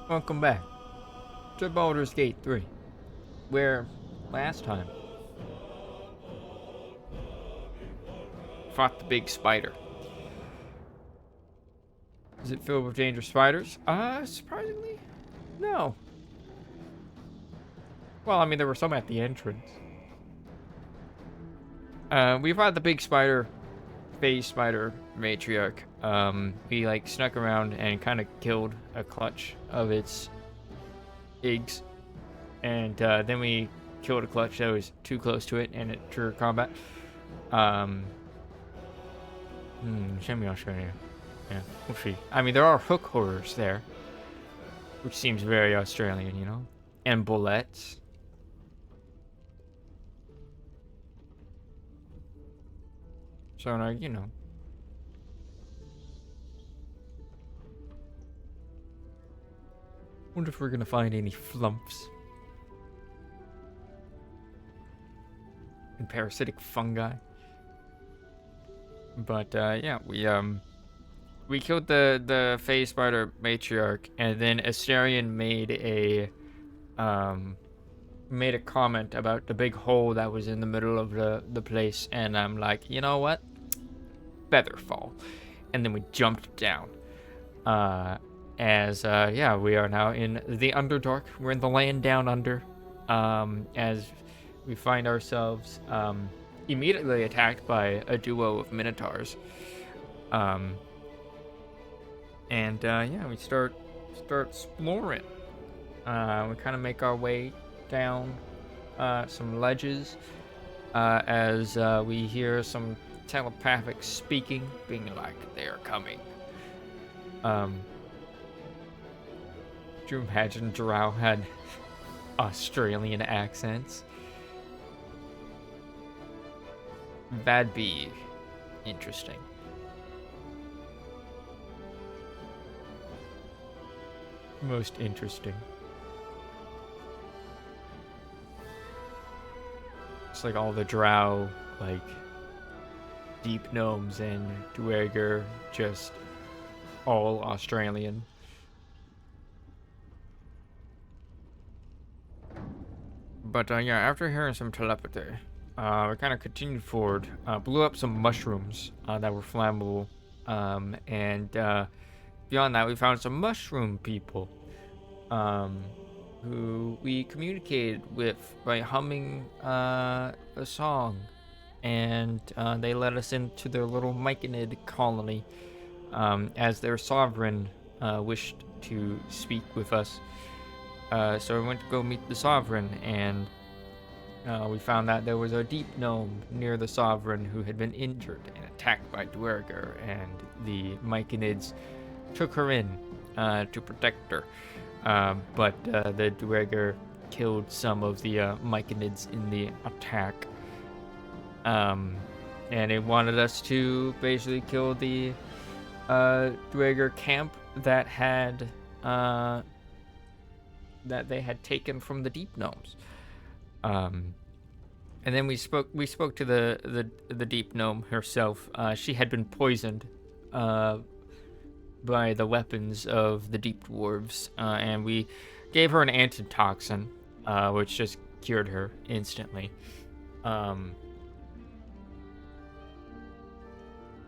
Welcome back to Baldur's Gate 3, where last time fought the big spider. Is it filled with dangerous spiders? Surprisingly, no. Well, I mean, there were some at the entrance. We fought the big spider, phase spider matriarch. We like snuck around and kind of killed a clutch of its eggs, and then we killed a clutch that was too close to it, and it triggered combat. Show me Australia. Yeah, we'll see. I mean, there are hook horrors there, which seems very Australian, you know? And bullets. So, you know. Wonder if we're gonna find any flumps. And parasitic fungi. But, yeah, we killed the phase spider matriarch, and then Astarion made a comment about the big hole that was in the middle of the place, and I'm like, you know what? Featherfall. And then we jumped down. Yeah, we are now in the Underdark. We're in the land down under. As we find ourselves immediately attacked by a duo of minotaurs. Yeah, we start exploring. We kind of make our way down some ledges as we hear some telepathic speaking, being like, they're coming. Could you imagine Drow had Australian accents? That'd be interesting. Most interesting. It's like all the Drow, like, deep gnomes and Duergar, just all Australian. But yeah, after hearing some telepathy, we kind of continued forward, blew up some mushrooms that were flammable, and beyond that, we found some mushroom people who we communicated with by humming a song, and they let us into their little Myconid colony as their sovereign wished to speak with us. So we went to go meet the sovereign, and we found that there was a deep gnome near the sovereign who had been injured and attacked by Duergar, and the Myconids took her in to protect her. But the Duergar killed some of the Myconids in the attack. And it wanted us to basically kill the Duergar camp that had that they had taken from the deep gnomes. And then we spoke to the deep gnome herself. She had been poisoned by the weapons of the deep dwarves, and we gave her an antitoxin, which just cured her instantly.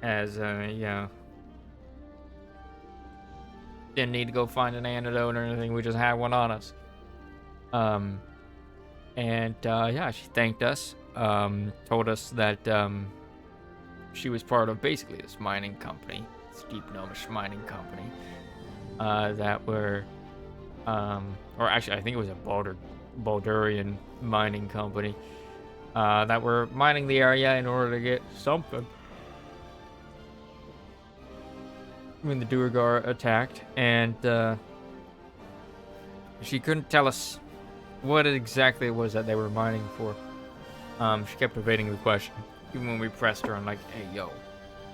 Yeah, didn't need to go find an antidote or anything. We just had one on us. Yeah, she thanked us. Told us that she was part of basically this mining company, this deep gnomish mining company, that were, or actually I think it was a Baldurian mining company, that were mining the area in order to get something. When the Duergar attacked, and she couldn't tell us what exactly it was that they were mining for. She kept evading the question, even when we pressed her on, like, hey, yo,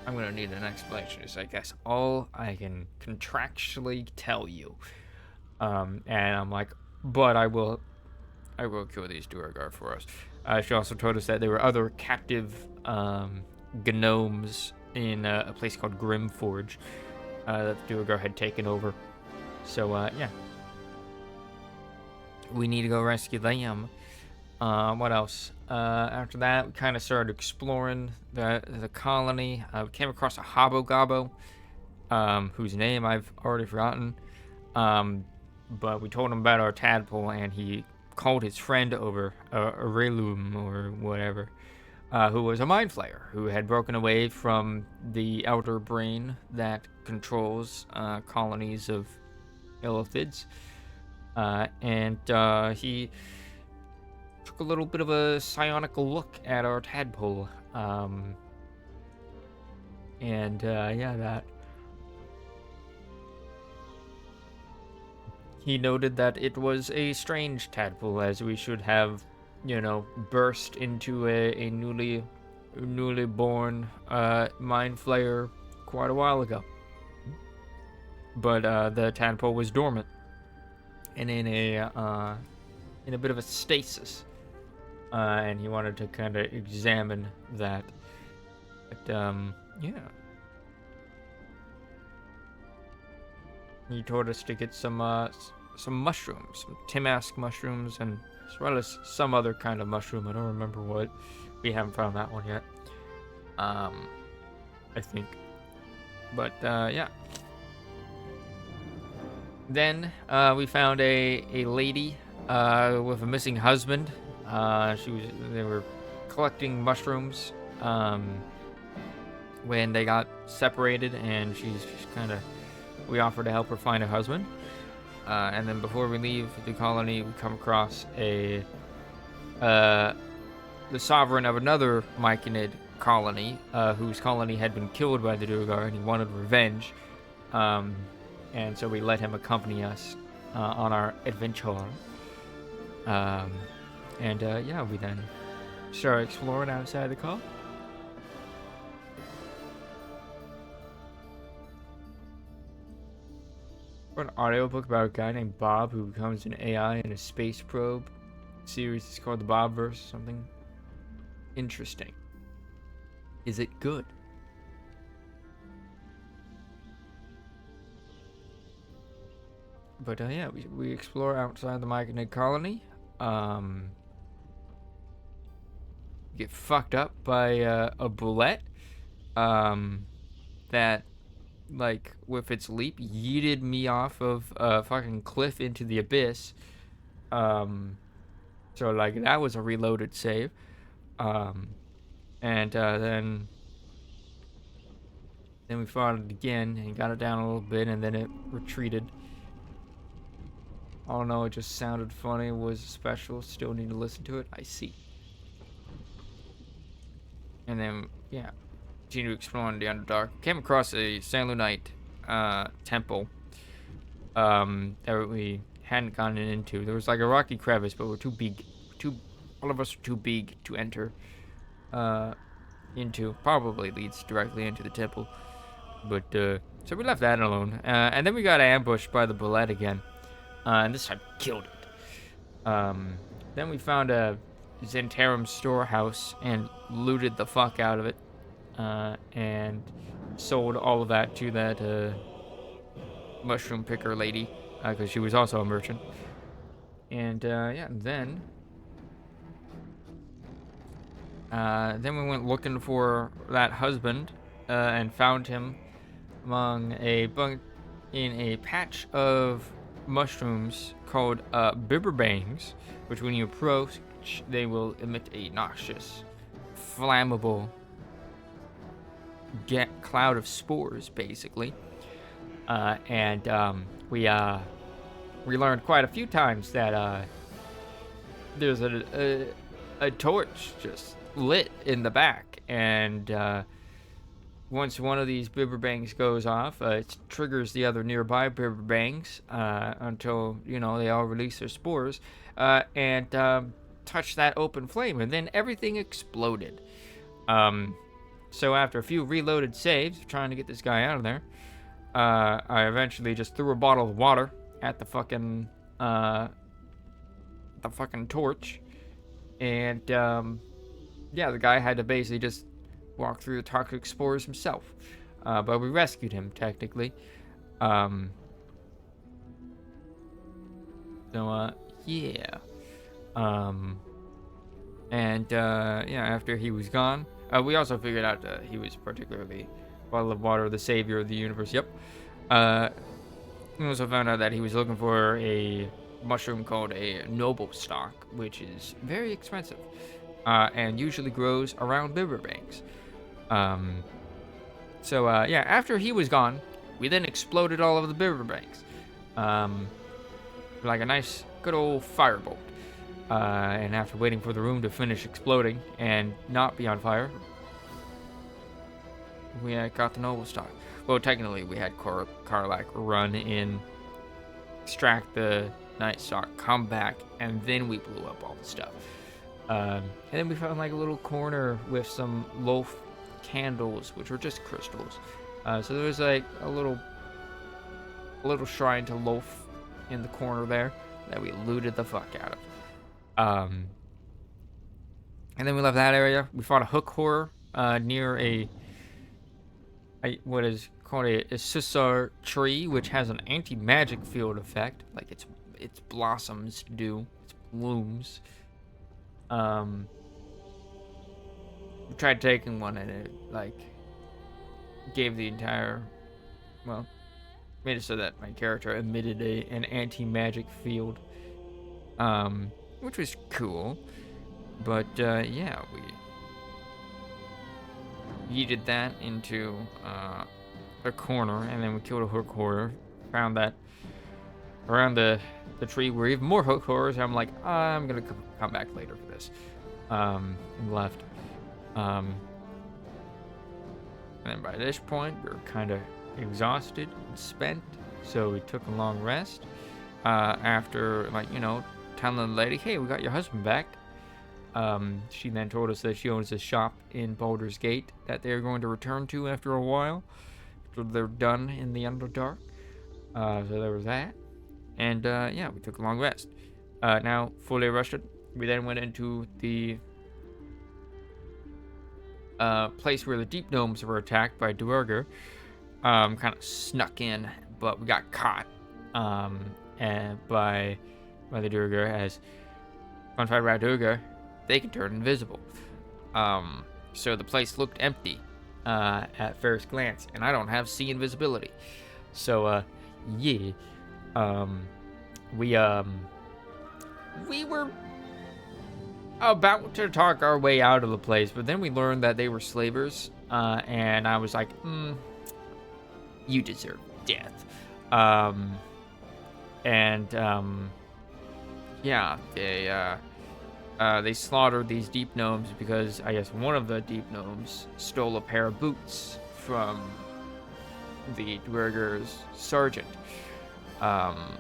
I'm gonna need an explanation. It's like, that's all I can contractually tell you. And I'm like, but I will kill these Duergar for us. She also told us that there were other captive gnomes in a place called Grimforge that the Duergar had taken over. So, yeah. we need to go rescue them. What else? After that, we kind of started exploring the colony. We came across a Hobbo Gobbo, whose name I've already forgotten. But we told him about our tadpole, and he called his friend over, Aurelium or whatever, who was a mind flayer, who had broken away from the outer brain that controls colonies of illithids. And he took a little bit of a psionical look at our tadpole. That. He noted that it was a strange tadpole, as we should have, burst into a newly born mind flayer quite a while ago. But the tadpole was dormant and in a bit of a stasis, and he wanted to kind of examine that. But he told us to get some mushrooms, some Timask mushrooms, and as well as some other kind of mushroom. I don't remember what. We haven't found that one yet. I think. But yeah. Then we found a lady with a missing husband. They were collecting mushrooms when they got separated, and she's just kind of. We offered to help her find her husband. And then before we leave the colony, we come across the sovereign of another Myconid colony, whose colony had been killed by the Duergar, and he wanted revenge. And so we let him accompany us on our adventure. We then started exploring outside the call. An audiobook about a guy named Bob who becomes an AI in a space probe. Series is called the Bobverse or something. Interesting. Is it good? But we explore outside the Myconid colony. Get fucked up by a bullet that, like, with its leap, yeeted me off of a fucking cliff into the abyss. So, like, that was a reloaded save. Then we fought it again and got it down a little bit, and then it retreated. I don't know, it just sounded funny, it was special, still need to listen to it, I see. And then, continue exploring the Underdark. Came across a Sanlunite temple that we hadn't gotten into. There was like a rocky crevice, but we're too big. All of us are too big to enter into. Probably leads directly into the temple. But so we left that alone. And then we got ambushed by the bullet again. And this time killed it. Then we found a Zentarum storehouse and looted the fuck out of it. And sold all of that to that mushroom picker lady, because she was also a merchant. And then we went looking for that husband and found him among in a patch of mushrooms called bibberbangs, which when you approach, they will emit a noxious, flammable cloud of spores, basically. We learned quite a few times that there's a torch just lit in the back, and once one of these bibberbangs goes off, it triggers the other nearby bibberbangs until they all release their spores and touch that open flame, and then everything exploded. So after a few reloaded saves, trying to get this guy out of there, I eventually just threw a bottle of water at the fucking torch, and the guy had to basically just walk through the toxic spores himself. But we rescued him technically. yeah. Um, yeah, after he was gone, we also figured out that he was particularly bottle of water, the savior of the universe. Yep. We also found out that he was looking for a mushroom called a noble stock, which is very expensive, and usually grows around riverbanks. Um, yeah, after he was gone, we then exploded all of the riverbanks, um, like a nice, good old firebolt. And after waiting for the room to finish exploding and not be on fire, we got the noble stock. Well, technically, we had Karlak run in, extract the night stock, come back, and then we blew up all the stuff. And then we found like a little corner with some loaf candles, which were just crystals. So there was like a little shrine to loaf in the corner there that we looted the fuck out of. Um, and then we left that area. We fought a hook horror near what is called a Sissar tree, which has an anti-magic field effect, like its blossoms do, its blooms. We tried taking one and it like gave the entire, well, made it so that my character emitted an anti-magic field, which was cool. But yeah, we yeeted that into a corner, and then we killed a hook horror. Found that around the tree were even more hook horrors. I'm like, I'm gonna come back later for this, and left. And then by this point, we were kind of exhausted and spent, so we took a long rest. After, like, telling the lady, hey, we got your husband back. She then told us that she owns a shop in Baldur's Gate that they're going to return to after a while, after they're done in the Underdark. So there was that. And yeah, we took a long rest. Now, fully rested, we then went into the place where the deep gnomes were attacked by Duergar. Kind of snuck in, but we got caught and by the Duergar, as fun fact about Duergar, they can turn invisible. So the place looked empty at first glance, and I don't have see invisibility. So yeah, we were about to talk our way out of the place, but then we learned that they were slavers, and I was like, you deserve death. Yeah, they slaughtered these deep gnomes because I guess one of the deep gnomes stole a pair of boots from the Duergar's sergeant. And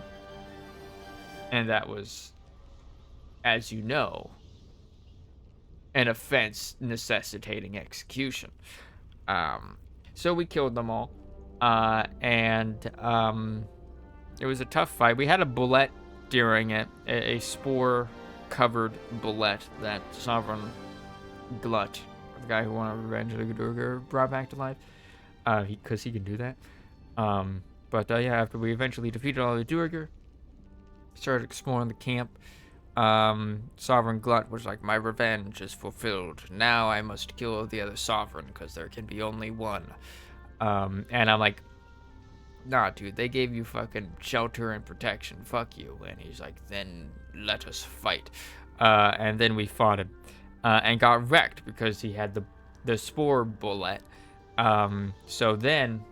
that was, as you know, an offense necessitating execution. So we killed them all. And it was a tough fight. We had a bullet during it, a spore-covered bullet that Sovereign Glut, the guy who wanted revenge of the Duergar, brought back to life, because he can do that. But yeah, after we eventually defeated all the Duergar, started exploring the camp. Sovereign Glut was like, my revenge is fulfilled. Now I must kill the other Sovereign, because there can be only one. And I'm like, nah, dude, they gave you fucking shelter and protection. Fuck you. And he's like, then let us fight. And then we fought him, and got wrecked because he had the spore bullet. So then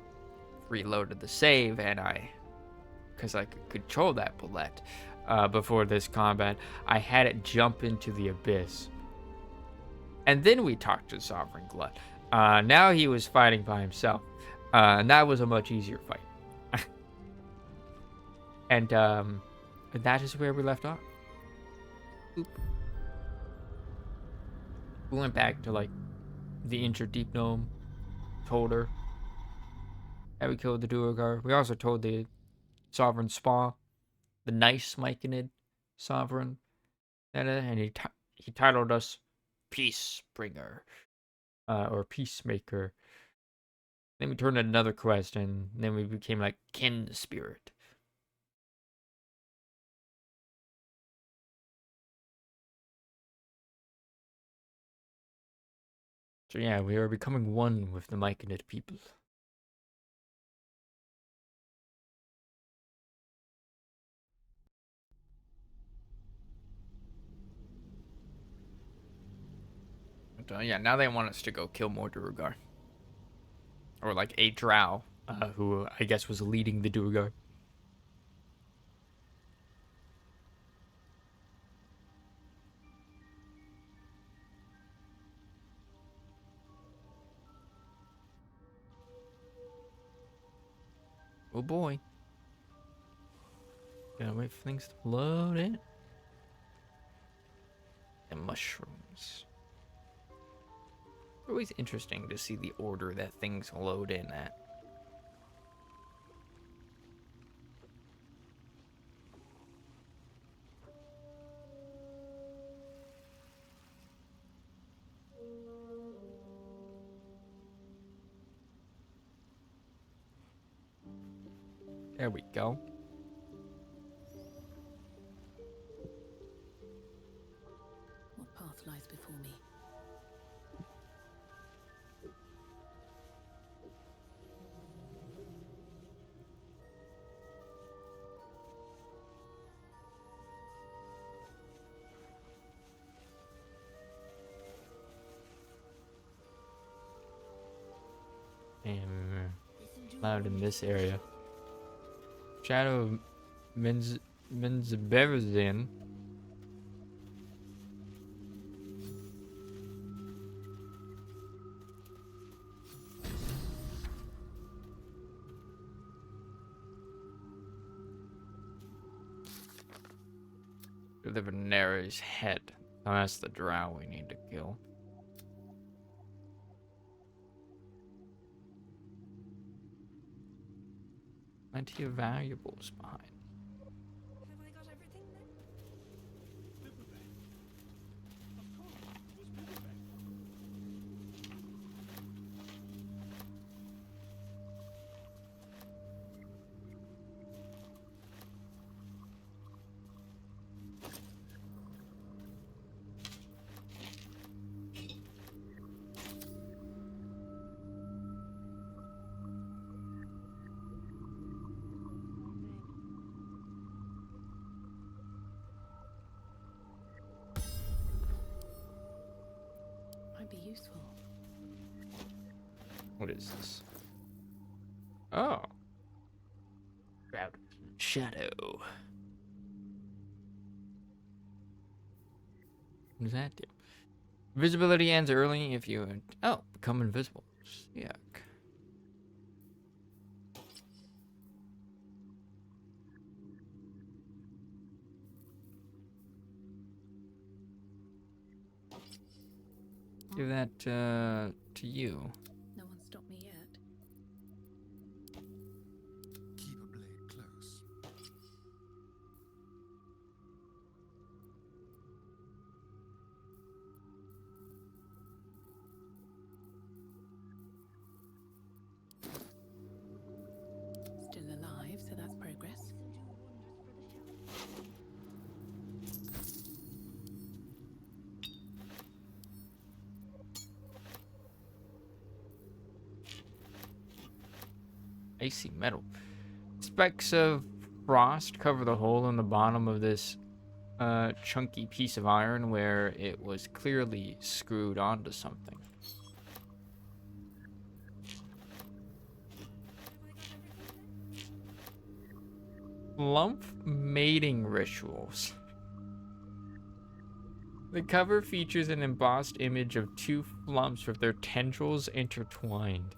reloaded the save, and because I could control that bullet, before this combat, I had it jump into the abyss. And then we talked to Sovereign Glut. Now he was fighting by himself. And that was a much easier fight. And that is where we left off. Oop. We went back to like the injured deep gnome, told her that we killed the Duergar. We also told the Sovereign Spa, the nice Myconid Sovereign, and he titled us Peace Bringer, or Peacemaker. Then we turned in another quest, and then we became like Kin Spirit. So yeah, we are becoming one with the Myconid people. But, yeah, now they want us to go kill more Duergar. Or like a drow, who I guess was leading the Duergar. Oh boy. Gotta wait for things to load in. And mushrooms. Always interesting to see the order that things load in at. There we go. What path lies before me? And loud in this area. Shadow of Menzeberzin. The Venere's head. Oh, that's the drow we need to kill. Plenty of valuables behind. Have I got everything then? Might be useful. What is this? Oh. Shroud of Shadow. What does that do? Visibility ends early if you... Oh, become invisible. Yuck. Give that to you. No one stopped me yet. Keep a blade close. Still alive, so that's progress. Icy metal. Specks of frost cover the hole in the bottom of this chunky piece of iron where it was clearly screwed onto something. Lump mating rituals. The cover features an embossed image of two flumps with their tendrils intertwined.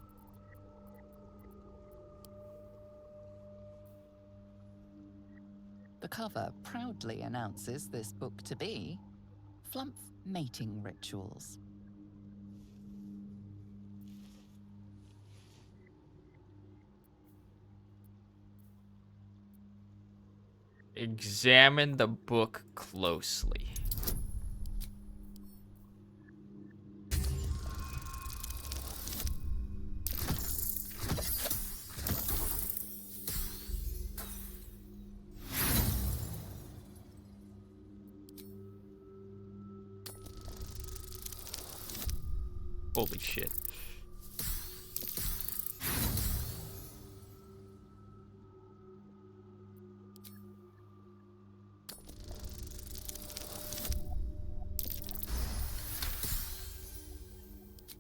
The cover proudly announces this book to be Flump Mating Rituals. Examine the book closely. Holy shit.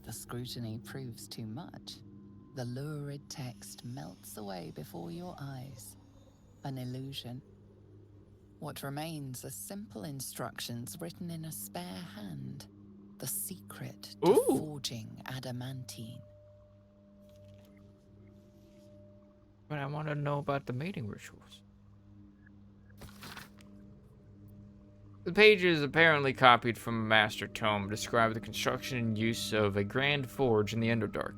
The scrutiny proves too much. The lurid text melts away before your eyes. An illusion. What remains are simple instructions written in a spare hand. The secret to Ooh. forging adamantine. But I want to know about the mating rituals. The pages, apparently copied from a master tome, describe the construction and use of a grand forge in the Underdark.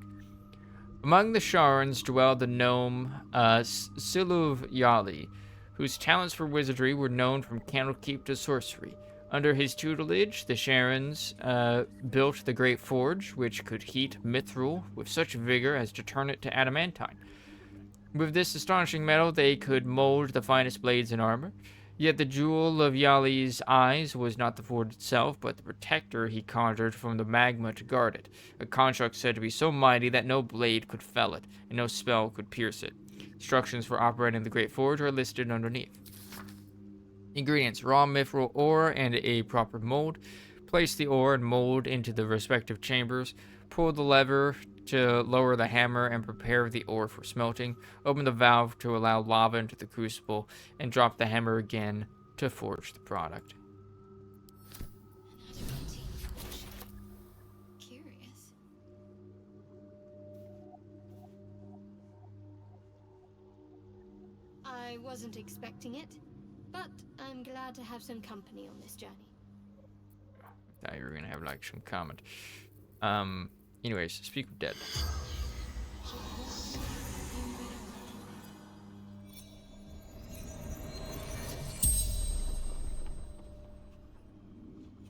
Among the Sharans dwelled the gnome Siluv Yali, whose talents for wizardry were known from candlekeep to sorcery. Under his tutelage, the Sharans built the Great Forge, which could heat mithril with such vigor as to turn it to adamantine. With this astonishing metal, they could mold the finest blades and armor. Yet the jewel of Yali's eyes was not the forge itself, but the protector he conjured from the magma to guard it, a construct said to be so mighty that no blade could fell it, and no spell could pierce it. Instructions for operating the Great Forge are listed underneath. Ingredients: raw mithril ore and a proper mold. Place the ore and mold into the respective chambers. Pull the lever to lower the hammer and prepare the ore for smelting. Open the valve to allow lava into the crucible and drop the hammer again to forge the product. Adamantine forge. Curious. I wasn't expecting it, but I'm glad to have some company on this journey. Thought you were gonna have like some comment. Anyways, speak of dead.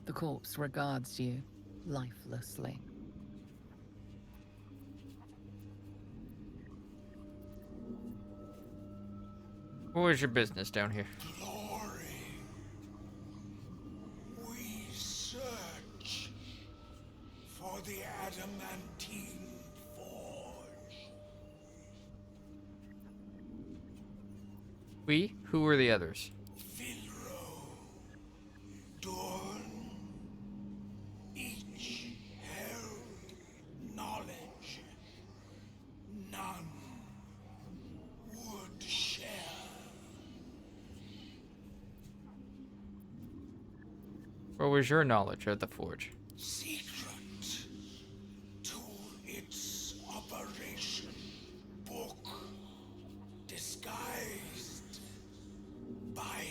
The corpse regards you lifelessly. What was your business down here? Glory. We search for the adamantine forge. We? Who were the others? Vilro. Dorn. Each held knowledge. None would share. What was your knowledge of the forge? Secret to its operation. Book disguised by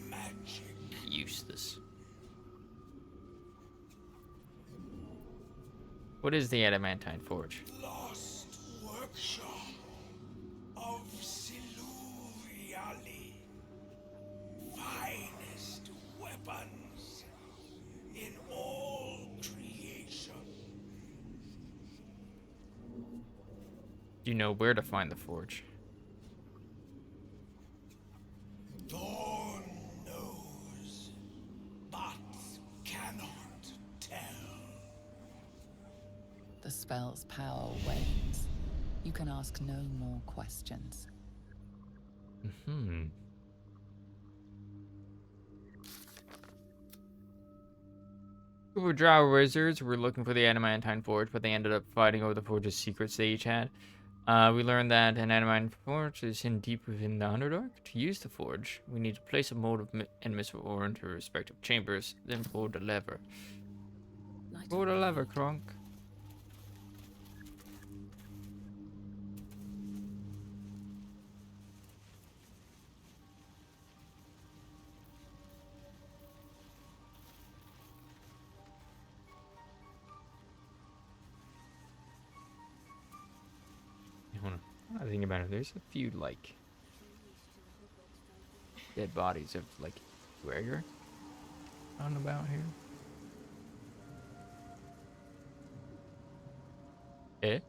magic. Useless. What is the adamantine forge? Lost workshop of Siluriali. Finest weapons in all creation. Do you know where to find the forge? Dawn knows, but cannot tell. The spell's power wanes. You can ask no more questions. Group of drow wizards were looking for the adamantine forge, but they ended up fighting over the forge's secrets they each had. We learned that an adamantine forge is hidden deep within the Underdark. To use the forge, we need to place a mold of and mithril ore into respective chambers, then pull the lever. Pull the lever, Kronk. Hold on. I think about it. There's a few like dead bodies of like Gregor on about here. Eh?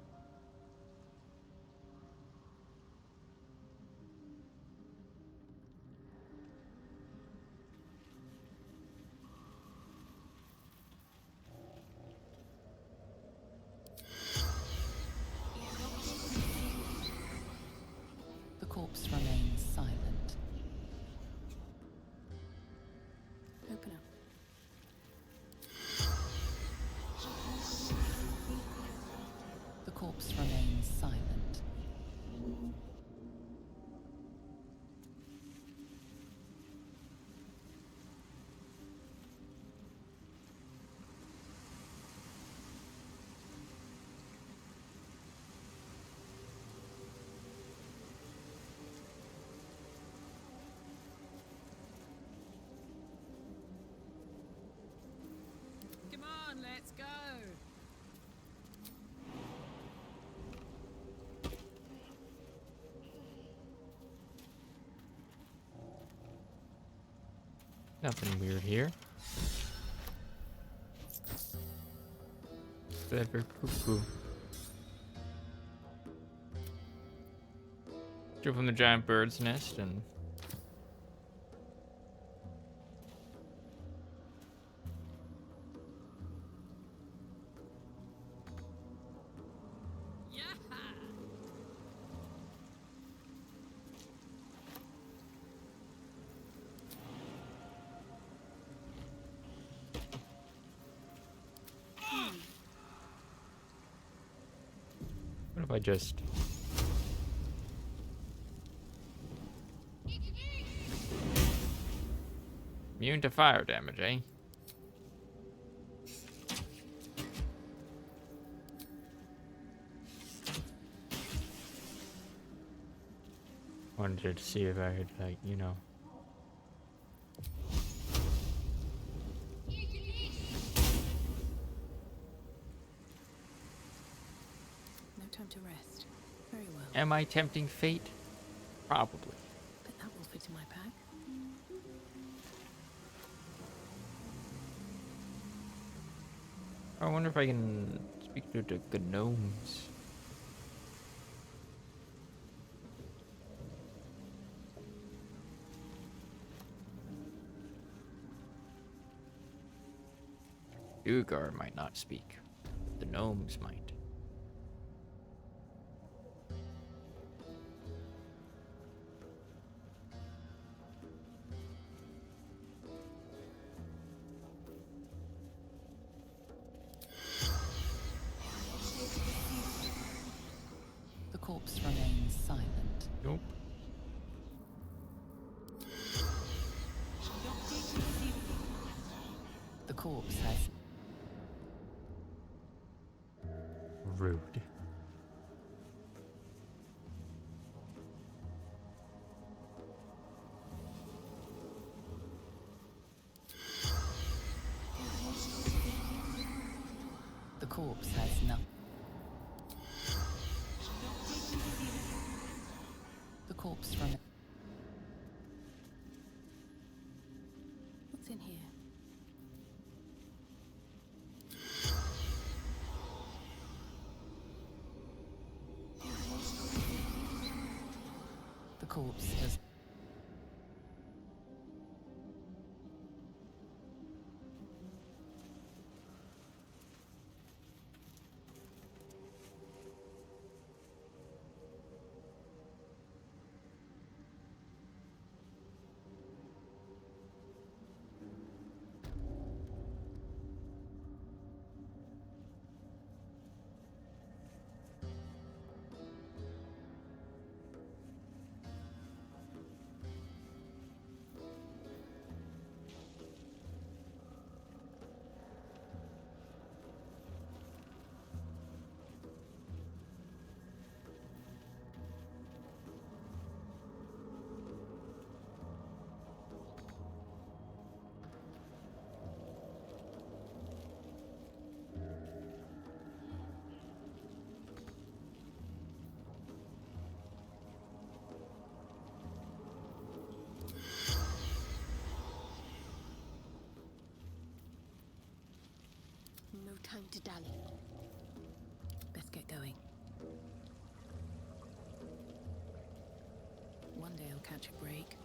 Nothing weird here. Clever cuckoo. Drew from the giant bird's nest and what if I just immune to fire damage, eh? Wanted to see if I could, like, you know. No time to rest. Very well. Am I tempting fate? Probably. But that will fit in my pack. I wonder if I can speak to the gnomes. Dugar might not speak. The gnomes might. The corpse remains silent. Nope. The corpse has Rude. the corpse has nothing. The corpse remains. What's in here? The corpse does. No time to dally. Best get going. One day I'll catch a break.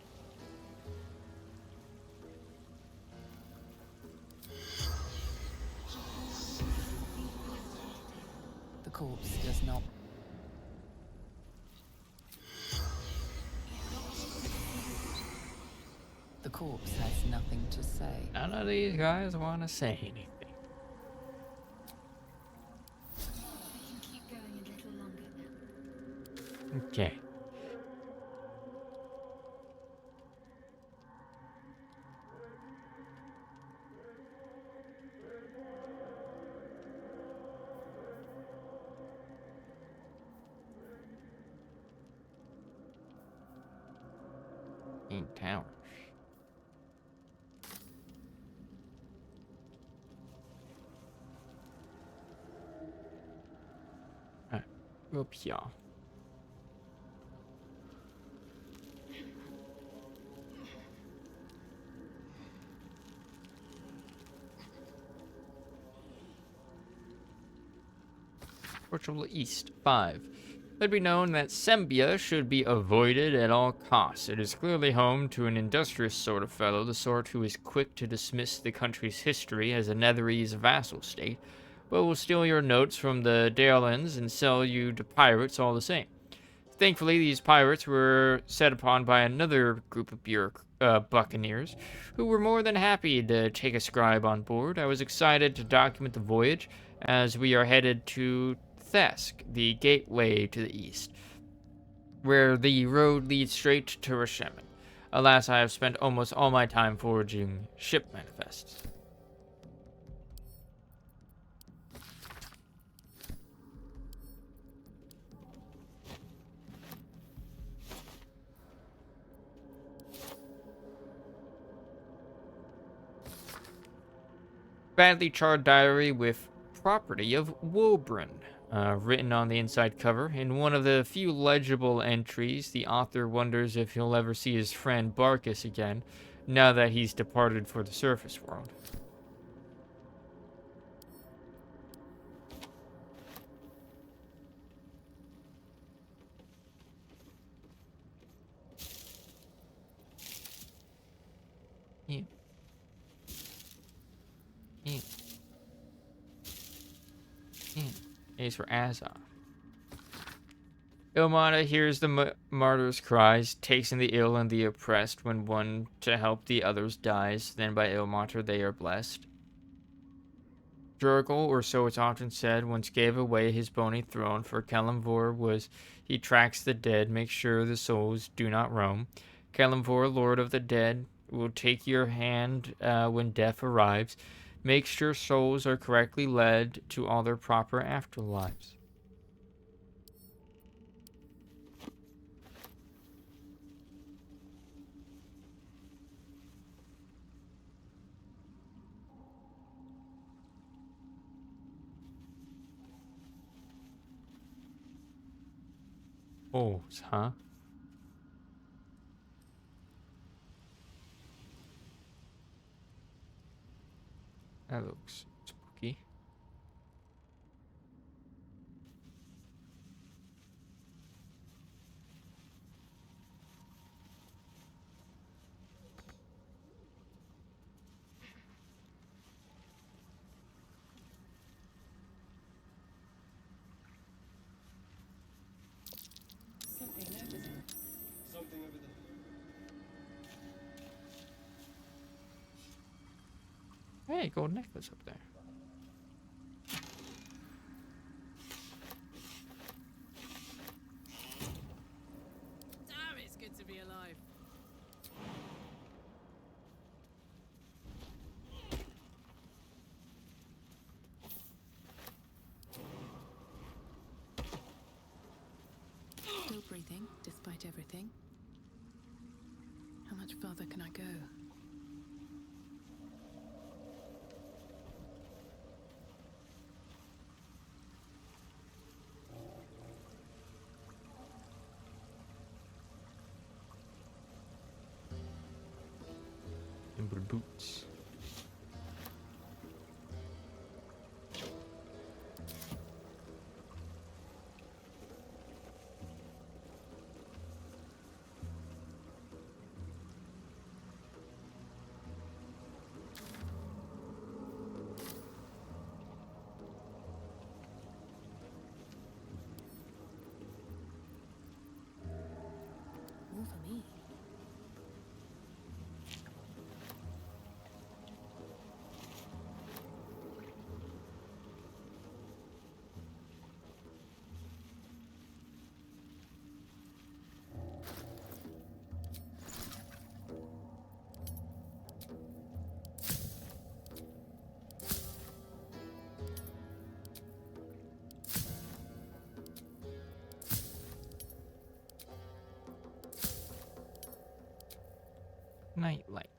The corpse does not. The corpse has nothing to say. None of these guys want to say anything. I can keep going a little longer now. Okay. In towers. Up here. capital east. 5. Let it be known that Sembia should be avoided at all costs. It is clearly home to an industrious sort of fellow, the sort who is quick to dismiss the country's history as a Netherese vassal state, but will steal your notes from the Darelands and sell you to pirates all the same. Thankfully, these pirates were set upon by another group of buccaneers, who were more than happy to take a scribe on board. I was excited to document the voyage, as we are headed to Thesk, the gateway to the east, where the road leads straight to Rashemen. Alas, I have spent almost all my time forging ship manifests. Badly charred diary with property of Wobrin, written on the inside cover. In one of the few legible entries, the author wonders if he'll ever see his friend Barkus again, now that he's departed for the surface world. Yeah. Yeah. Yeah. A's for Azar. Ilmata hears the martyr's cries, takes in the ill and the oppressed. When one to help the others dies, then by Ilmater they are blessed. Jurgle, or so it's often said, once gave away his bony throne, for Kalimvor was he tracks the dead, makes sure the souls do not roam. Kalimvor, Lord of the Dead, will take your hand when death arrives, make sure souls are correctly led to all their proper afterlives. Oh, huh? That looks spooky. Something over there. Hey, gold necklace up there. Damn, it's good to be alive. Still breathing, despite everything. How much farther can I go? Timber boots. More for me. Nightlight.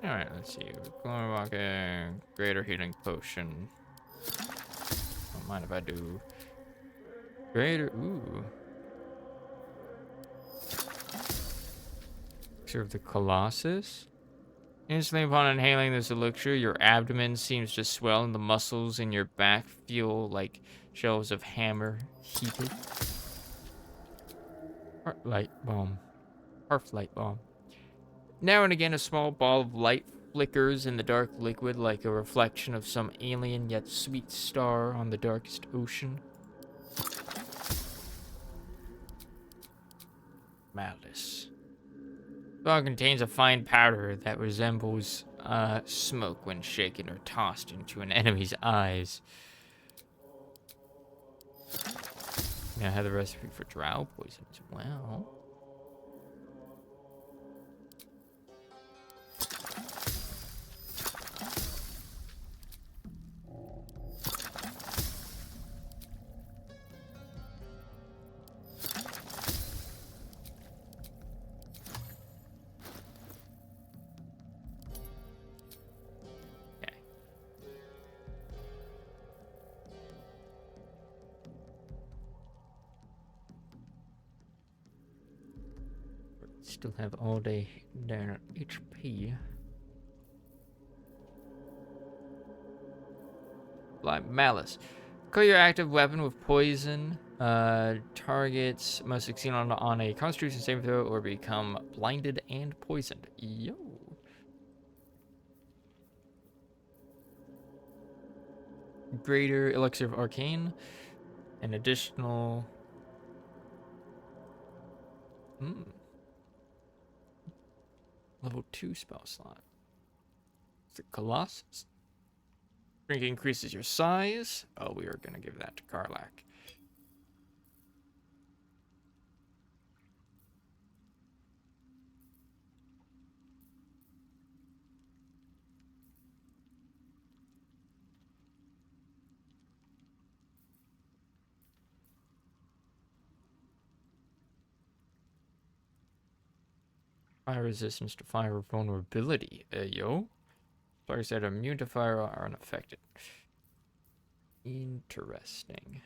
Alright, let's see. Glowing Rocket, Greater Healing Potion. Don't mind if I do. Greater. Ooh. Elixir of the Colossus. Instantly upon inhaling this elixir, your abdomen seems to swell and the muscles in your back feel like shelves of hammer heated. Heart light bomb. Hearth light bomb. Now and again, a small ball of light flickers in the dark liquid like a reflection of some alien yet sweet star on the darkest ocean. Malice. The ball contains a fine powder that resembles smoke when shaken or tossed into an enemy's eyes. Now I have the recipe for drow poison as well. Okay. Still have all day down at HP. Like Malice. Kill your active weapon with poison. Targets must succeed on a Constitution saving throw or become blinded and poisoned. Yo. Greater Elixir of Arcane. An additional... Level 2 spell slot. The Colossus. Drink increases your size. Oh, we are going to give that to Karlak. Fire resistance to fire vulnerability. Yo. Players that are immune to fire are unaffected. Interesting.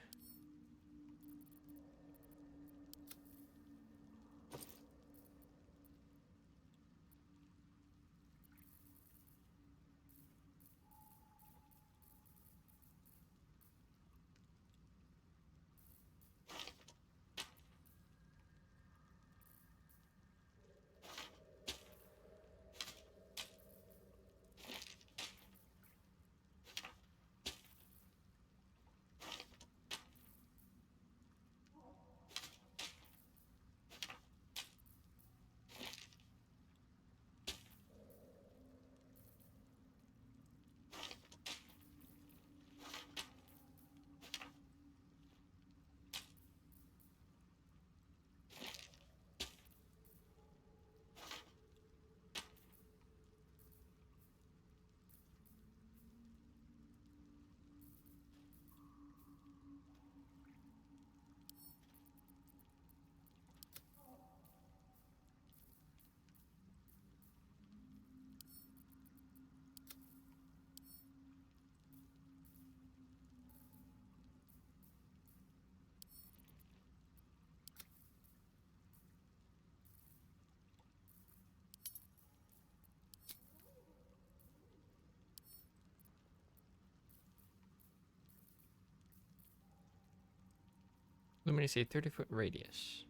Illuminates a 30-foot radius.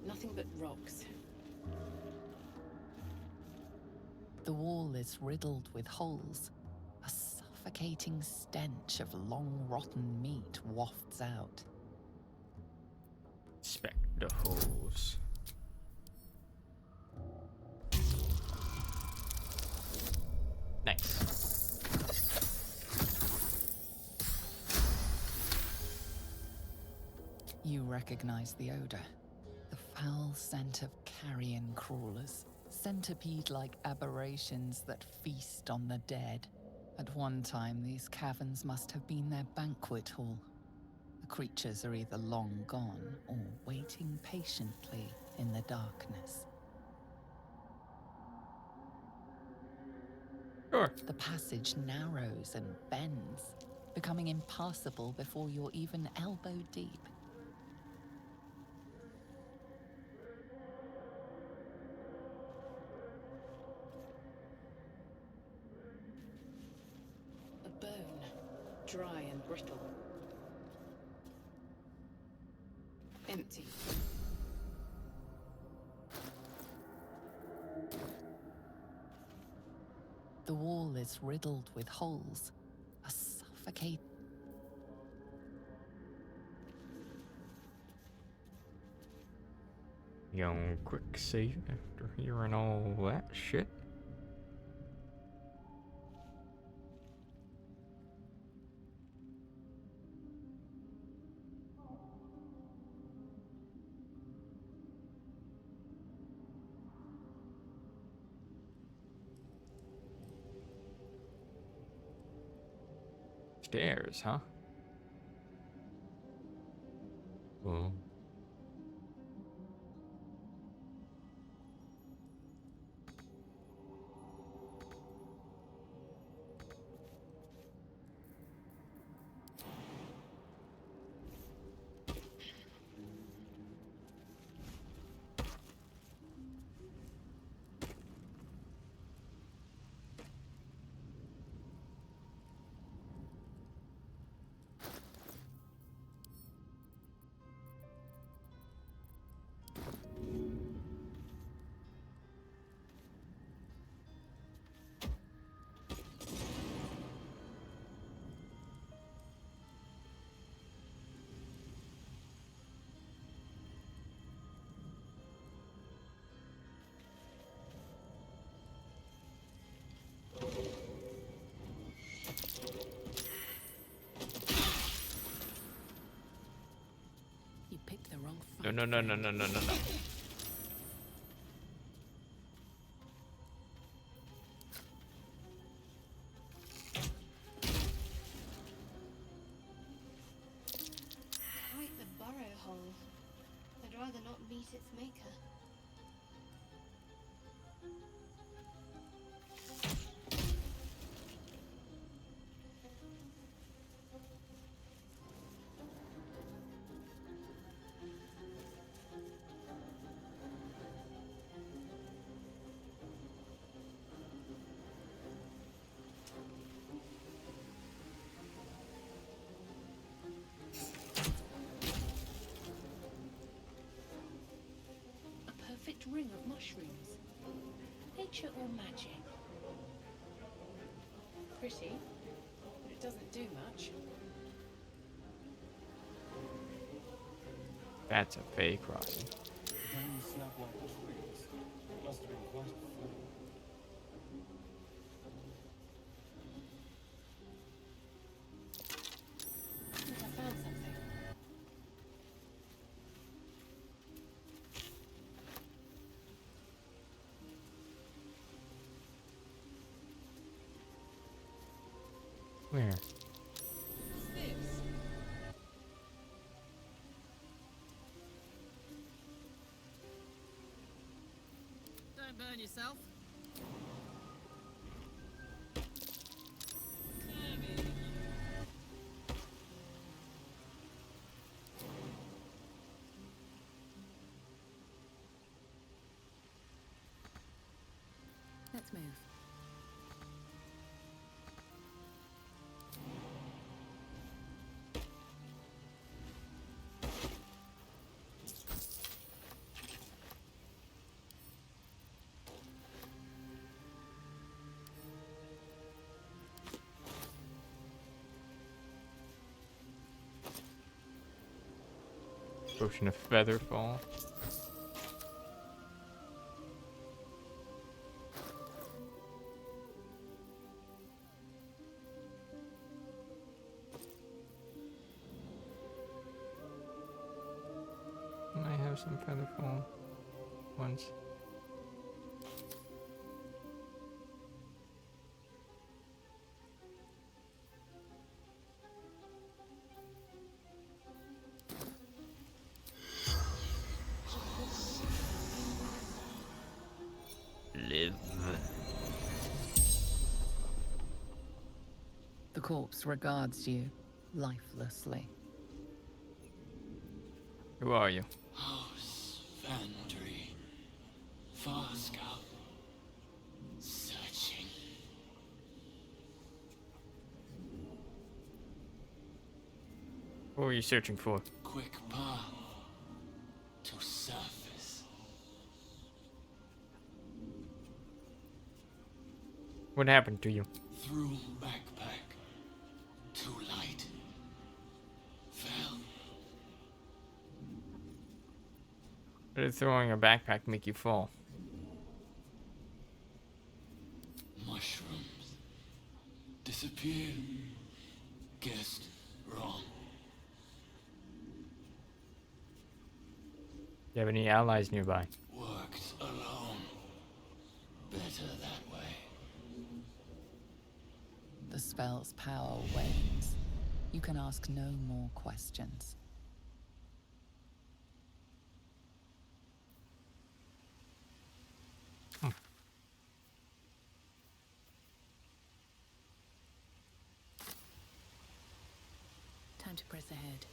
Nothing but rocks. The wall is riddled with holes. A suffocating stench of long rotten meat wafts out. Inspect the holes. Nice. recognize the odor. The foul scent of carrion crawlers, centipede-like aberrations that feast on the dead. At one time, these caverns must have been their banquet hall. The creatures are either long gone or waiting patiently in the darkness. Sure. The passage narrows and bends, becoming impassable before you're even elbow deep. A bone, dry and brittle. Empty. The wall is riddled with holes, a suffocating. Young quick save after hearing all that shit. Stairs, huh? Oh. You picked the wrong No, fight. no, no, no, no, no, no, no. Quite the burrow hole. I'd rather not meet its maker. A perfect ring of mushrooms. Nature or magic? Pretty, but it doesn't do much. That's a fake crossing. Don't snap like twigs. Must have been quite a fall. I think I found something. Where? What's this? Don't burn yourself. Let's move. Potion of feather fall. There's some featherfall ones. Live. The corpse regards you lifelessly. Who are you? House Vandry. Farska. Searching. What are you searching for? Quick path to surface. What happened to you? Through backpack. Too light. Fell. How did throwing a backpack make you fall? Mushrooms. Disappear. Guessed wrong. Do you have any allies nearby? Worked alone. Better that way. The spell's power wanes. You can ask no more questions. Time to press ahead.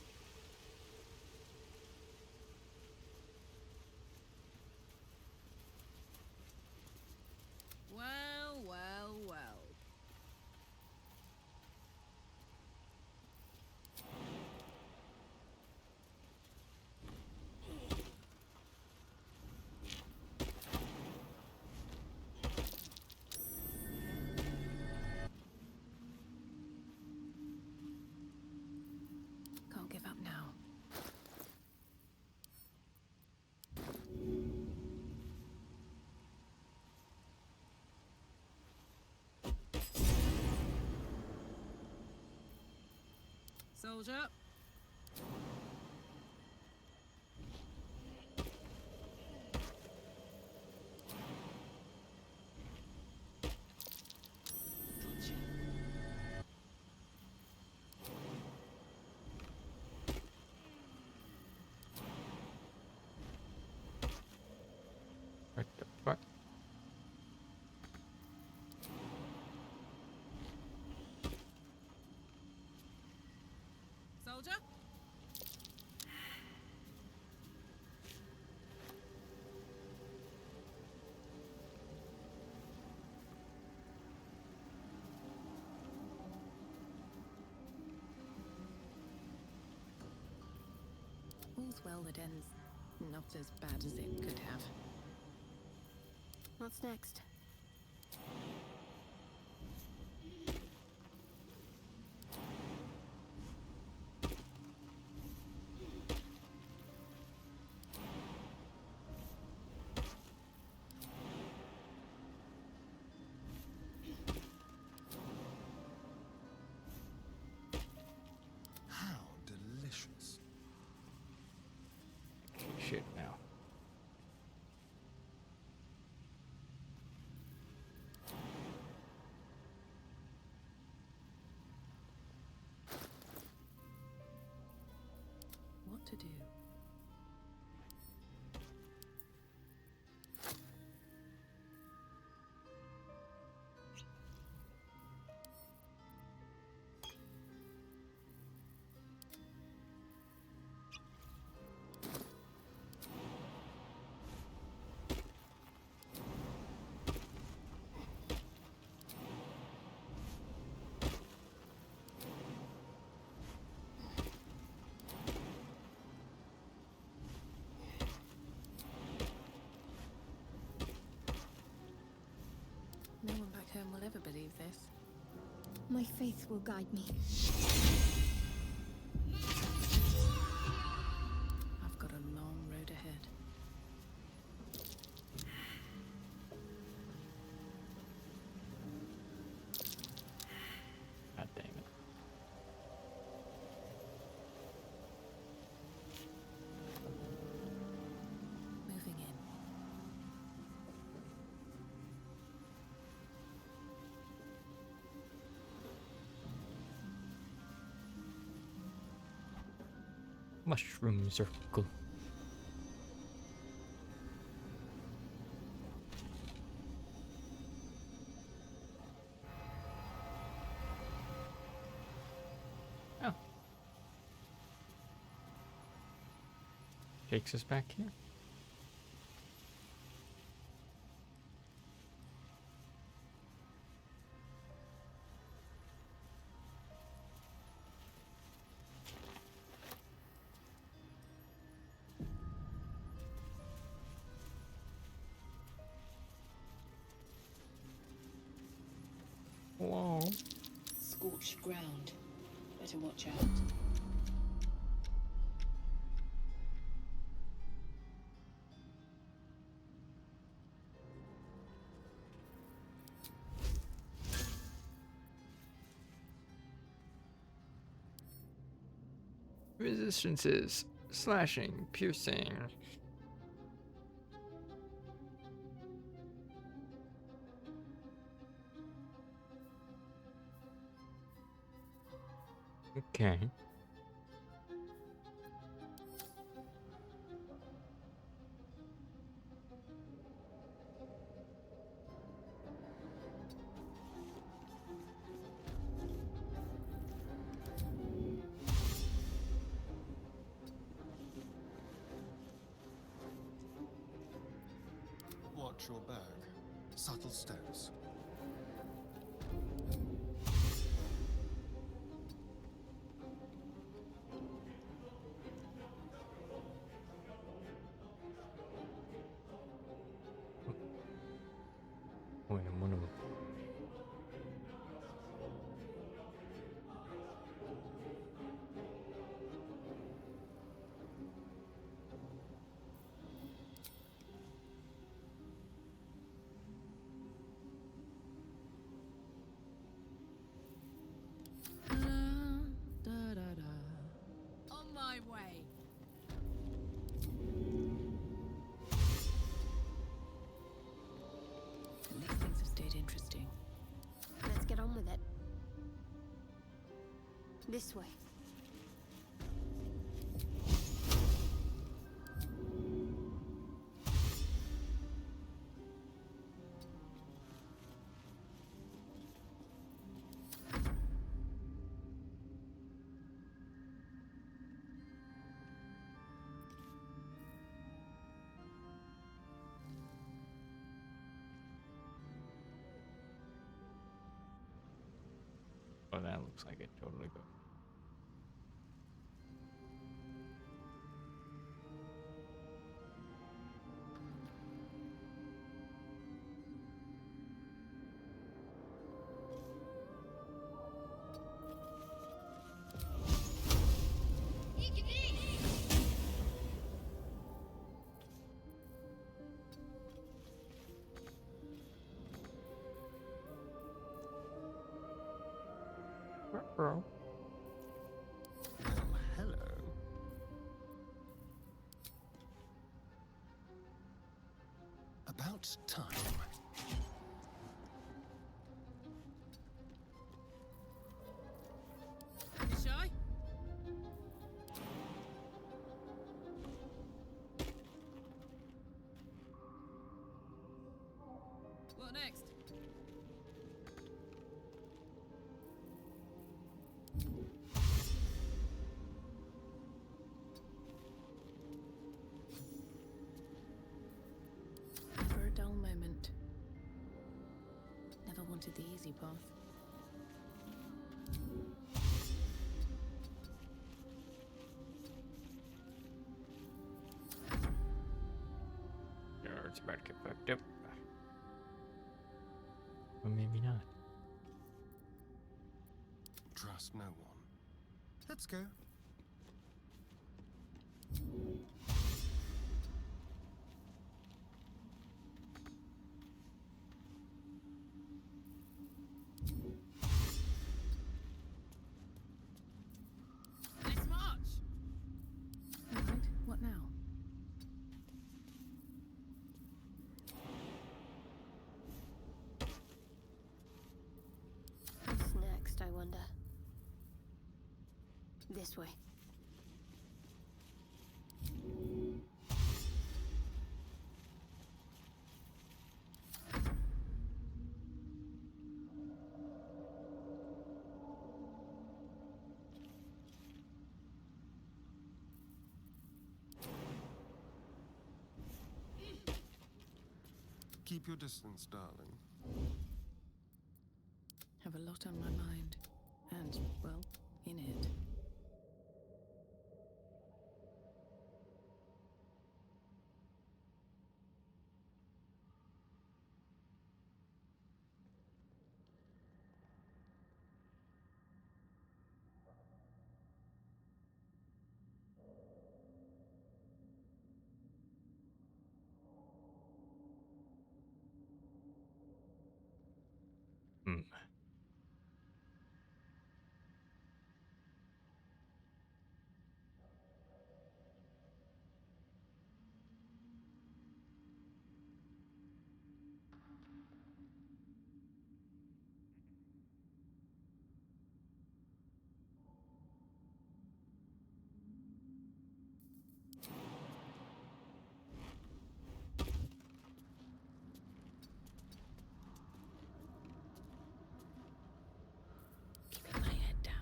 Well, well, well. Can't give up now. Soldier. What the fuck? Soldier. All's well that ends not as bad as it could have. What's next? How delicious. Shit now. What to do? No one back home will ever believe this. My faith will guide me. I've got a long road ahead. God damn it. Mushroom circle. Oh. Takes us back here. Whoa. Scorched ground. Better watch out. Resistances. Slashing. Piercing. Okay. Watch your back. Subtle steps. Wait, I'm one of them. On my way. These things have stayed interesting. Let's get on with it. This way. Oh, that looks like it totally goes. Bro. Well, hello. About time. You shy? What next? Never a dull moment. Never wanted the easy path. Yeah, it's about to get fucked up. Or maybe not. Trust no one. Let's go. Let's march. All right, what now? What's next, I wonder? This way. Keep your distance, darling. Have a lot on my mind. And, well, in it. Hmm. Keeping my head down.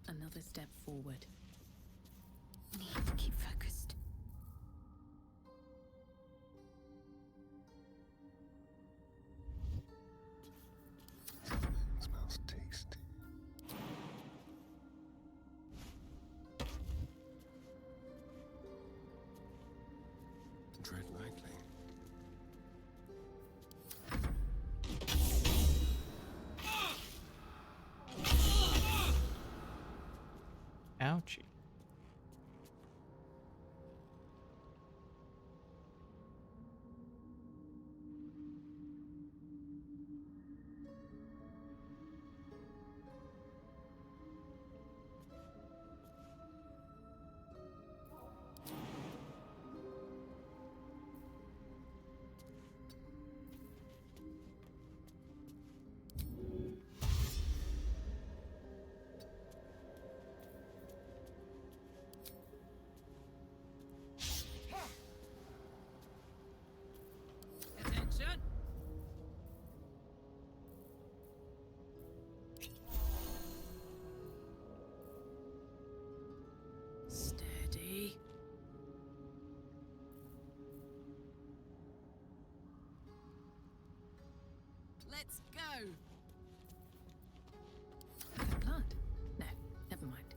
Another step forward. Need to keep focused. Smells tasty. Tread lightly. Ouchie. Attention! Steady. Let's go! Blood? No, never mind.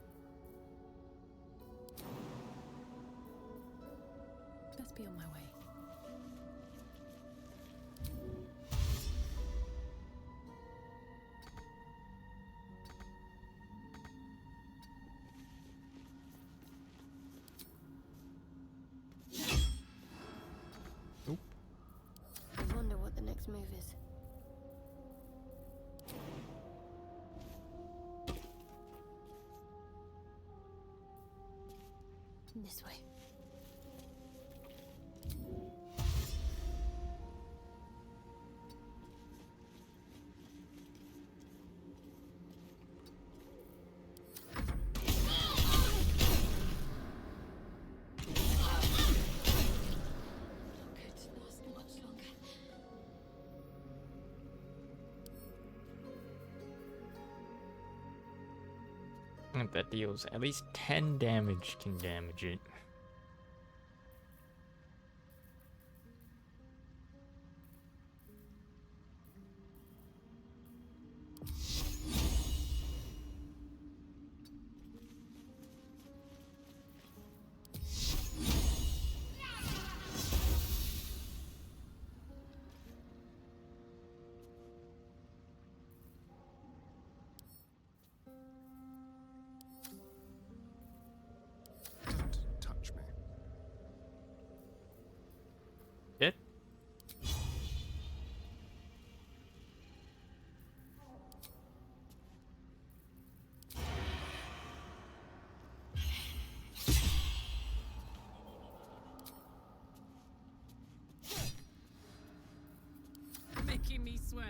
Best be on my way. I wonder what the next move is. This way. Not going to last much longer. If that deals at least 10 damage, can damage it. Don't touch me. It? Making me sweat.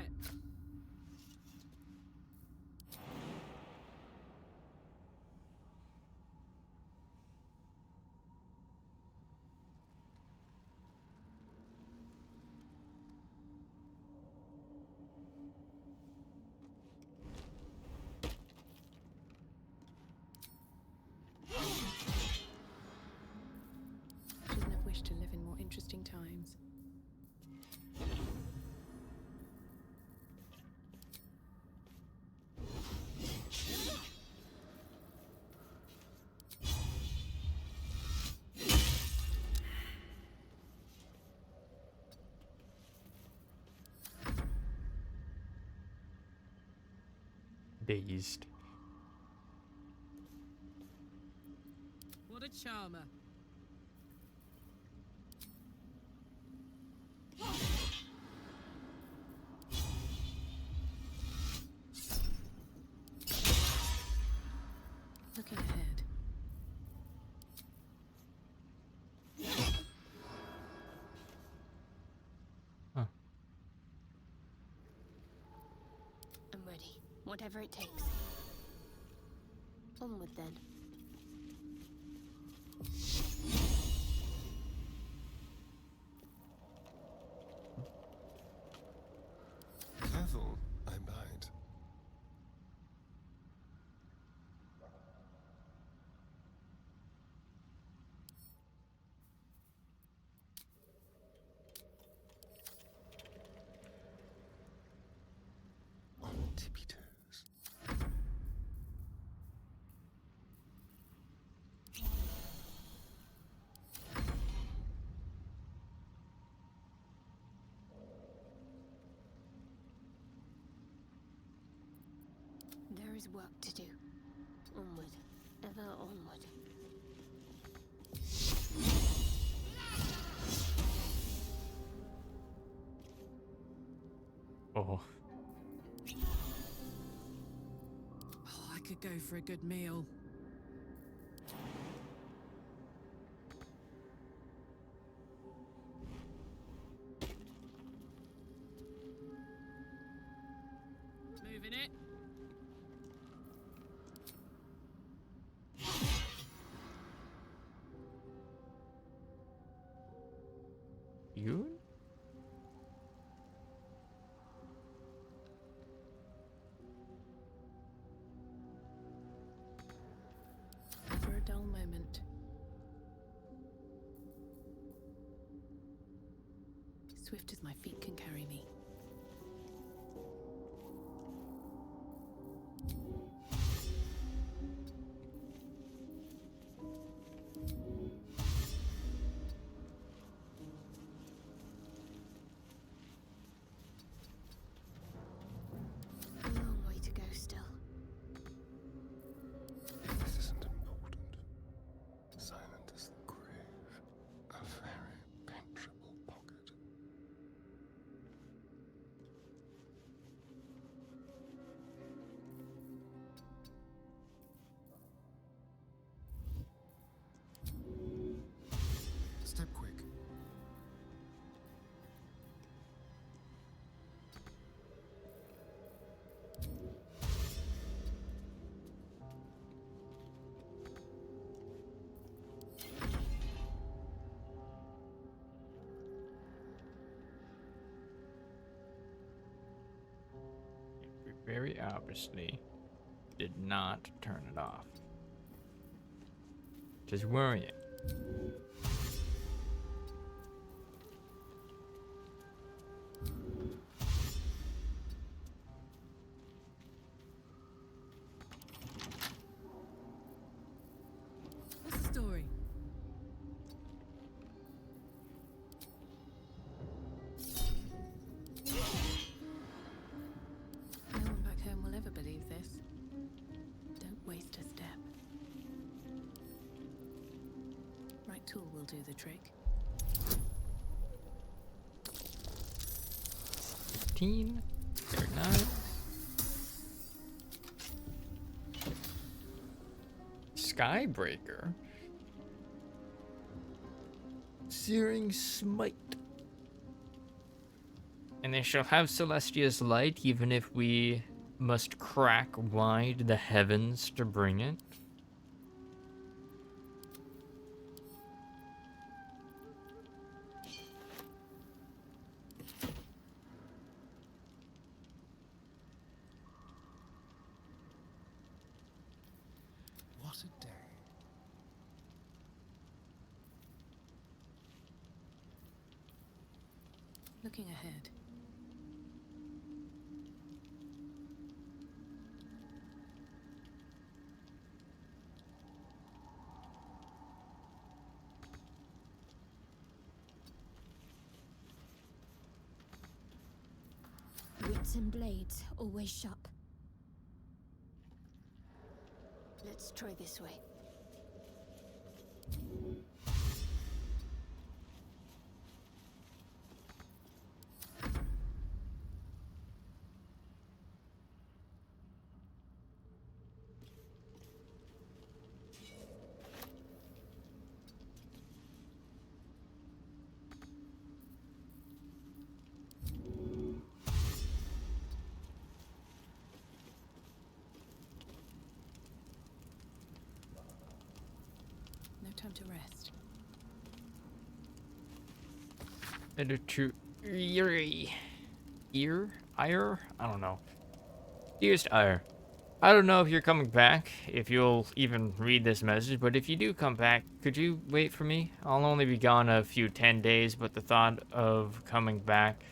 dazed. What a charmer. Looking ahead. Huh. I'm ready. Whatever it takes. Onward then. Careful, I bite. On tippy toes. There is work to do. Onward. Ever onward. Oh. Oh, I could go for a good meal. Moving it. You? Never a dull moment. Swift as my feet can carry me. A long way to go still. This isn't important. Silent as the grave. A very penetrable pocket. Step quick. We very obviously did not turn it off. Just worrying. What's the story? No one back home will ever believe this. Don't waste a step. Right tool will do the trick. 15. Very nice. Skybreaker. Searing Smite. And they shall have Celestia's light, even if we must crack wide the heavens to bring it. What a day. Looking ahead. Wits and blades always sharp. Let's try this way. No time to rest. Ire? I don't know. Dearest Ire, I don't know if you're coming back, if you'll even read this message, but if you do come back, could you wait for me? I'll only be gone a few 10 days, but the thought of coming back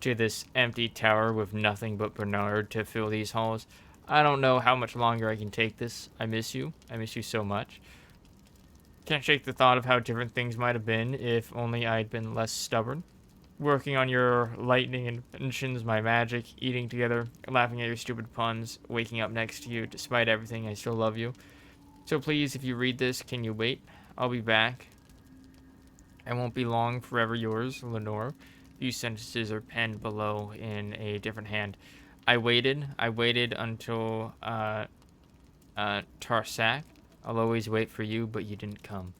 to this empty tower with nothing but Bernard to fill these halls, I don't know how much longer I can take this. I miss you. I miss you so much. Can't shake the thought of how different things might have been if only I'd been less stubborn. Working on your lightning inventions, my magic, eating together, laughing at your stupid puns, waking up next to you. Despite everything, I still love you. So please, if you read this, can you wait? I'll be back. I won't be long. Forever yours, Lenore. Few sentences are penned below in a different hand. I waited until Tarsak. I'll always wait for you, but you didn't come.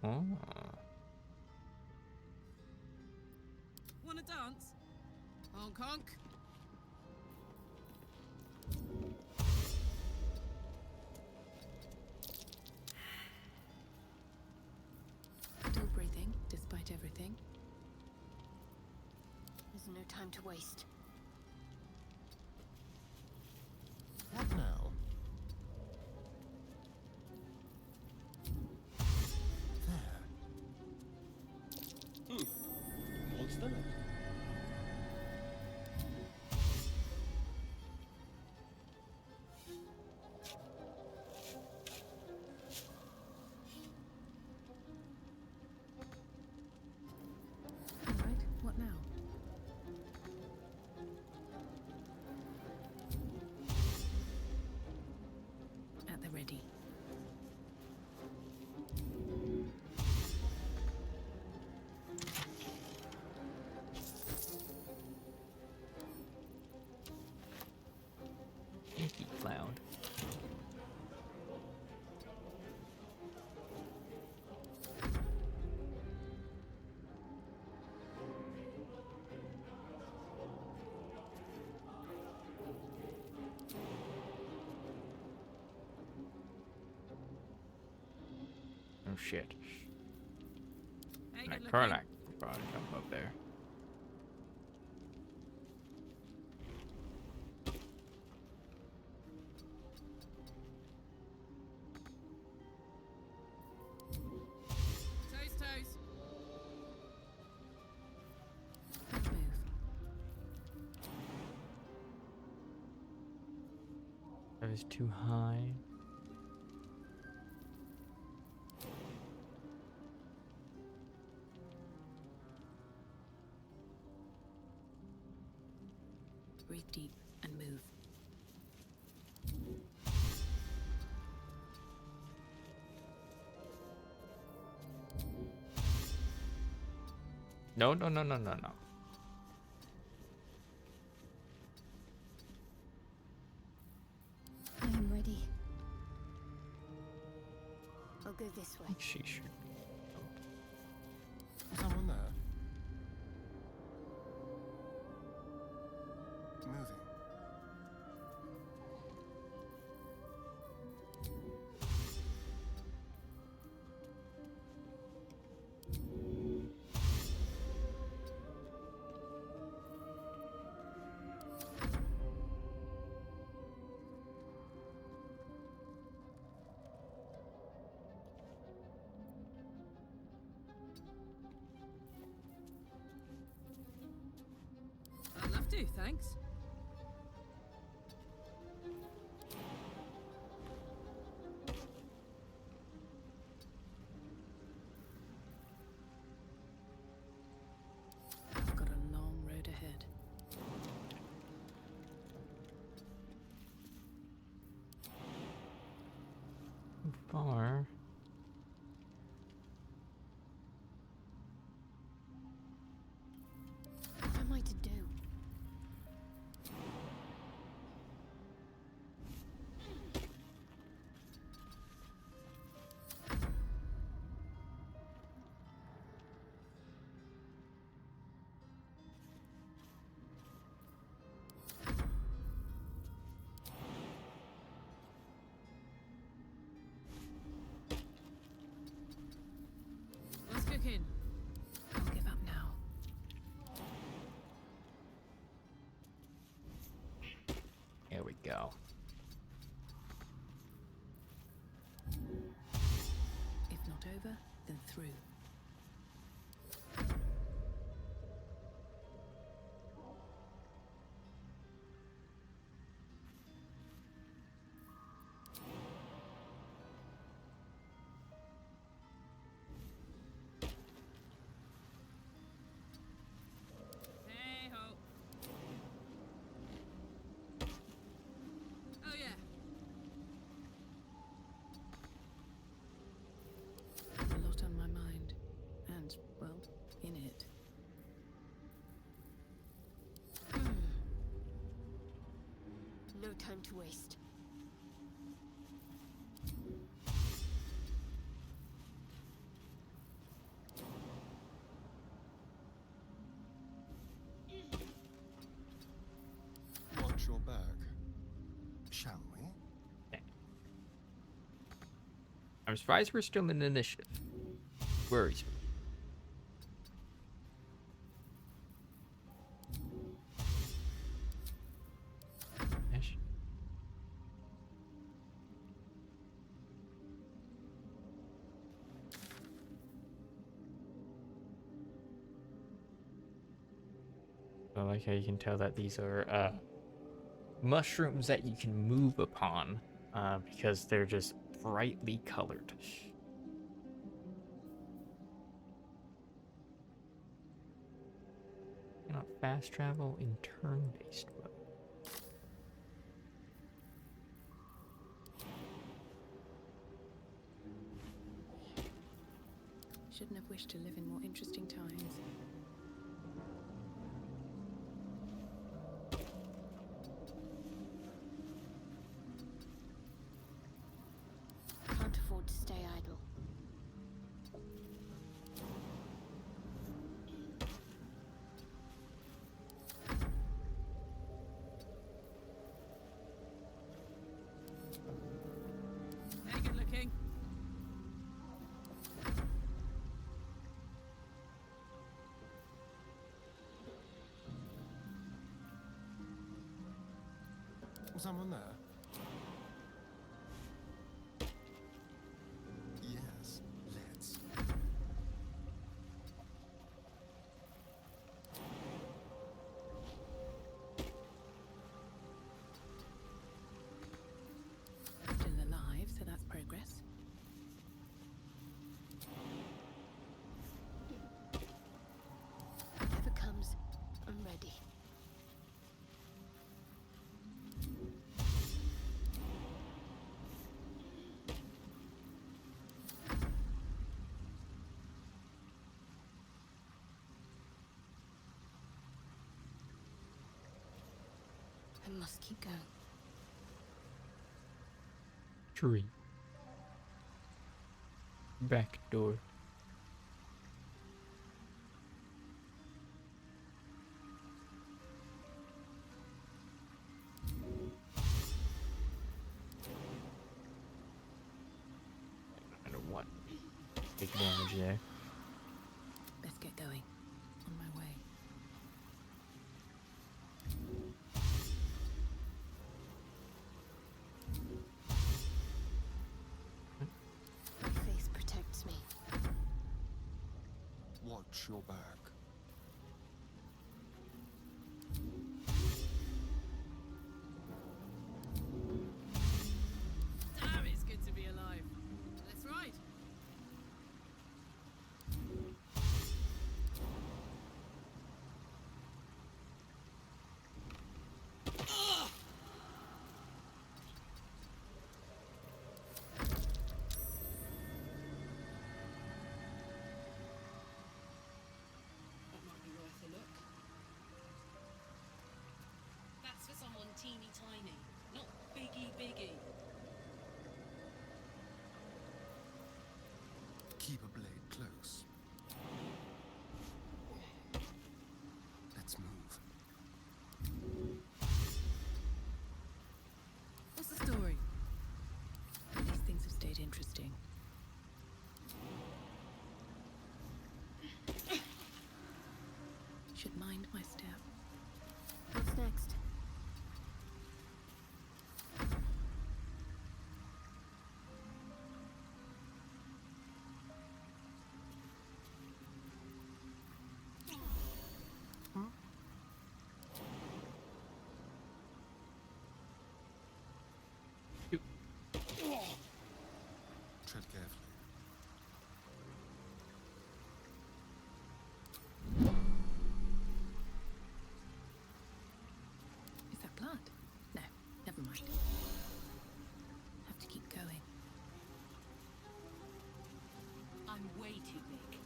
Oh. Wanna dance? Honk honk. Still breathing, despite everything. There's no time to waste. What now? There. What's that? Alright, what now? At the ready. Sneaky cloud. Oh shit. Hey, That good Karnak looking. probably come up there. Toes, toes. Good move. That was too high. Breathe deep and move. No, no, no, no, no, no. I am ready. I'll go this way. She should. Is someone there? Moving. do, thanks. I've got a long road ahead. Far. What am I to do? What's cooking? I'll give up now. Here we go. If not over, then through. Hey ho. Oh yeah. A lot on my mind, and well, in it. No time to waste. Watch your back. Shall we? I'm surprised we're still in initiative. Worries me. Ish. I like how you can tell that these are mushrooms that you can move upon because they're just brightly colored. Cannot fast travel in turn-based mode. Shouldn't have wished to live in more interesting times. Can't afford to stay idle. Hey, good looking. Someone there? Yes, let's. Still alive, so that's progress. Whatever comes, I'm ready. I must keep going. Tree. Back door. I don't know what. Big damage there. Best get going. On my way. My faith protects me. Watch your back. Keep a blade close. Let's move. What's the story? These things have stayed interesting. Should mind my step. What's next? Tread carefully. Is that blood? No, never mind. Have to keep going. I'm way too big.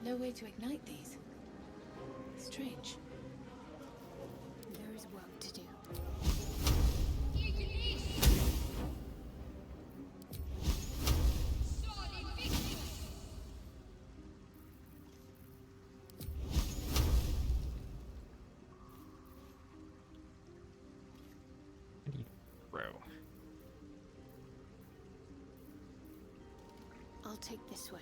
No way to ignite these. Strange. There is work to do. I need throw. I'll take this way.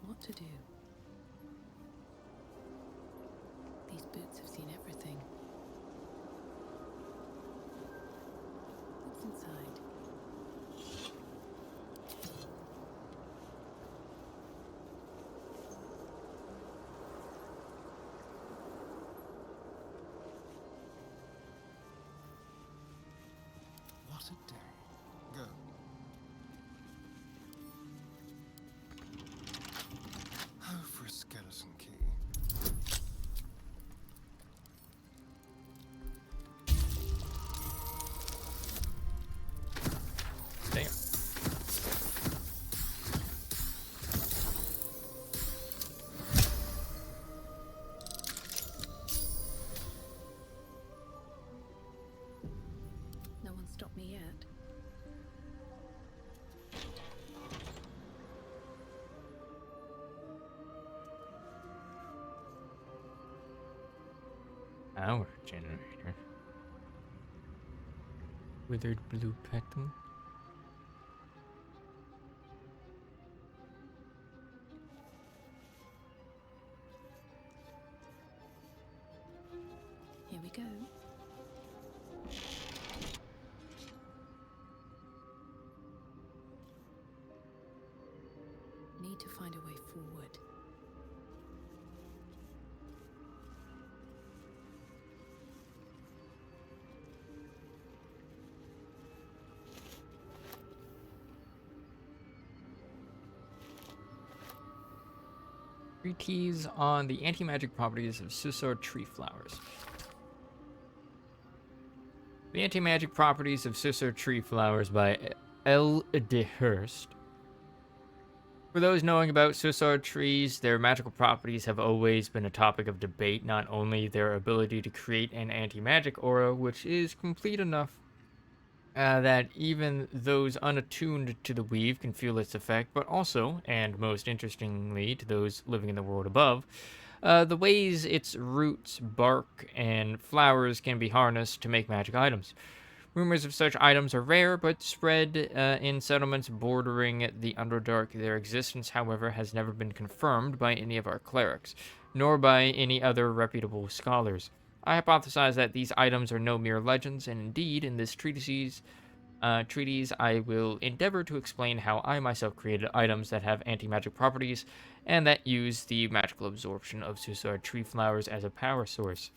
What to do? These boots have seen everything. What's inside? What a day. Go. Oh, for a skeleton key. Damn. No one stopped me yet. Power generator. Withered blue petal. Here we go. Need to find a way forward. Treatise on the anti-magic properties of Susor tree flowers. The anti-magic properties of Susor tree flowers by L. de Hurst. For those knowing about Susar trees, their magical properties have always been a topic of debate, not only their ability to create an anti-magic aura, which is complete enough that even those unattuned to the weave can feel its effect, but also, and most interestingly to those living in the world above, the ways its roots, bark, and flowers can be harnessed to make magic items. Rumors of such items are rare, but spread in settlements bordering the Underdark. Their existence, however, has never been confirmed by any of our clerics, nor by any other reputable scholars. I hypothesize that these items are no mere legends, and indeed, in this treatise, I will endeavor to explain how I myself created items that have anti-magic properties and that use the magical absorption of Susar tree flowers as a power source.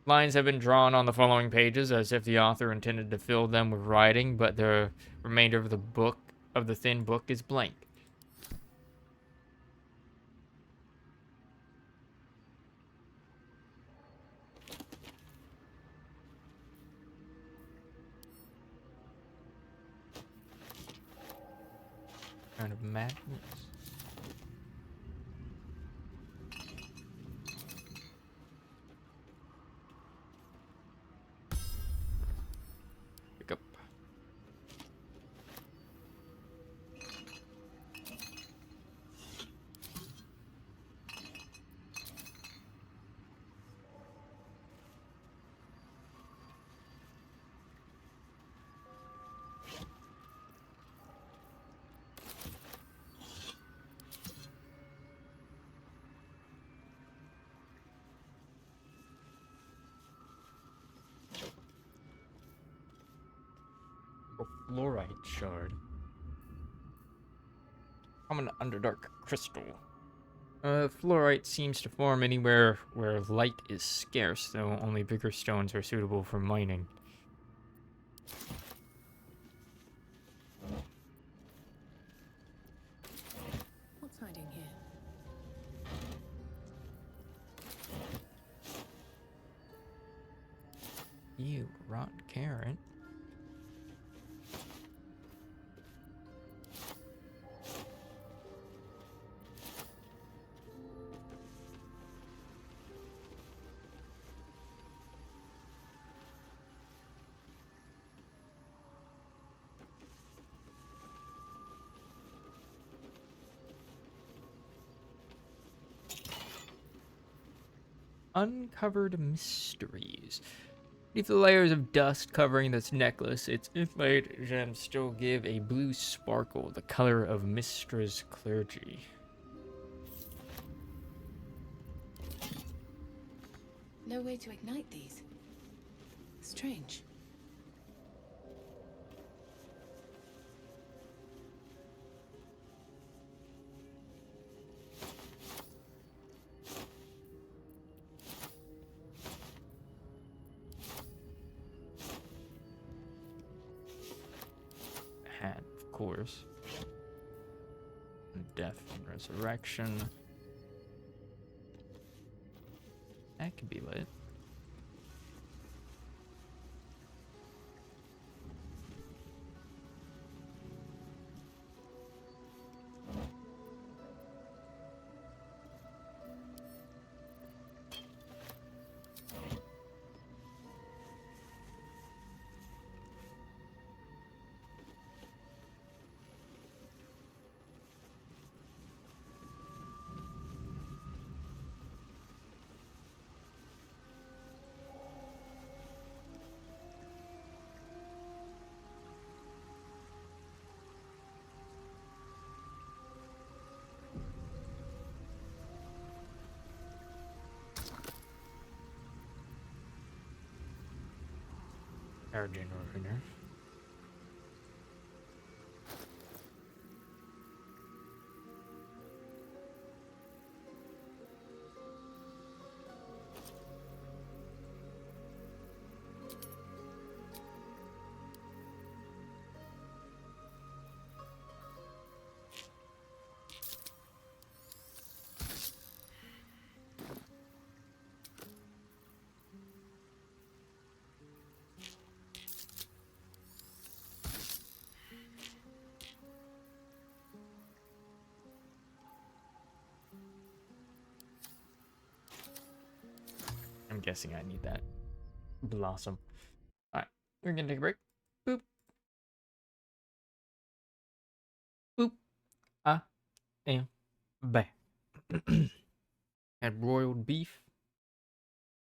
Lines have been drawn on the following pages as if the author intended to fill them with writing, but the remainder of the thin book is blank. Kind of madness. Pick up. A fluorite shard. Common underdark crystal. Fluorite seems to form anywhere where light is scarce, though only bigger stones are suitable for mining. What's hiding here? Ew, rotten carrot. Uncovered mysteries. Beneath the layers of dust covering this necklace, its inlaid gems still give a blue sparkle, the color of Mistra's clergy. No way to ignite these. Strange. Hat, of course. Death and resurrection. That could be lit. Air generator. I'm guessing I need that blossom. Alright, we're gonna take a break. Boop. Boop. I am back. Had broiled beef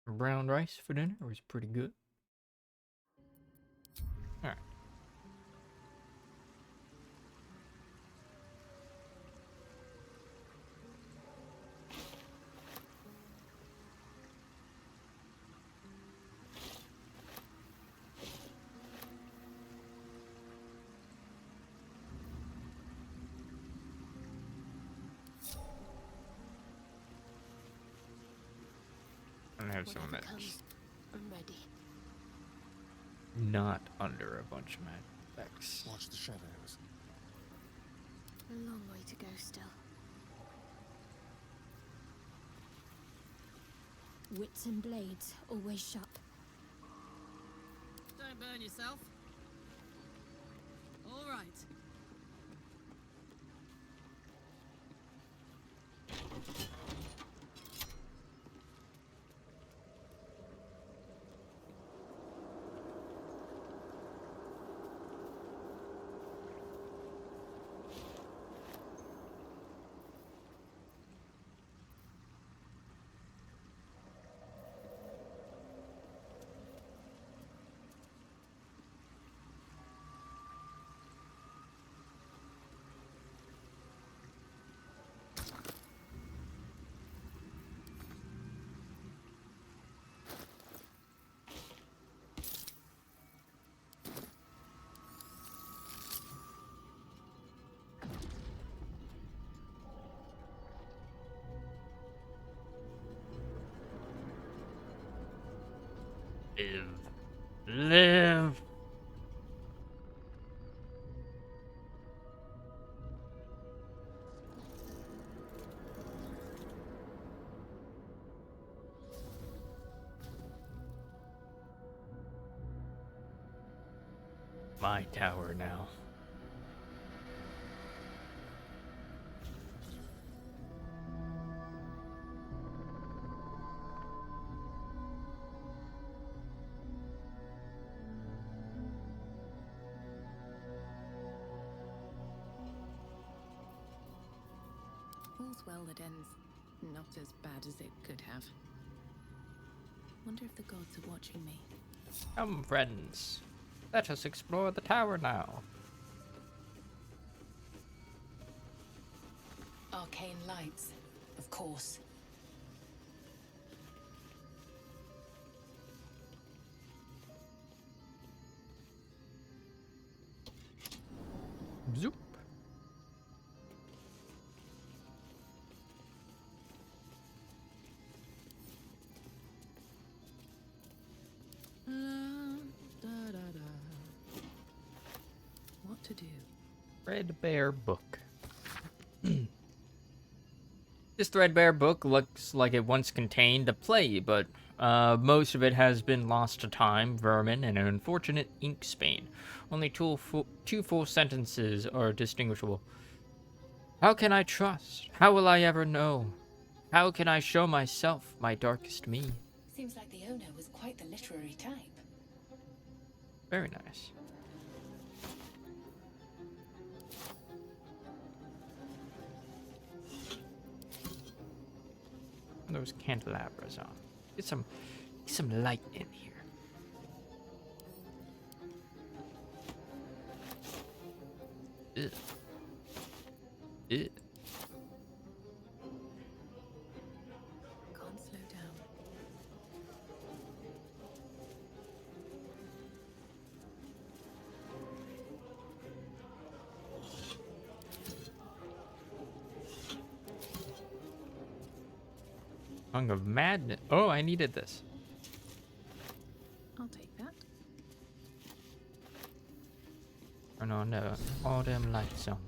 and brown rice for dinner. It was pretty good. Alright. I have some Whatever meds. comes, I'm ready. Not under a bunch of mad effects. Watch the shadows. A long way to go still. Wits and blades always sharp. Don't burn yourself. All right. Live. Live. My tower now. All's well that ends not as bad as it could have. Wonder if the gods are watching me. Come, friends. Let us explore the tower now. Arcane lights, of course. Zoop. What to do? Threadbare book. This threadbare book looks like it once contained a play, but most of it has been lost to time, vermin, and an unfortunate ink stain. Only two full sentences are distinguishable. How can I trust? How will I ever know? How can I show myself my darkest me? Seems like the owner was quite the literary type. Very nice. Those candelabras on. Get some light in here. Ugh. Ugh. Can't slow down. Song of Madness. Oh, I needed this. I'll take that. Turn on all them lights on.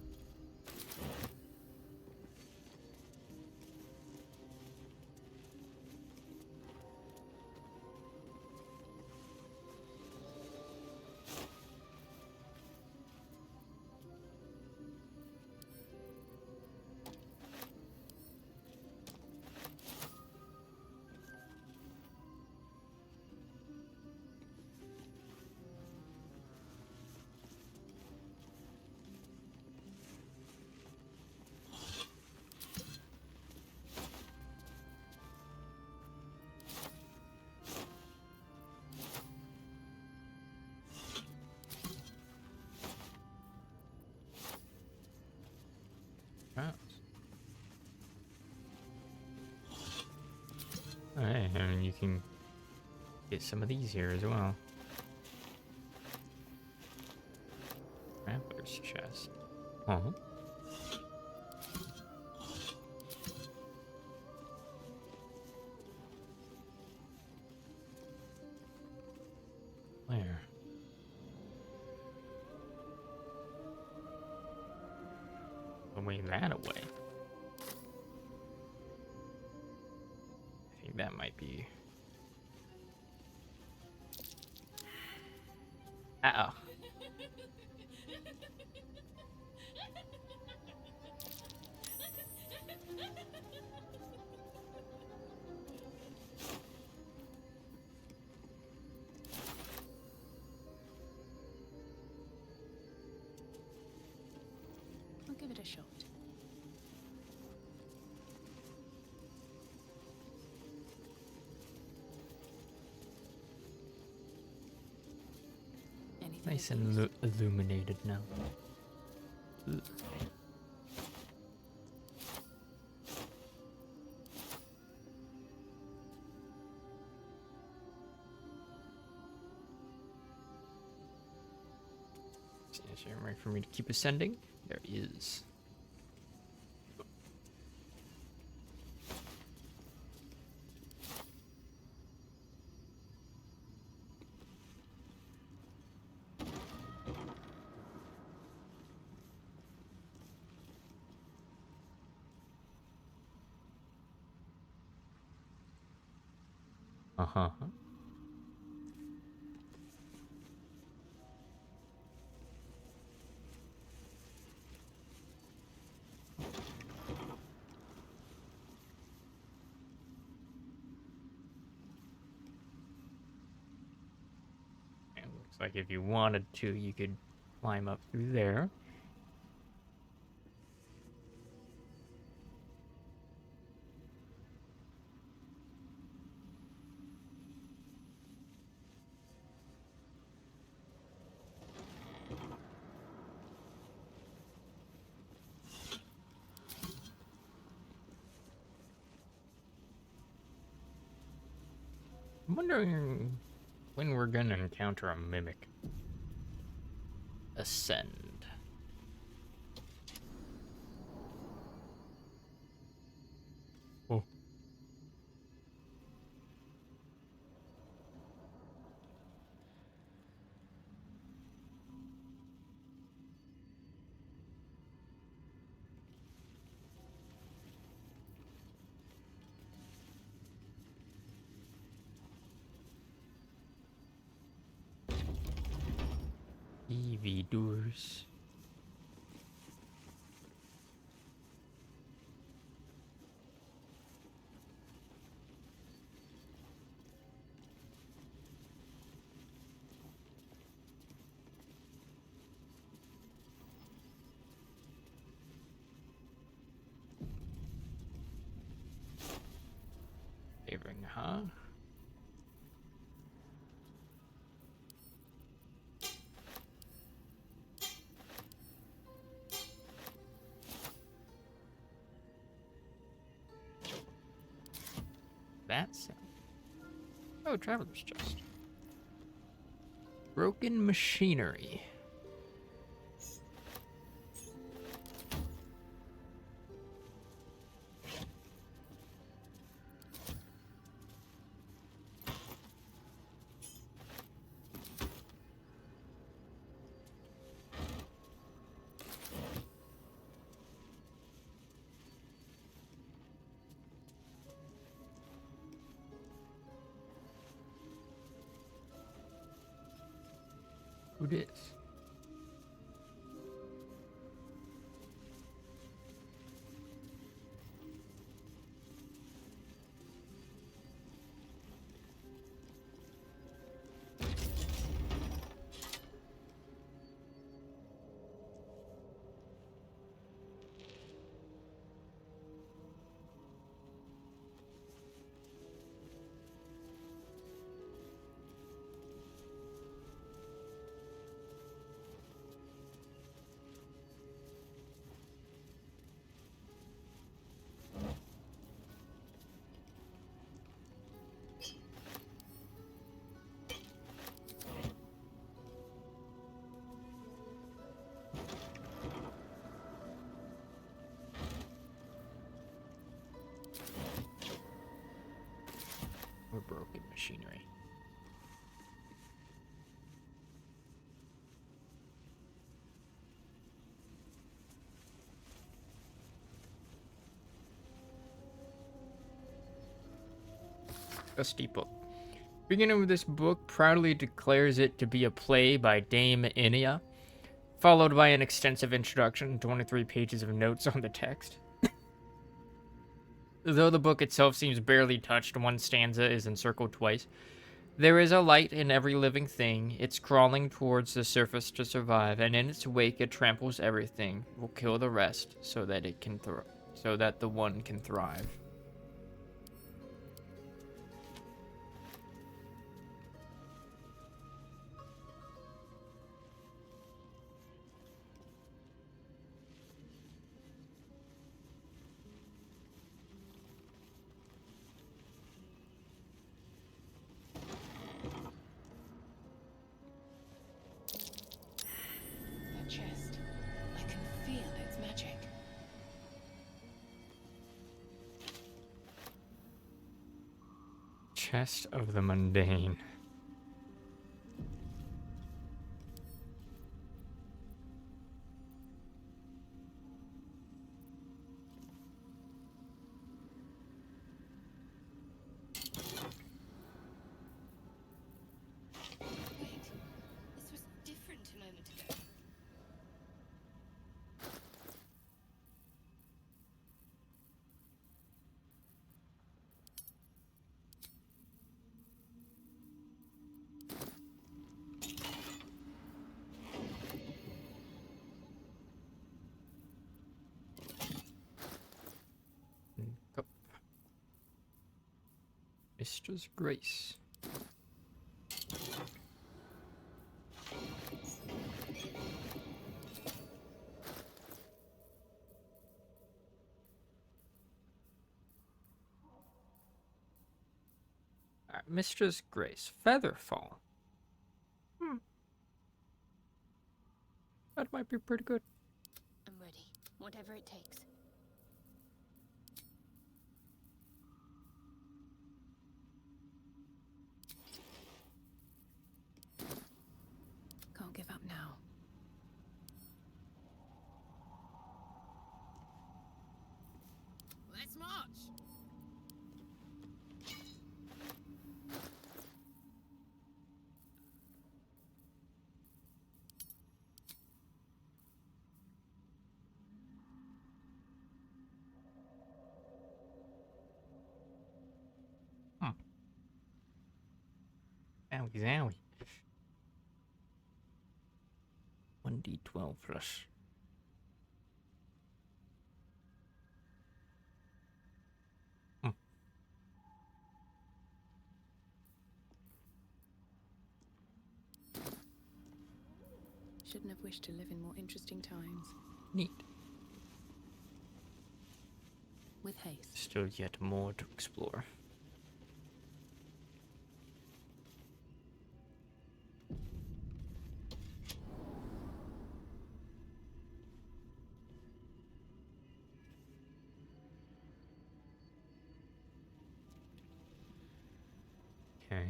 Alright, and you can get some of these here as well. Traveler's chest. Uh-huh. throwing that away. I think that might be... Uh-oh. I'll give it a shot. Anything Nice of and use? illuminated now. Ugh. Is there a way for me to keep ascending? There is. Uh-huh. And looks like if you wanted to, you could climb up through there. I'm wondering when we're gonna encounter a mimic. Ascend. Oh. EV doors. Favoring, huh? That's it. Oh, traveler's chest. Broken machinery. Who dis? Or broken machinery. dusty book. Beginning with this book proudly declares it to be a play by Dame Inia, followed by an extensive introduction and 23 pages of notes on the text. Though the book itself seems barely touched, one stanza is encircled twice. There is a light in every living thing. It's crawling towards the surface to survive, and in its wake it tramples everything. Will kill the rest so that it can so that the one can thrive. That chest. I can feel its magic. Chest of the Mundane. Wait, this was different a moment ago. Cup. Mistress Grace. Mistress Grace. Featherfall. That might be pretty good. I'm ready. Whatever it takes. Can't give up now. Let's march! Zowie zowie. 1d12 plus. Shouldn't have wished to live in more interesting times. Neat. With haste. Still yet more to explore. Okay.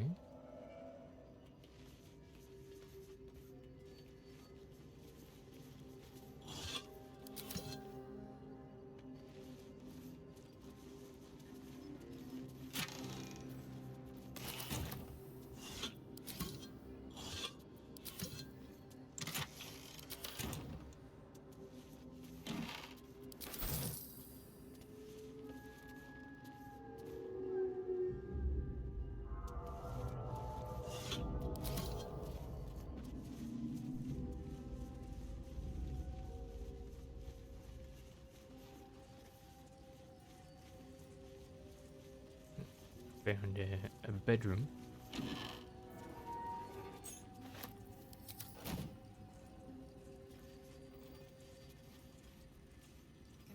Found a bedroom. Can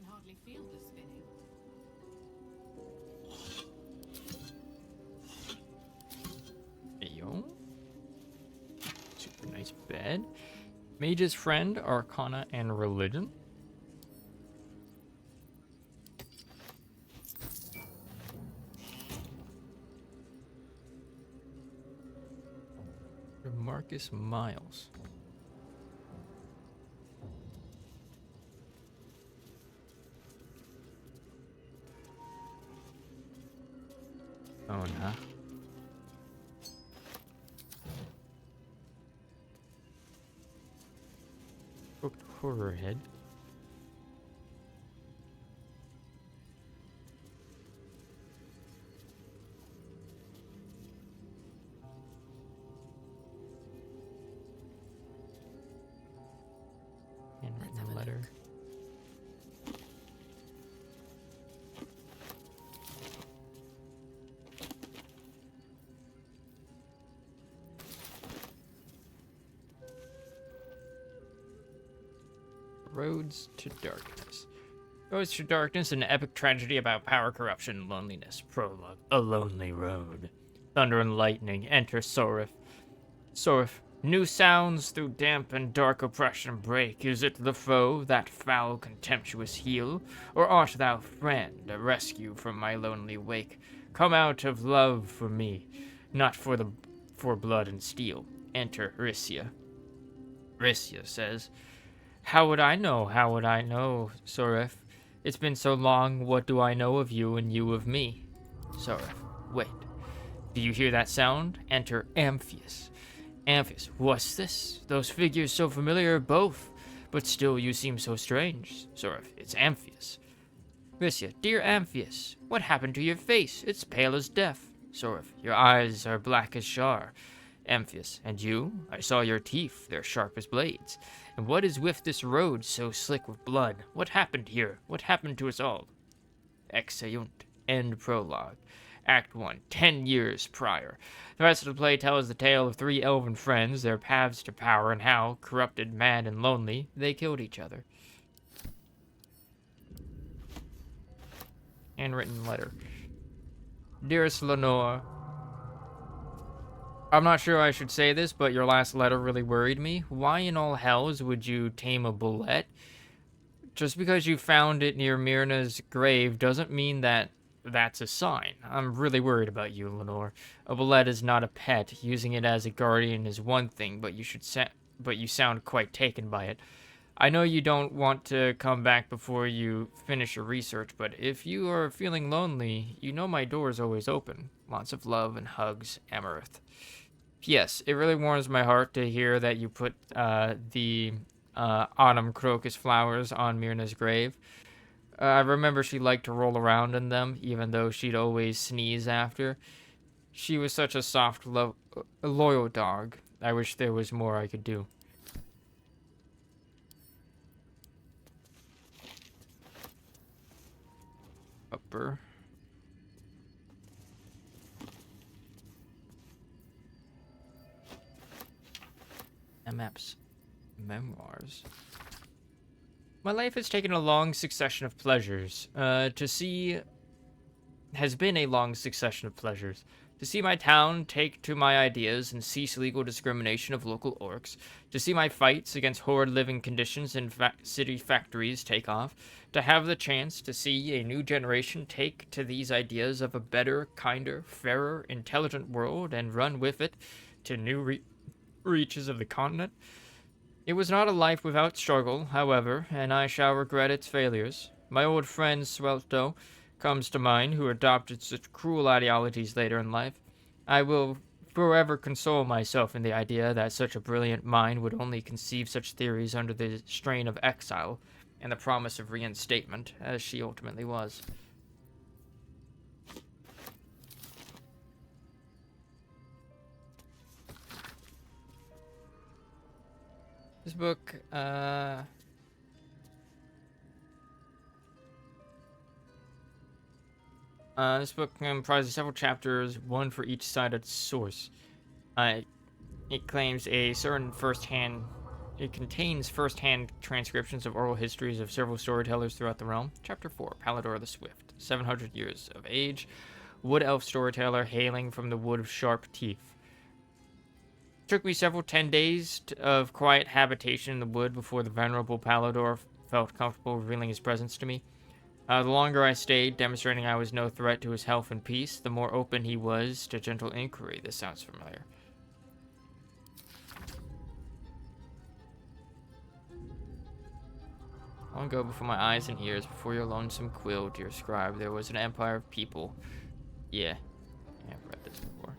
hardly feel the spinning. Ayo. Super nice bed. Mage's Friend, Arcana, and Religion. Marcus Miles. Oh, nah. horror head. Let's have Handwritten a letter. look. Roads to Darkness. Roads to Darkness, an epic tragedy about power, corruption, and loneliness. Prologue. A lonely road. Thunder and lightning. Enter Sorif. Sorif. New sounds through damp and dark oppression break. Is it the foe, that foul, contemptuous heel? Or art thou friend, a rescue from my lonely wake? Come out of love for me, not for blood and steel. Enter Risia. Risia says, How would I know? How would I know, Soref? It's been so long, what do I know of you and you of me? Soref, wait. Do you hear that sound? Enter Amphius. Amphius, what's this? Those figures so familiar, both. But still you seem so strange. Soref, it's Amphius. Risia, dear Amphius, what happened to your face? It's pale as death. Soref, your eyes are black as Shar. Amphius, and you? I saw your teeth, they're sharp as blades. And what is with this road so slick with blood? What happened here? What happened to us all? Exeunt. End prologue. Act 1, 10 years prior. The rest of the play tells the tale of 3 elven friends, their paths to power, and how, corrupted, mad, and lonely, they killed each other. Handwritten letter. Dearest Lenore, I'm not sure I should say this, but your last letter really worried me. Why in all hells would you tame a bullet? Just because you found it near Myrna's grave doesn't mean that that's a sign. I'm really worried about you, Lenore. A bullet is not a pet. Using it as a guardian is one thing, but you sound quite taken by it. I know you don't want to come back before you finish your research, but if you are feeling lonely, you know my door is always open. Lots of love and hugs, Amaranth. Yes, it really warms my heart to hear that you put the autumn crocus flowers on Myrna's grave. I remember she liked to roll around in them, even though she'd always sneeze after. She was such a soft, loyal dog. I wish there was more I could do. Upper. MF's memoirs. My life has taken a long succession of pleasures. Has been a long succession of pleasures. To see my town take to my ideas and cease legal discrimination of local orcs. To see my fights against horrid living conditions in city factories take off. To have the chance to see a new generation take to these ideas of a better, kinder, fairer, intelligent world and run with it to new reaches of the continent. It was not a life without struggle, however, and I shall regret its failures. My old friend Swelto comes to mind, who adopted such cruel ideologies later in life. I will forever console myself in the idea that such a brilliant mind would only conceive such theories under the strain of exile and the promise of reinstatement, as she ultimately was. This book, this book comprises several chapters, one for each cited source. It claims it contains first-hand transcriptions of oral histories of several storytellers throughout the realm. Chapter 4, Baldur the Swift, 700 years of age, wood elf storyteller hailing from the wood of sharp teeth. Took me several 10 days of quiet habitation in the wood before the venerable Baldur felt comfortable revealing his presence to me. The longer I stayed, demonstrating I was no threat to his health and peace, the more open he was to gentle inquiry. This sounds familiar. Long ago, before my eyes and ears, before your lonesome quill, dear scribe, there was an empire of people. Yeah, I've read this before.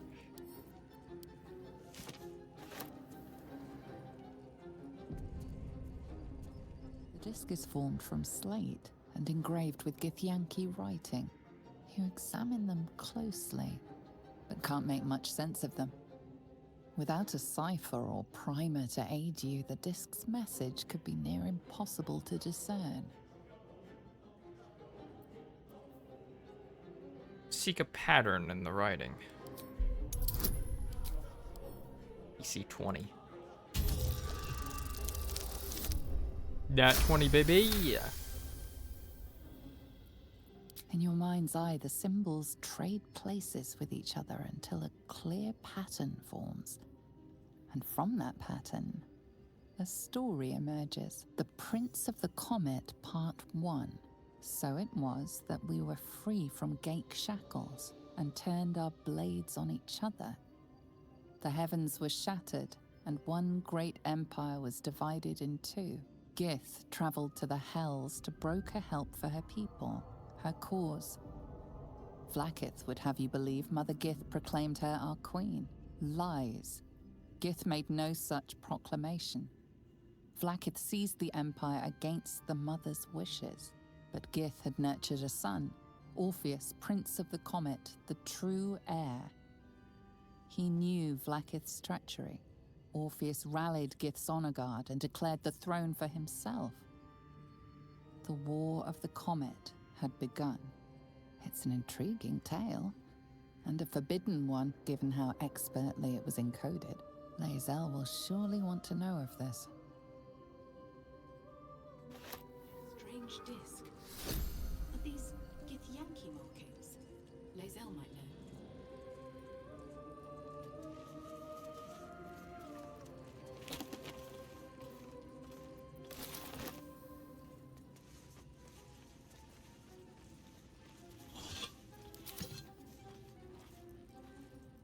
disc is formed from slate and engraved with Githyanki writing. You examine them closely, but can't make much sense of them. Without a cipher or primer to aid you, the disc's message could be near impossible to discern. Seek a pattern in the writing. EC 20. Nat 20, baby! In your mind's eye, the symbols trade places with each other until a clear pattern forms. And from that pattern, a story emerges. The Prince of the Comet, Part 1. So it was that we were free from Gake shackles and turned our blades on each other. The heavens were shattered, and one great empire was divided in two. Gith traveled to the Hells to broker help for her people, her cause. Vlaakith would have you believe Mother Gith proclaimed her our queen. Lies. Gith made no such proclamation. Vlaakith seized the empire against the mother's wishes, but Gith had nurtured a son, Orpheus, Prince of the Comet, the true heir. He knew Vlaakith's treachery. Orpheus rallied Gith's honor guard and declared the throne for himself. The War of the Comet had begun. It's an intriguing tale, and a forbidden one, given how expertly it was encoded. Lae'zel will surely want to know of this. Strange disc. Are these Githyanki markings? Lae'zel might know.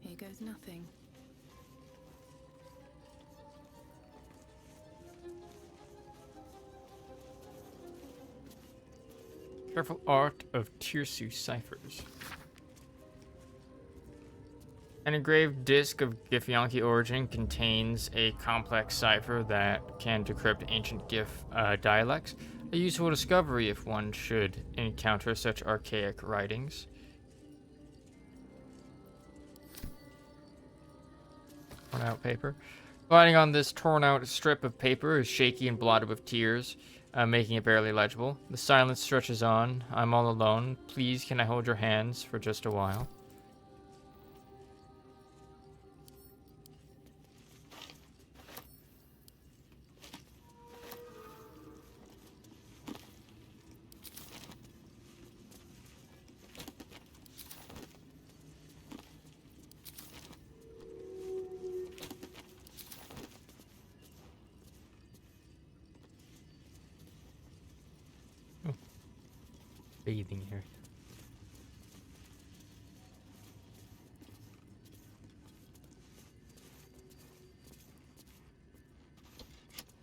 Here goes nothing. Careful art of Tirsu ciphers. An engraved disc of Githyanki origin contains a complex cipher that can decrypt ancient Gith dialects, a useful discovery if one should encounter such archaic writings. Torn out paper. Writing on this torn out strip of paper is shaky and blotted with tears, making it barely legible. The silence stretches on. I'm all alone. Please, can I hold your hands for just a while? Bathing here.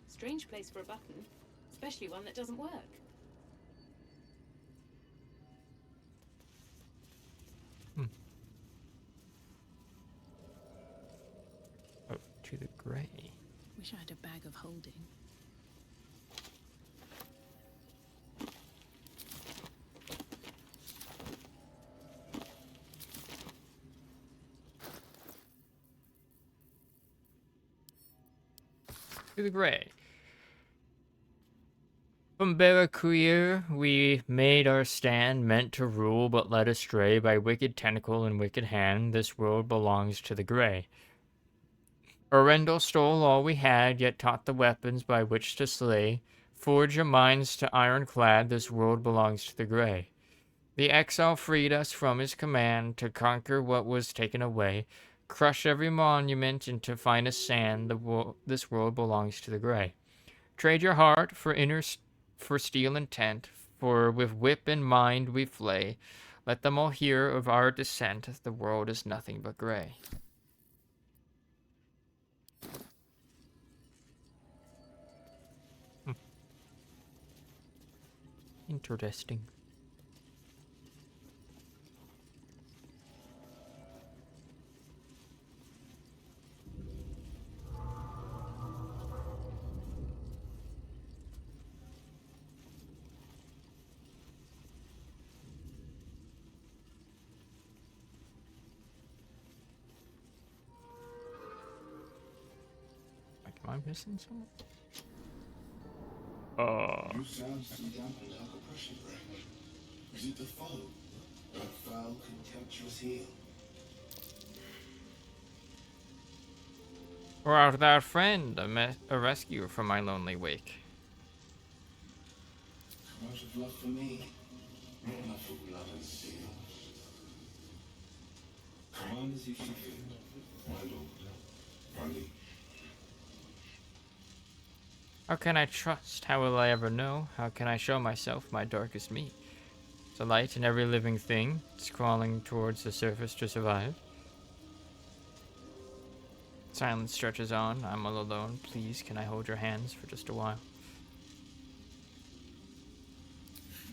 Strange place for a button, especially one that doesn't work. Oh, to the gray. Wish I had a bag of holding. To the gray. From Barracuir we made our stand, meant to rule, but led astray by wicked tentacle and wicked hand. This world belongs to the gray. Arendelle stole all we had, yet taught the weapons by which to slay. Forge your minds to ironclad, this world belongs to the gray. The exile freed us from his command to conquer what was taken away. Crush every monument into finest sand, this world belongs to the gray. Trade your heart for steel intent, for with whip and mind we flay. Let them all hear of our descent, the world is nothing but gray. Interesting. Am I missing something? You sound so dampened like a pressure break. Is it the foe? That foul, contemptuous heel? Or art thou a friend, a rescuer from my lonely wake? Out of love for me, not love for blood and steel. Command as you see fit, my lord, my liege. How can I trust? How will I ever know? How can I show myself my darkest me? The light in every living thing is crawling towards the surface to survive. Silence stretches on. I'm all alone. Please, can I hold your hands for just a while?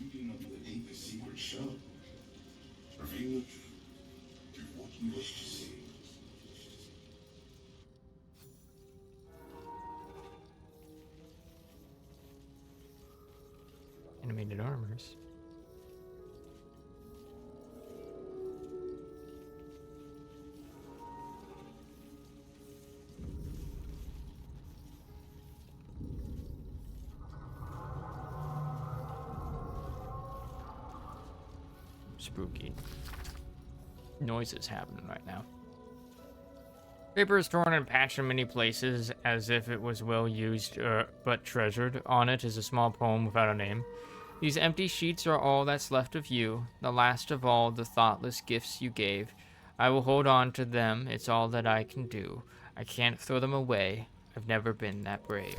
You do not know the deepest secret show. Reveal it. Do what you wish to see. Animated armors. Spooky noises happening right now. Paper is torn and patched in many places as if it was well used but treasured. On it is a small poem without a name. These empty sheets are all that's left of you, the last of all the thoughtless gifts you gave. I will hold on to them, it's all that I can do. I can't throw them away, I've never been that brave.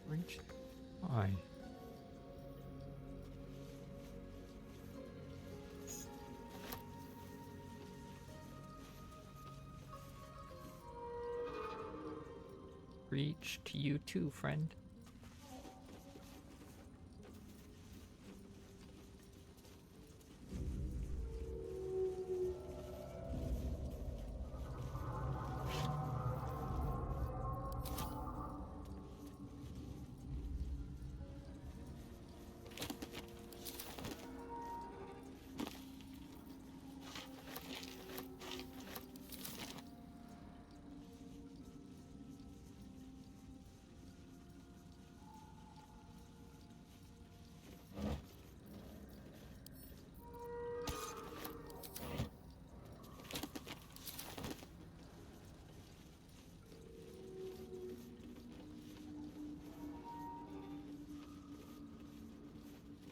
Reach. Why? Reach to you too, friend.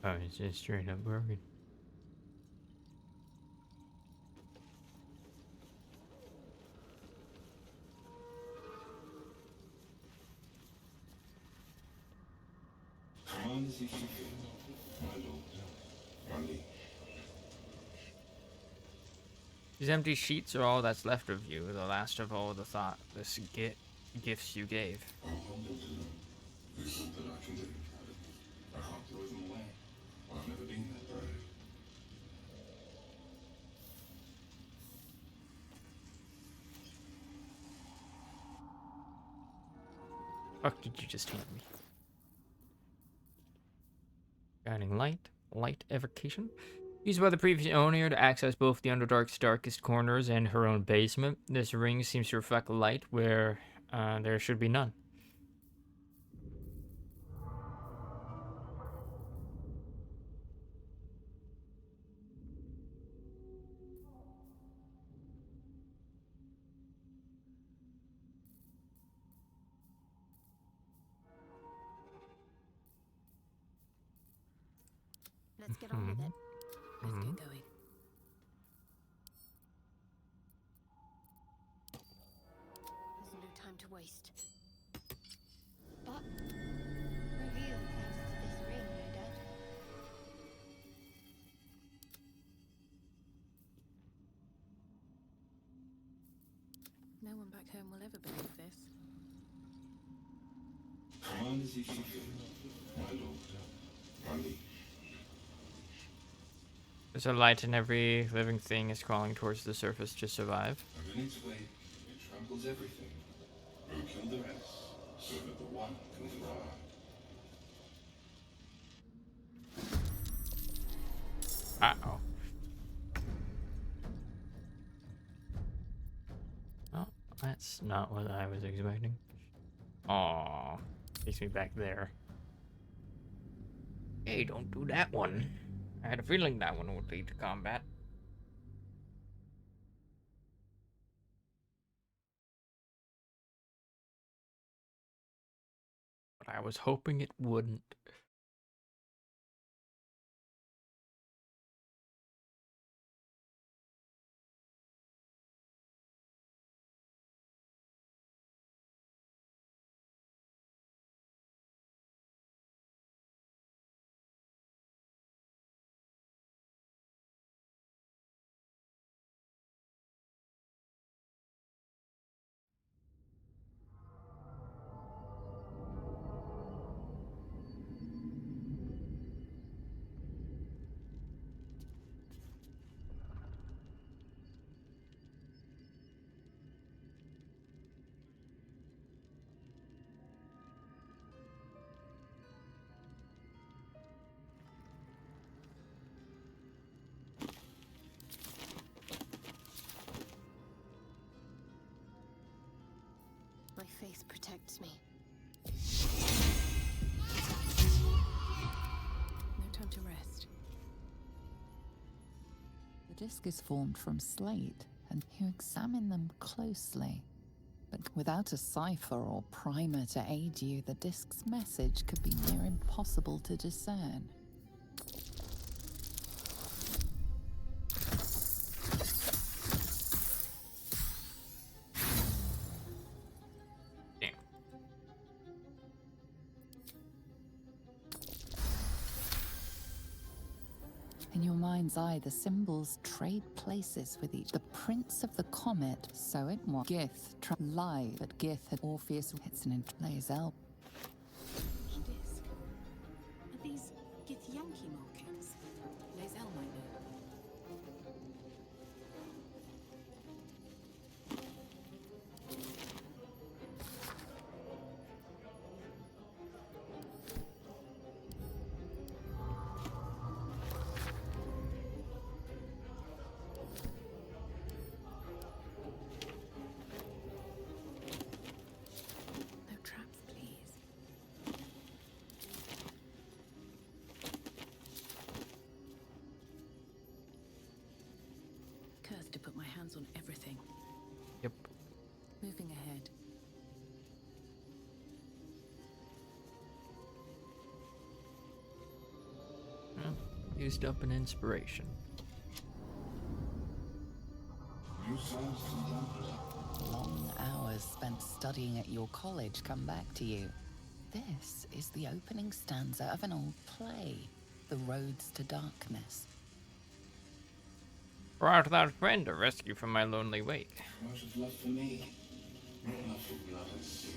Oh, it's just straight up broken. Command as you see fit, my lord, my liege. These empty sheets are all that's left of you, the last of all the thoughtless gifts you gave. I will hold them to them. There's all that I can do. I can't throw them away. I've never been that brave. Fuck did you just hand me? Guiding light, light evocation. Used by the previous owner to access both the Underdark's darkest corners and her own basement. This ring seems to reflect light where there should be none. Let's get on with it. Let's get going. There's no time to waste. But reveal thanks to this ring, no doubt. No one back home will ever believe this. Command as you see fit, There's a light and every living thing is crawling towards the surface to survive. And in its way, it tramples everything. We'll kill the rest, so that the one can thrive. Uh-oh. Oh, that's not what I was expecting. Aw, takes me back there. Hey, don't do that one. I had a feeling that one would lead to combat. But I was hoping it wouldn't. My faith protects me. No time to rest. The disc is formed from slate, and you examine them closely. But without a cipher or primer to aid you, the disc's message could be near impossible to discern. Damn. In your mind's eye, the symbols trade places with each. The prince of the comet, so it was. Gith, lie, but Gith had Orpheus. It's an Lae'zel. Disc. Are these Githyanki markings? Lae'zel might know. No traps, please. Cursed to put my hands on everything. Yep. Moving ahead. Well, used up an inspiration. New science and numbers. Long hours spent studying at your college come back to you. This is the opening stanza of an old play, The Roads to Darkness. For art without friend, a rescue from my lonely wake. Out of love for me, not love for blood and steel.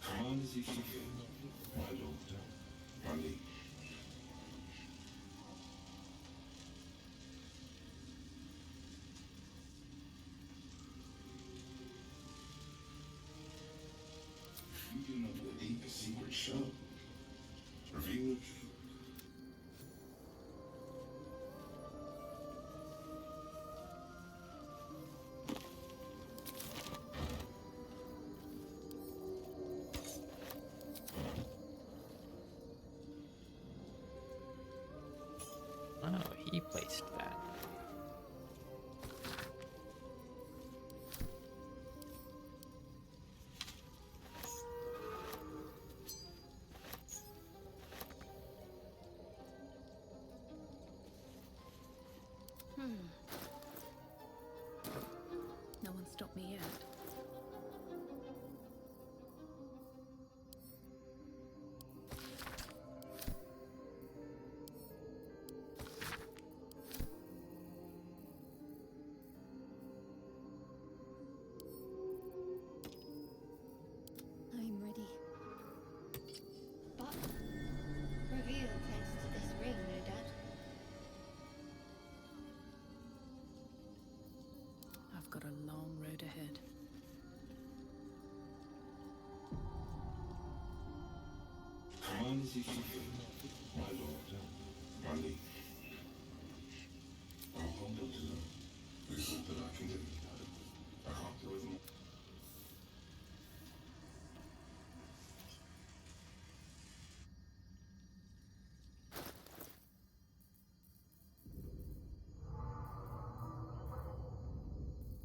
Command as you see fit, my lord, my liege. You do not believe the secret show. Reveal the truth. Oh, he placed that. No one stopped me yet. Command as you see fit, my lord, my liege. I'll hold on to them. There's all that I can do. I can't do it more.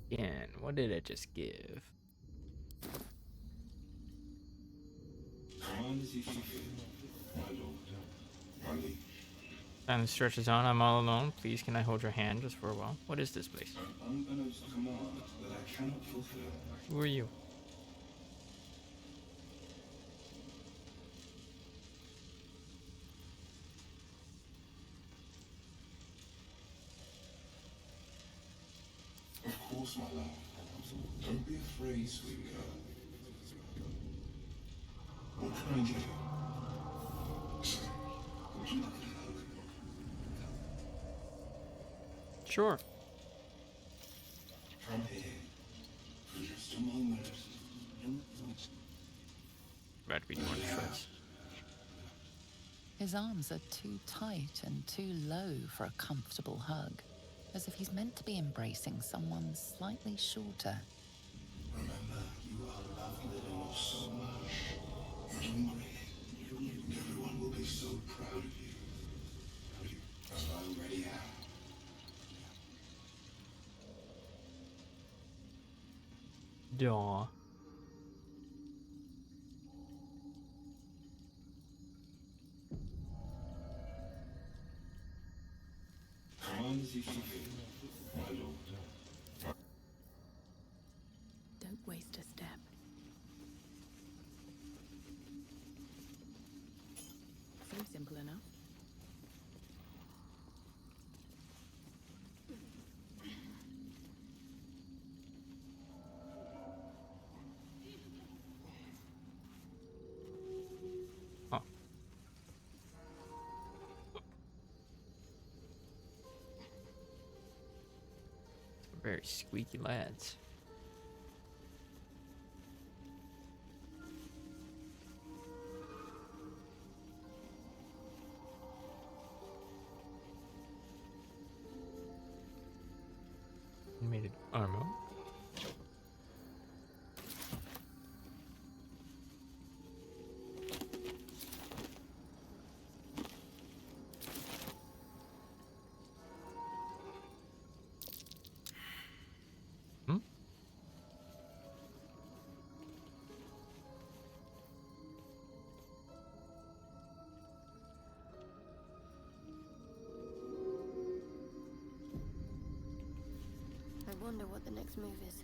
Again, what did I just give? Command as you see fit, my lord, my liege. Time stretches on. I'm all alone. Please, can I hold your hand just for a while? What is this place? An unbeknownst command that I cannot fulfill. Who are you? Of course, my love. Don't be afraid, sweet girl. What can I do? Would you like a hug? Sure. Come here. For just a moment. About to be doing tricks. His arms are too tight and too low for a comfortable hug, as if he's meant to be embracing someone slightly shorter. Remember, you are loved and you're so much. You're doing great. Everyone will be so proud of you. As I already am. Daw. Command as you see fit, my lord. Don't waste a step. Seems simple enough. Oh. Very squeaky lads. Animated armor. Hmm? I wonder what the next move is.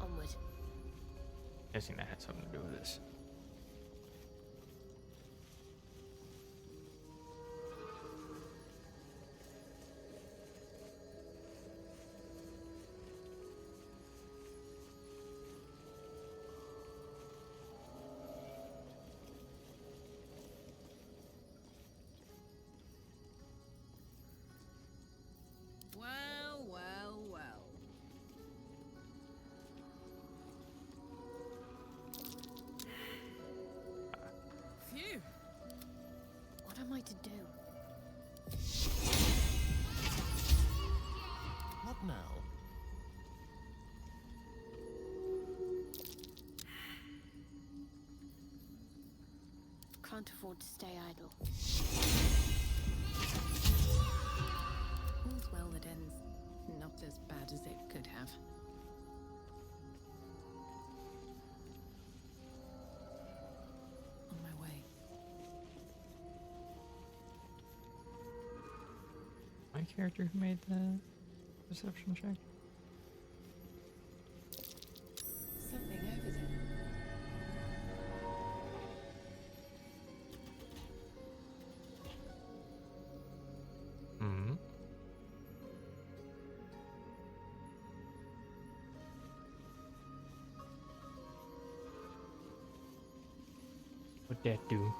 Onward. Guessing that had something to do with this. Well, well, well. Phew. What am I to do? What now? Can't afford to stay idle. All's well that ends not as bad as it could have. On my way. My character who made the perception check? Something over there. Hmm. What'd that do?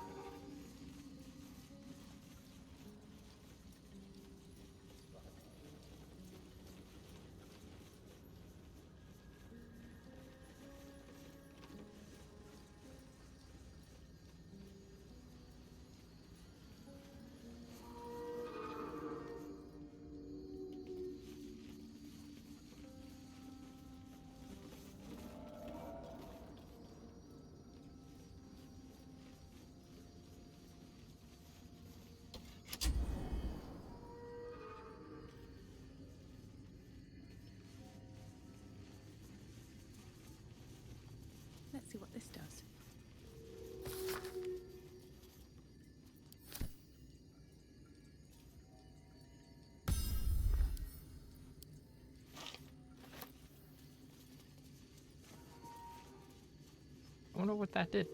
wonder what that did.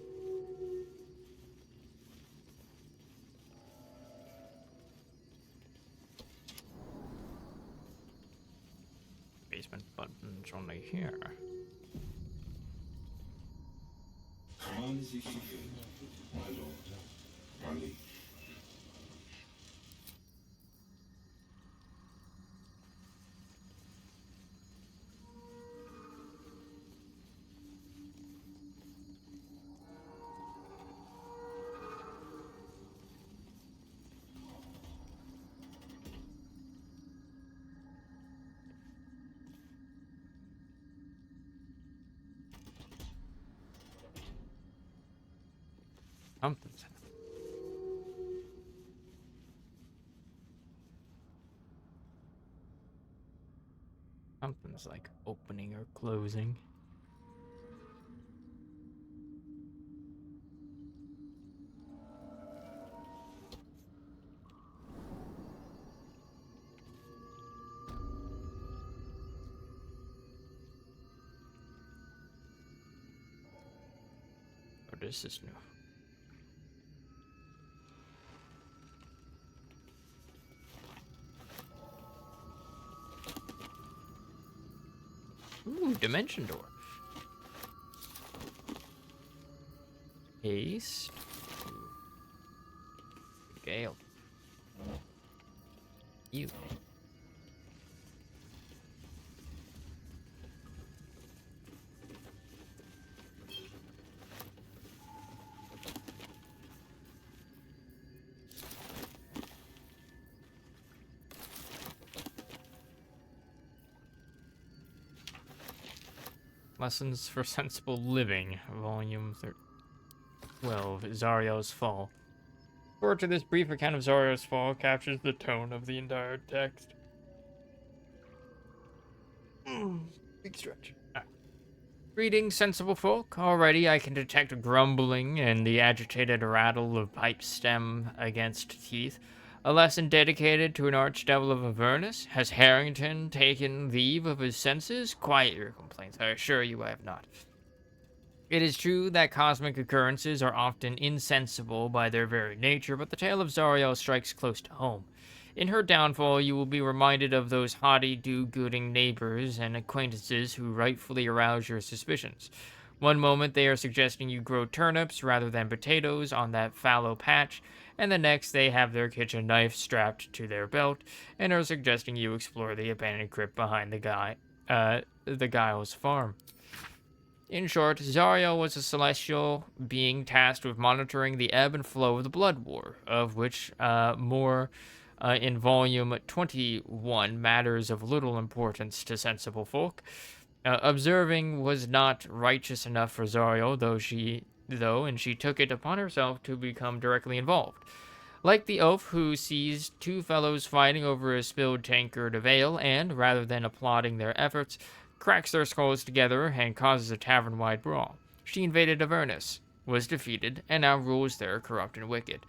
Basement button's only here. Command is executed, my lord, my liege. Something's Something's like opening or closing. Oh, this is new. Ooh, dimension door. Ace. Gale. You. Lessons for Sensible Living, Volume 12, Zario's Fall. Forward to this brief account of Zario's fall captures the tone of the entire text. Big stretch. Greetings, sensible folk. Already I can detect grumbling and the agitated rattle of pipe stem against teeth. A lesson dedicated to an archdevil of Avernus? Has Harrington taken leave of his senses? Quiet your complaints. I assure you I have not. It is true that cosmic occurrences are often insensible by their very nature, but the tale of Zariel strikes close to home. In her downfall, you will be reminded of those haughty, do-gooding neighbors and acquaintances who rightfully arouse your suspicions. One moment they are suggesting you grow turnips rather than potatoes on that fallow patch, and the next they have their kitchen knife strapped to their belt and are suggesting you explore the abandoned crypt behind the Giles farm. In short, Zariel was a celestial being tasked with monitoring the ebb and flow of the Blood War, of which more in Volume 21 matters of little importance to sensible folk. Observing was not righteous enough for Zariel, and she took it upon herself to become directly involved. Like the oaf who sees two fellows fighting over a spilled tankard of ale and, rather than applauding their efforts, cracks their skulls together and causes a tavern-wide brawl. She invaded Avernus, was defeated, and now rules there corrupt and wicked.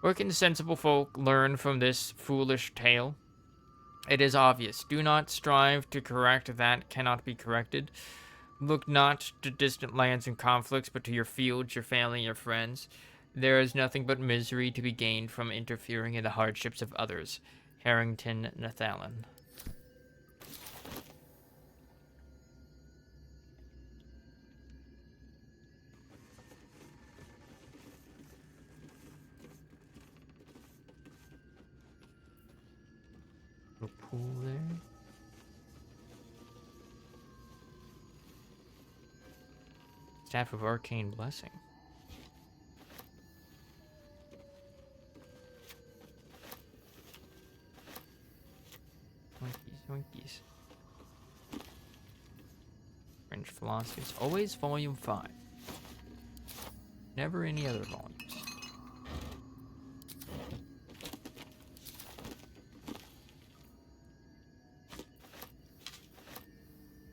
What can sensible folk learn from this foolish tale? It is obvious. Do not strive to correct that cannot be corrected. Look not to distant lands and conflicts, but to your fields, your family, and your friends. There is nothing but misery to be gained from interfering in the hardships of others. Harrington Nathalan. Pool there. Staff of Arcane Blessing. Yoinkies. French Philosophies. Always Volume 5. Never any other volumes.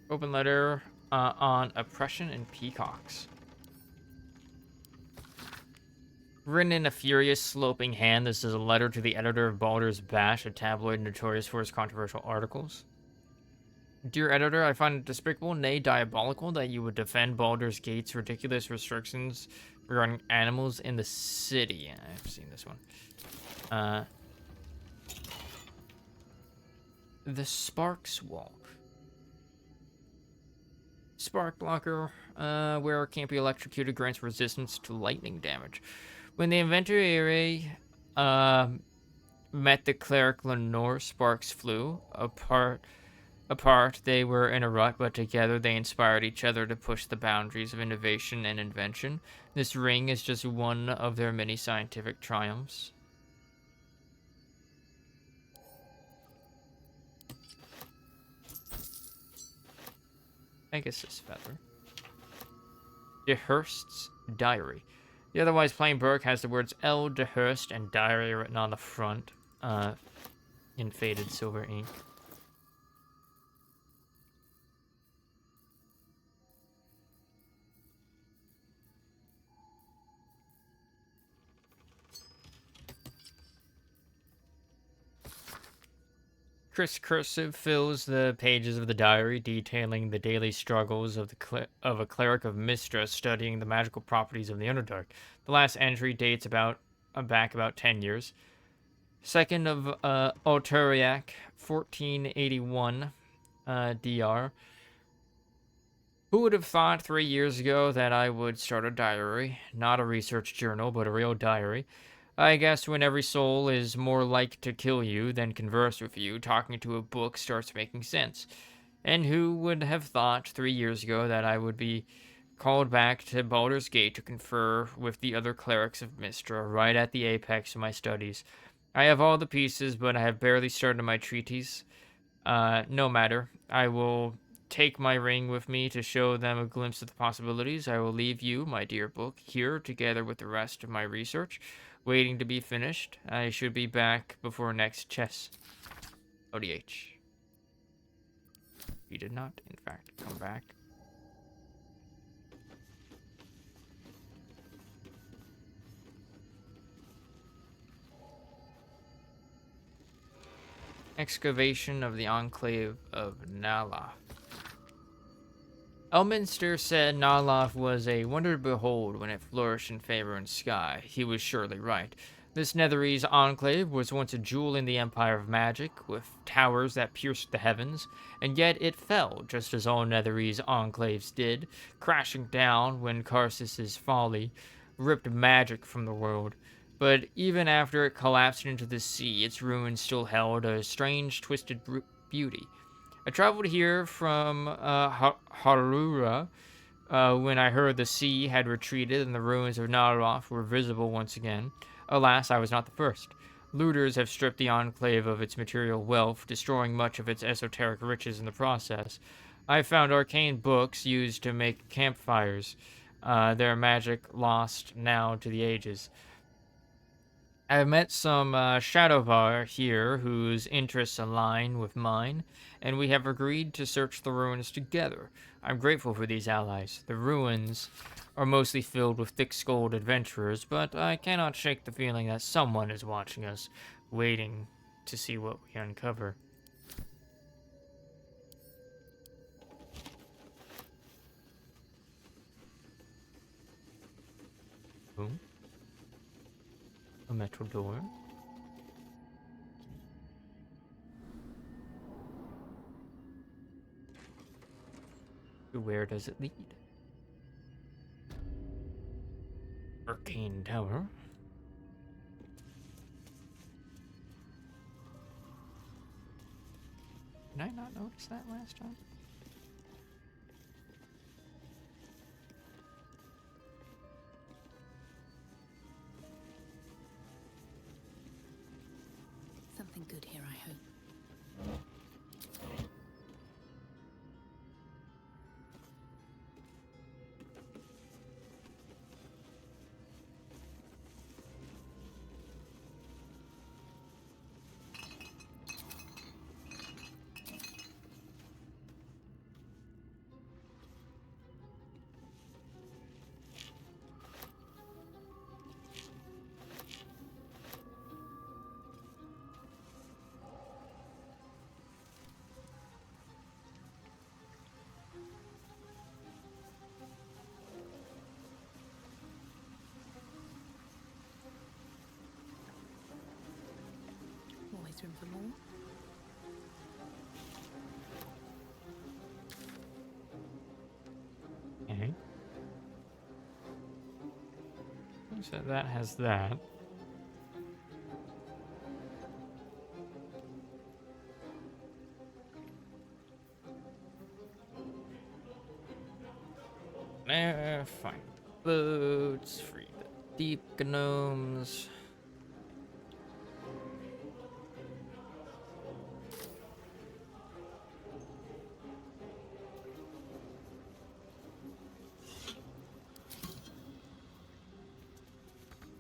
Open letter on oppression and peacocks. Written in a furious, sloping hand, this is a letter to the editor of Baldur's Bash, a tabloid notorious for its controversial articles. Dear editor, I find it despicable, nay diabolical, that you would defend Baldur's Gate's ridiculous restrictions regarding animals in the city. I've seen this one. The Sparks Walk. Spark blocker, wearer can't be electrocuted, grants resistance to lightning damage. When the inventor met the cleric Lenore, sparks flew. Apart, they were in a rut, but together they inspired each other to push the boundaries of innovation and invention. This ring is just one of their many scientific triumphs. Pegasus feather. DeHurst's diary. The otherwise plain book has the words L. DeHurst and diary written on the front, in faded silver ink. Chris Cursive fills the pages of the diary, detailing the daily struggles of a cleric of Mistra studying the magical properties of the Underdark. The last entry dates back about 10 years. 2nd of Alturiac, 1481, DR. Who would have thought 3 years ago that I would start a diary? Not a research journal, but a real diary. I guess when every soul is more like to kill you than converse with you, talking to a book starts making sense. And who would have thought 3 years ago that I would be called back to Baldur's Gate to confer with the other clerics of Mistra, right at the apex of my studies. I have all the pieces, but I have barely started my treatise. No matter. I will take my ring with me to show them a glimpse of the possibilities. I will leave you, my dear book, here together with the rest of my research, waiting to be finished. I should be back before next chess. ODH. He did not, in fact, come back. Excavation of the Enclave of Nala. Elminster said Naloth was a wonder to behold when it flourished in favor and sky. He was surely right. This Netherese enclave was once a jewel in the empire of magic, with towers that pierced the heavens, and yet it fell, just as all Netherese enclaves did, crashing down when Karsus's folly ripped magic from the world. But even after it collapsed into the sea, its ruins still held a strange, twisted beauty. I traveled here from Harura when I heard the sea had retreated and the ruins of Nalaroth were visible once again. Alas, I was not the first. Looters have stripped the enclave of its material wealth, destroying much of its esoteric riches in the process. I found arcane books used to make campfires, their magic lost now to the ages. I've met some Shadowvar here whose interests align with mine, and we have agreed to search the ruins together. I'm grateful for these allies. The ruins are mostly filled with thick-skulled adventurers, but I cannot shake the feeling that someone is watching us, waiting to see what we uncover. Boom. A metal door. Where does it lead? Arcane Tower. Did I not notice that last time? Something good here, I hope. for more? Okay. So that has that. Fine. Boots, free the deep gnomes.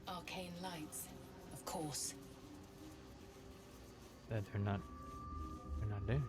Arcane lights, of course. That they're not there.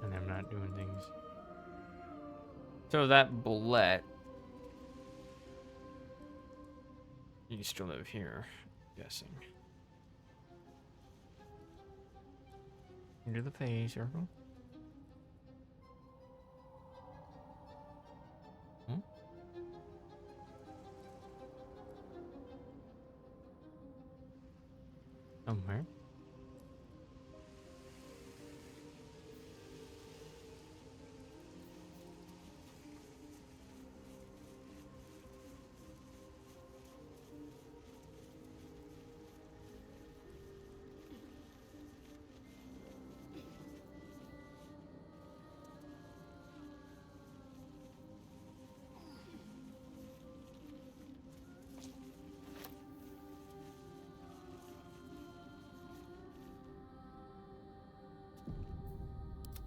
And I'm not doing things. So that bullet, you still live here, I'm guessing. Into the phase circle. Hmm? Somewhere.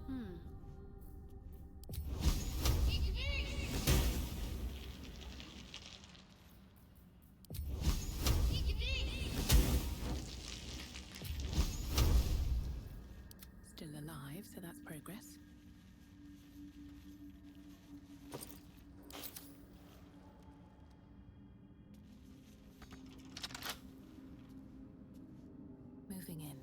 Hmm. Still alive, so that's progress. Moving in.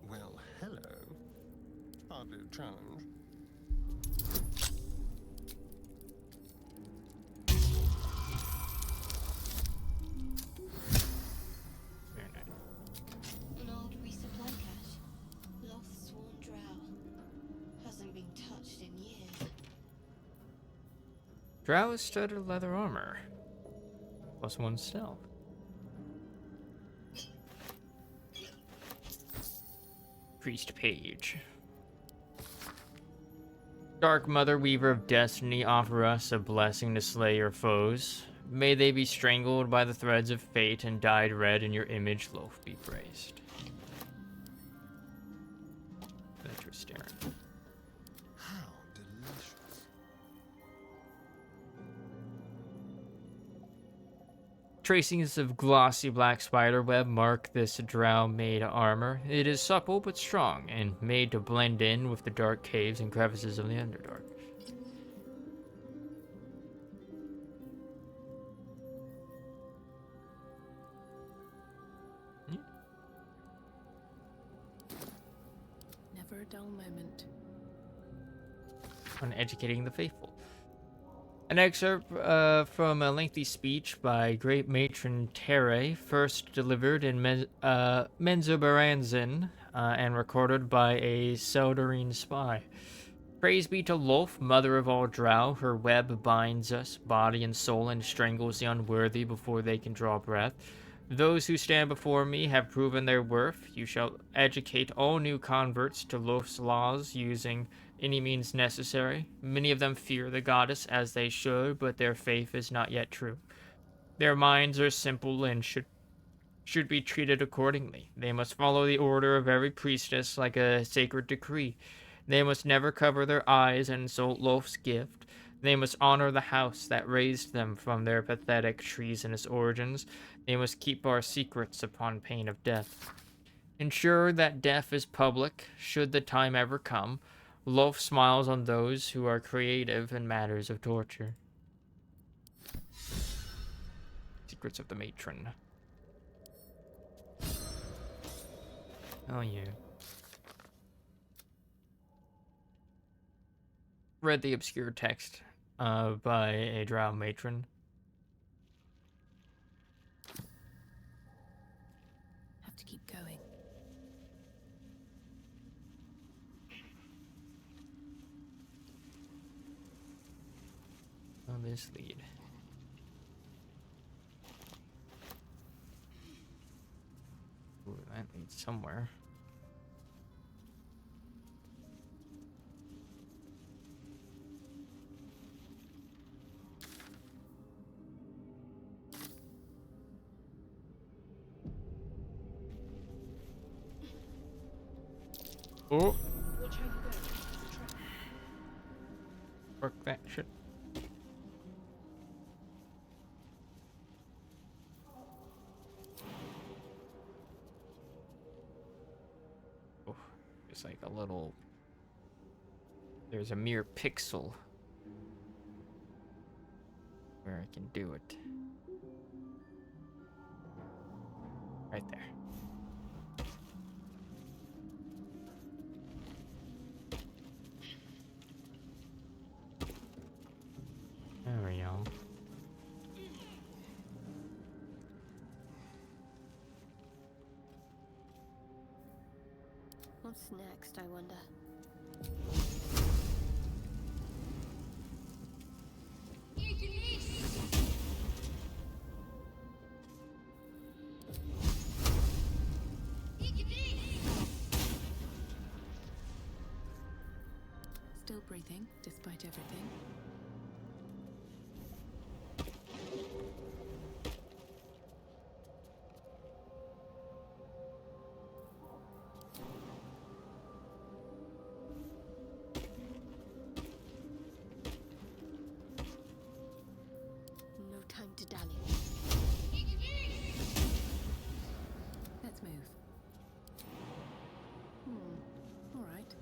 Well, hello. Hardly a challenge. Very nice. An old resupply cache. Lost sworn drow. Hasn't been touched in years. Drow is studded leather armor. +1 stealth. Priest page. Dark Mother, Weaver of Destiny, offer us a blessing to slay your foes. May they be strangled by the threads of fate and dyed red in your image, loaf be praised. That's your staring. How delicious. Tracings of glossy black spiderweb mark this drow-made armor. It is supple but strong, and made to blend in with the dark caves and crevices of the Underdark. on educating the faithful. An excerpt from a lengthy speech by great matron Terre, first delivered in Menzoberranzan and recorded by a Seldarine spy. Praise be to Lolf, mother of all drow. Her web binds us, body and soul, and strangles the unworthy before they can draw breath. Those who stand before me have proven their worth. You shall educate all new converts to Lolf's laws using any means necessary. Many of them fear the goddess as they should, but their faith is not yet true. Their minds are simple and should be treated accordingly. They must follow the order of every priestess like a sacred decree. They must never cover their eyes and insult Lolf's gift. They must honor the house that raised them from their pathetic, treasonous origins. They must keep our secrets upon pain of death. Ensure that death is public, should the time ever come. Lolf smiles on those who are creative in matters of torture. Secrets of the Matron. Oh yeah. Read the obscure text by a drow matron. Have to keep going. On this lead. Ooh, that leads somewhere. Oh! Watch how you go. There's a trap. Work that shit. Oh, it's like a little. There's a mere pixel where I can do it. Right there. There we go. What's next, I wonder? Still breathing, despite everything. No time to dally. Let's move. All right.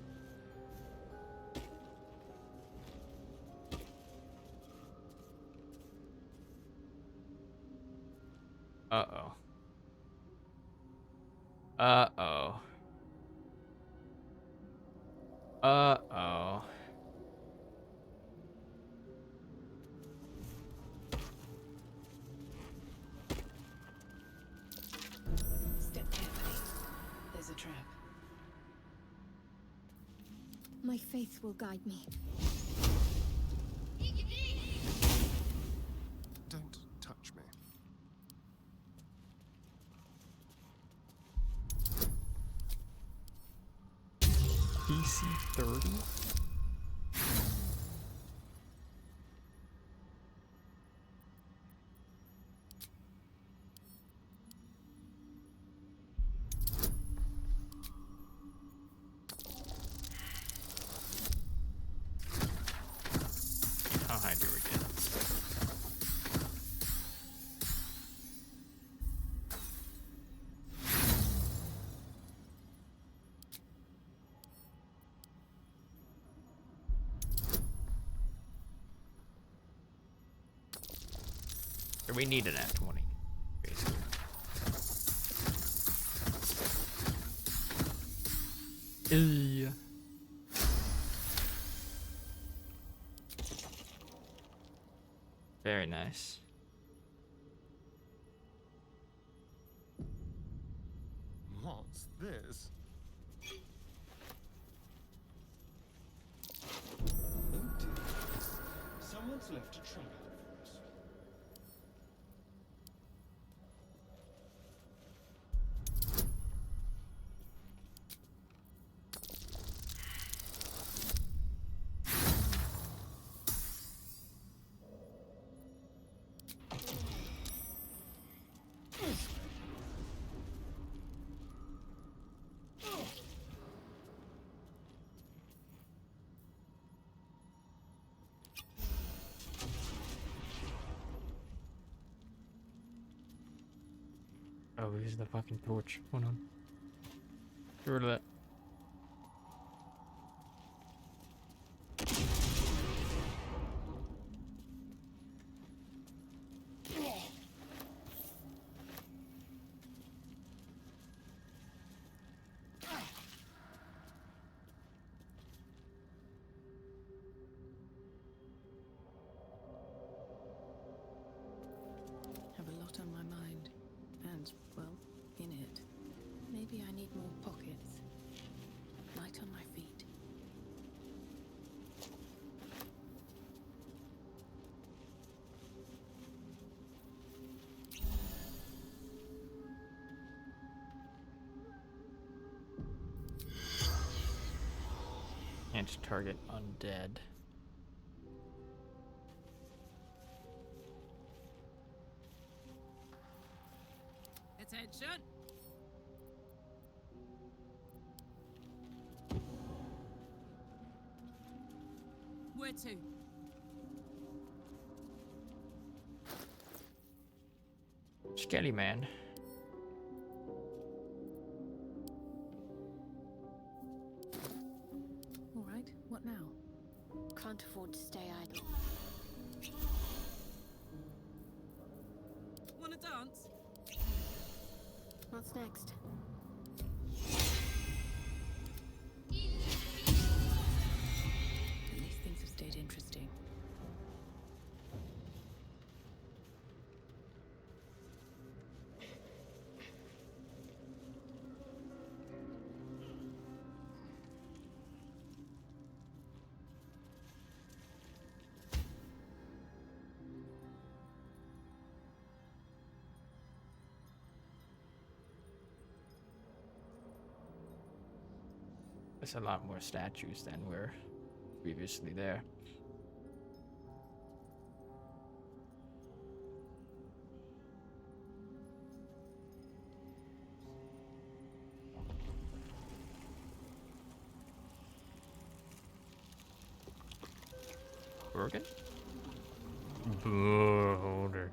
Uh-oh. Uh-oh. Uh-oh. Step carefully. There's a trap. My faith will guide me. Don't touch me. DC 30? How high do we get? So we need an at 20, basically. Very nice. What's this? Oh dear. Someone's left a trap out for us. Oh, here's the fucking torch. Hold on. Get rid of that. Have a lot on my mind. And, well, in it. Maybe I need more pockets. Light on my feet. And target undead. Attention! Where to? Skelly man. All right, what now? Can't afford to stay idle. Wanna dance? What's next? At least things have stayed interesting. There's a lot more statues than were previously there. Broken? Holder.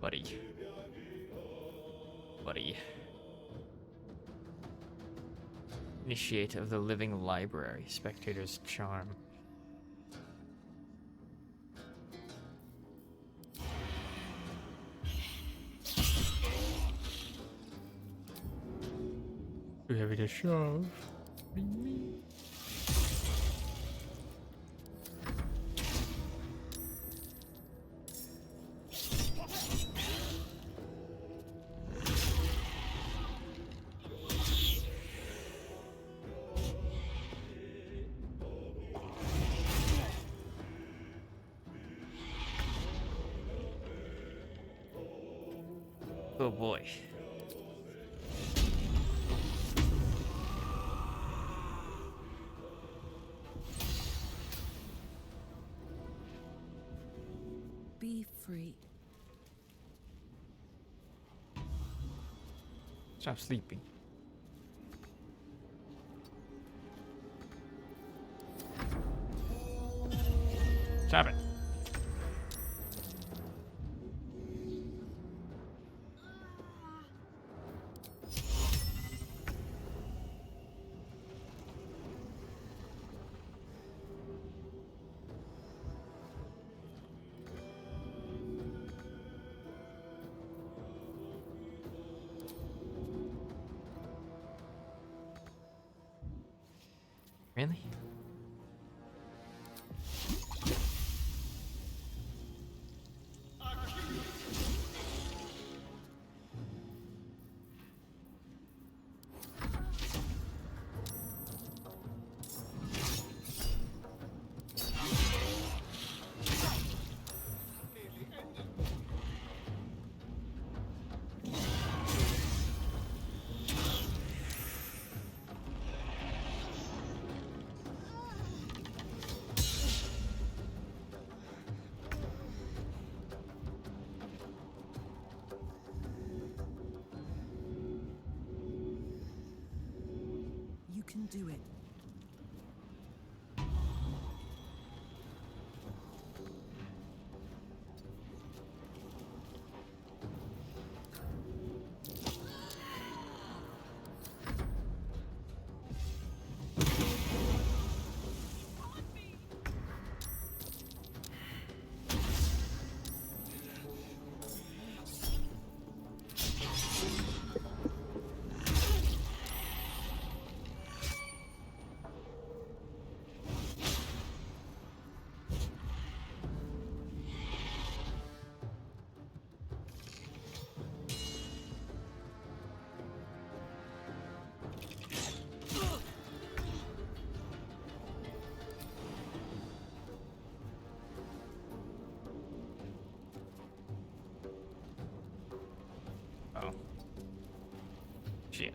Buddy. Buddy. Initiate of the Living Library. Spectator's Charm. Too heavy to shove. Oh boy. Be free. Stop sleeping. Really? You can do it. Oh. Shit.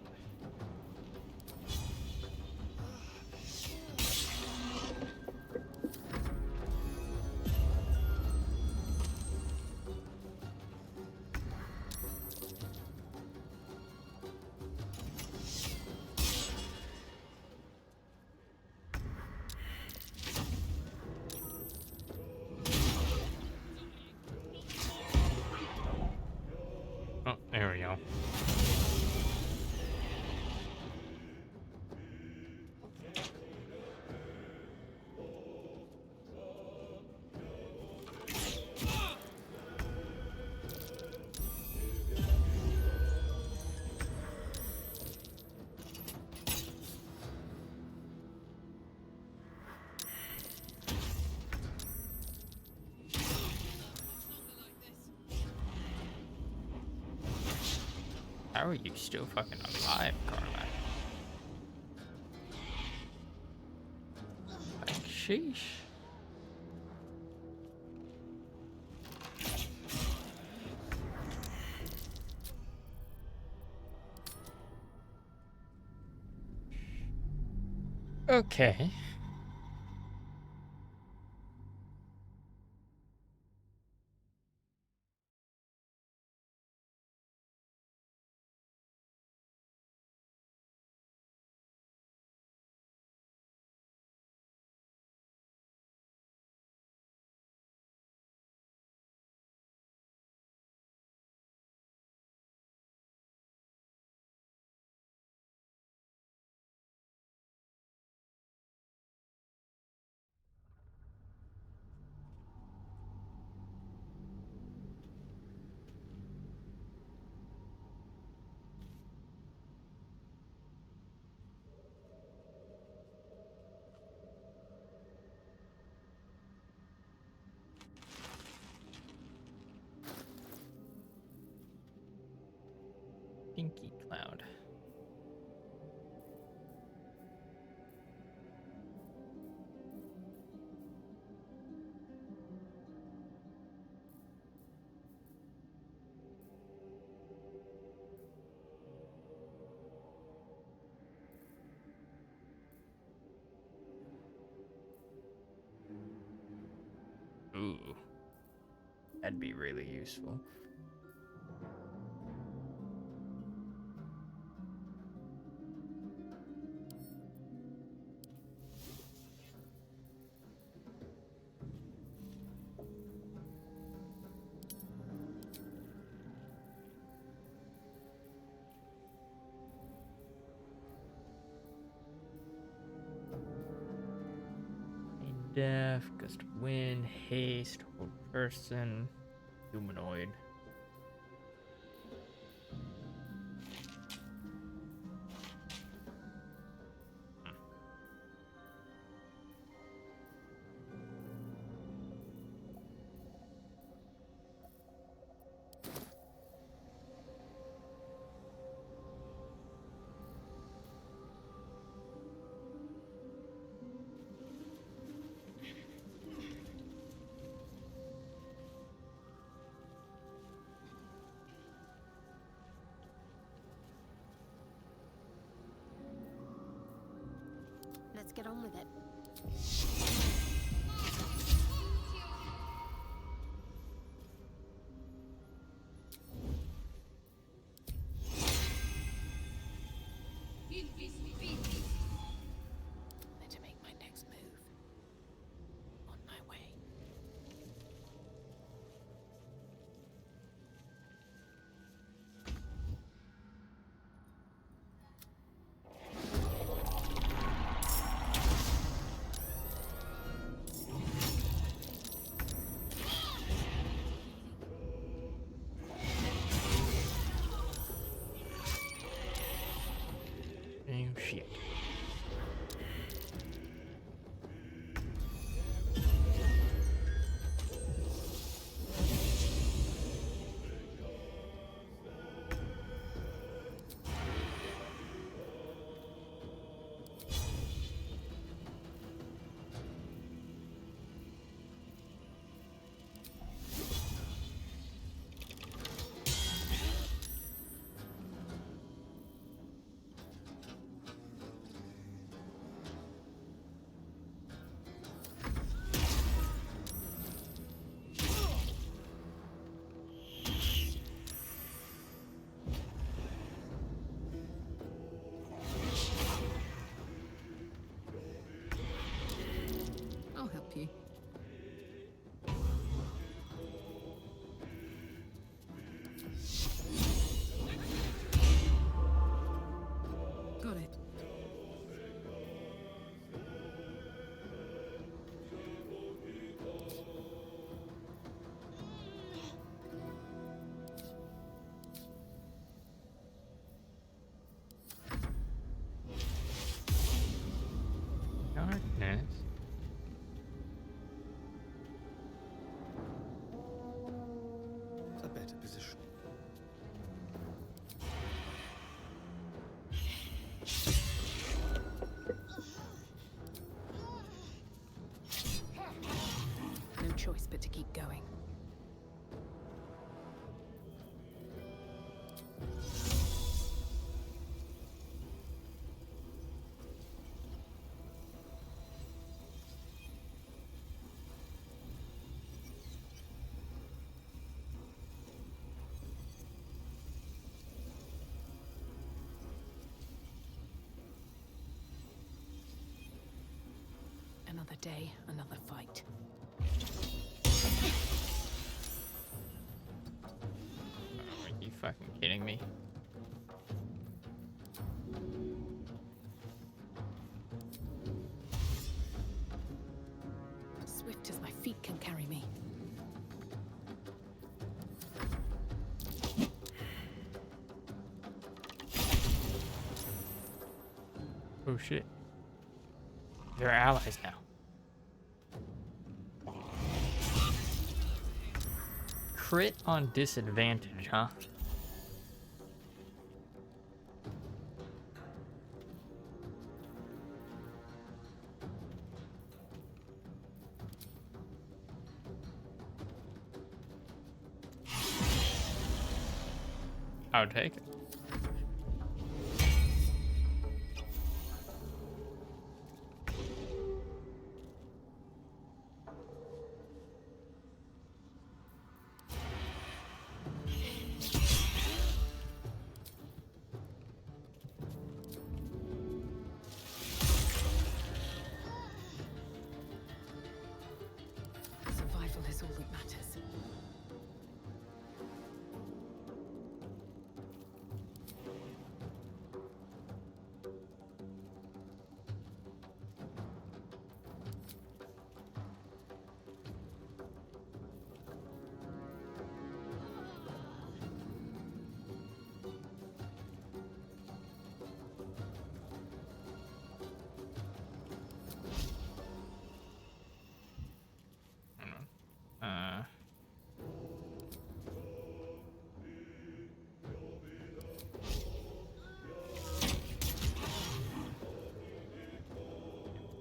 Oh, there we go. How are you still fucking alive, Carla? Like, sheesh. Okay. Pinky Cloud. Ooh, that'd be really useful. Deaf, gust of wind, haste, hold person, humanoid. let's get on with it. Better make my next move. On my way. Oh shit. I'll help you. Got it. Darkness. A better position. No choice but to keep going. Another day, another fight. Are you fucking kidding me? Swift as my feet can carry me. Oh shit. They're allies now. Crit on disadvantage, huh? I would take it. Survival is all that matters.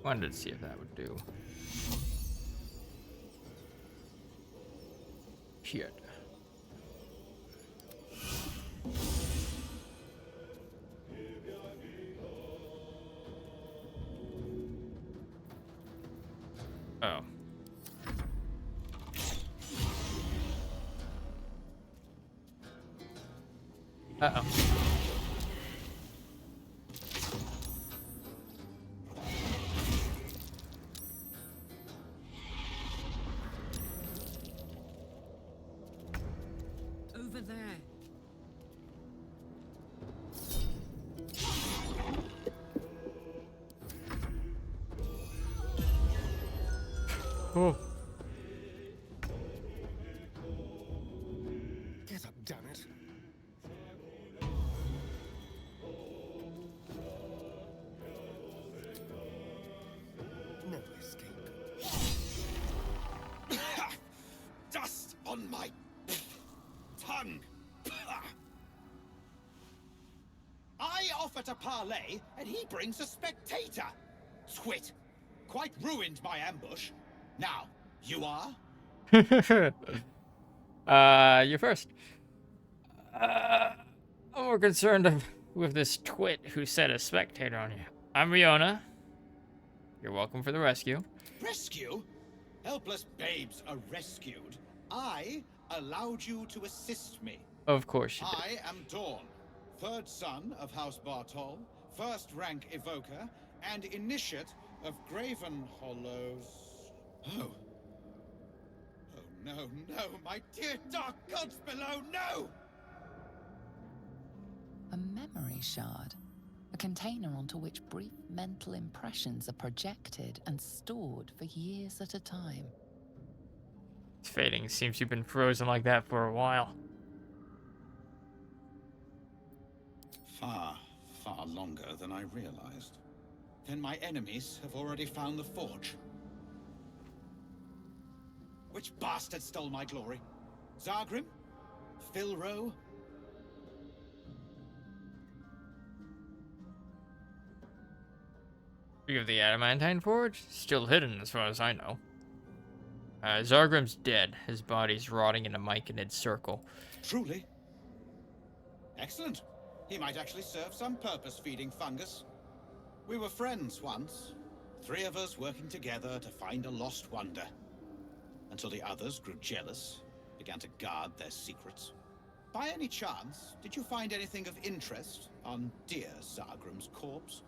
Wanted to see if that would do. Shit. Uh-oh. Over there. Oh. Get up, damn it. No escape. Dust on my tongue. I offer to parley, and he brings a spectator. Twit. Quite ruined my ambush. Now, you are? You first. I'm more concerned with this twit who set a spectator on you. I'm Riona. You're welcome for the rescue. Rescue? Helpless babes are rescued. I allowed you to assist me. Of course you did. I am Dawn, third son of House Bartol, first rank evoker, and initiate of Graven Hollows. Oh. Oh no, no, my dear dark gods below, no! A memory shard. A container onto which brief mental impressions are projected and stored for years at a time. It's fading. Seems you've been frozen like that for a while. Far, far longer than I realized. Then my enemies have already found the forge. Which bastard stole my glory? Zargrim? Philro? You have the adamantine forge? Still hidden as far as I know. Zargrim's dead. His body's rotting in a myconid circle. Truly? Excellent. He might actually serve some purpose feeding fungus. We were friends once. 3 of us working together to find a lost wonder. Until the others grew jealous, began to guard their secrets. By any chance, did you find anything of interest on dear Zargrim's corpse?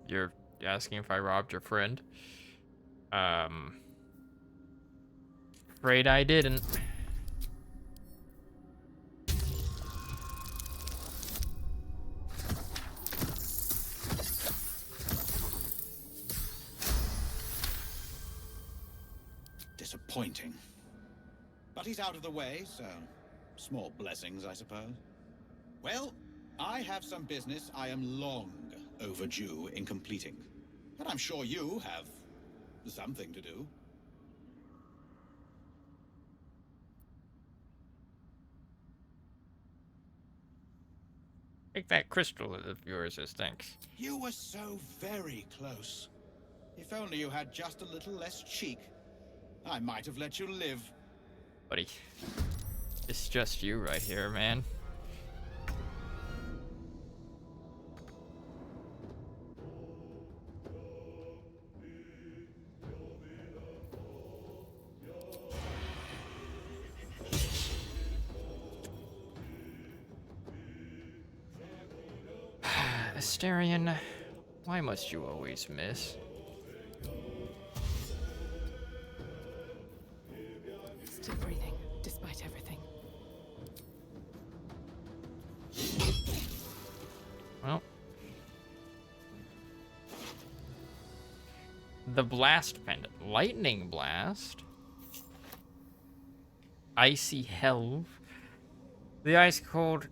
You're asking if I robbed your friend? Afraid I didn't. Disappointing. But he's out of the way, so small blessings, I suppose. Well, I have some business I am long overdue in completing. And I'm sure you have something to do. Take that crystal of yours as thanks. You were so very close. If only you had just a little less cheek, I might have let you live. Buddy. It's just you right here, man. Asterion, why must you always miss? Still breathing, despite everything. Well. The blast pendant. Lightning blast. Icy helve. The ice cold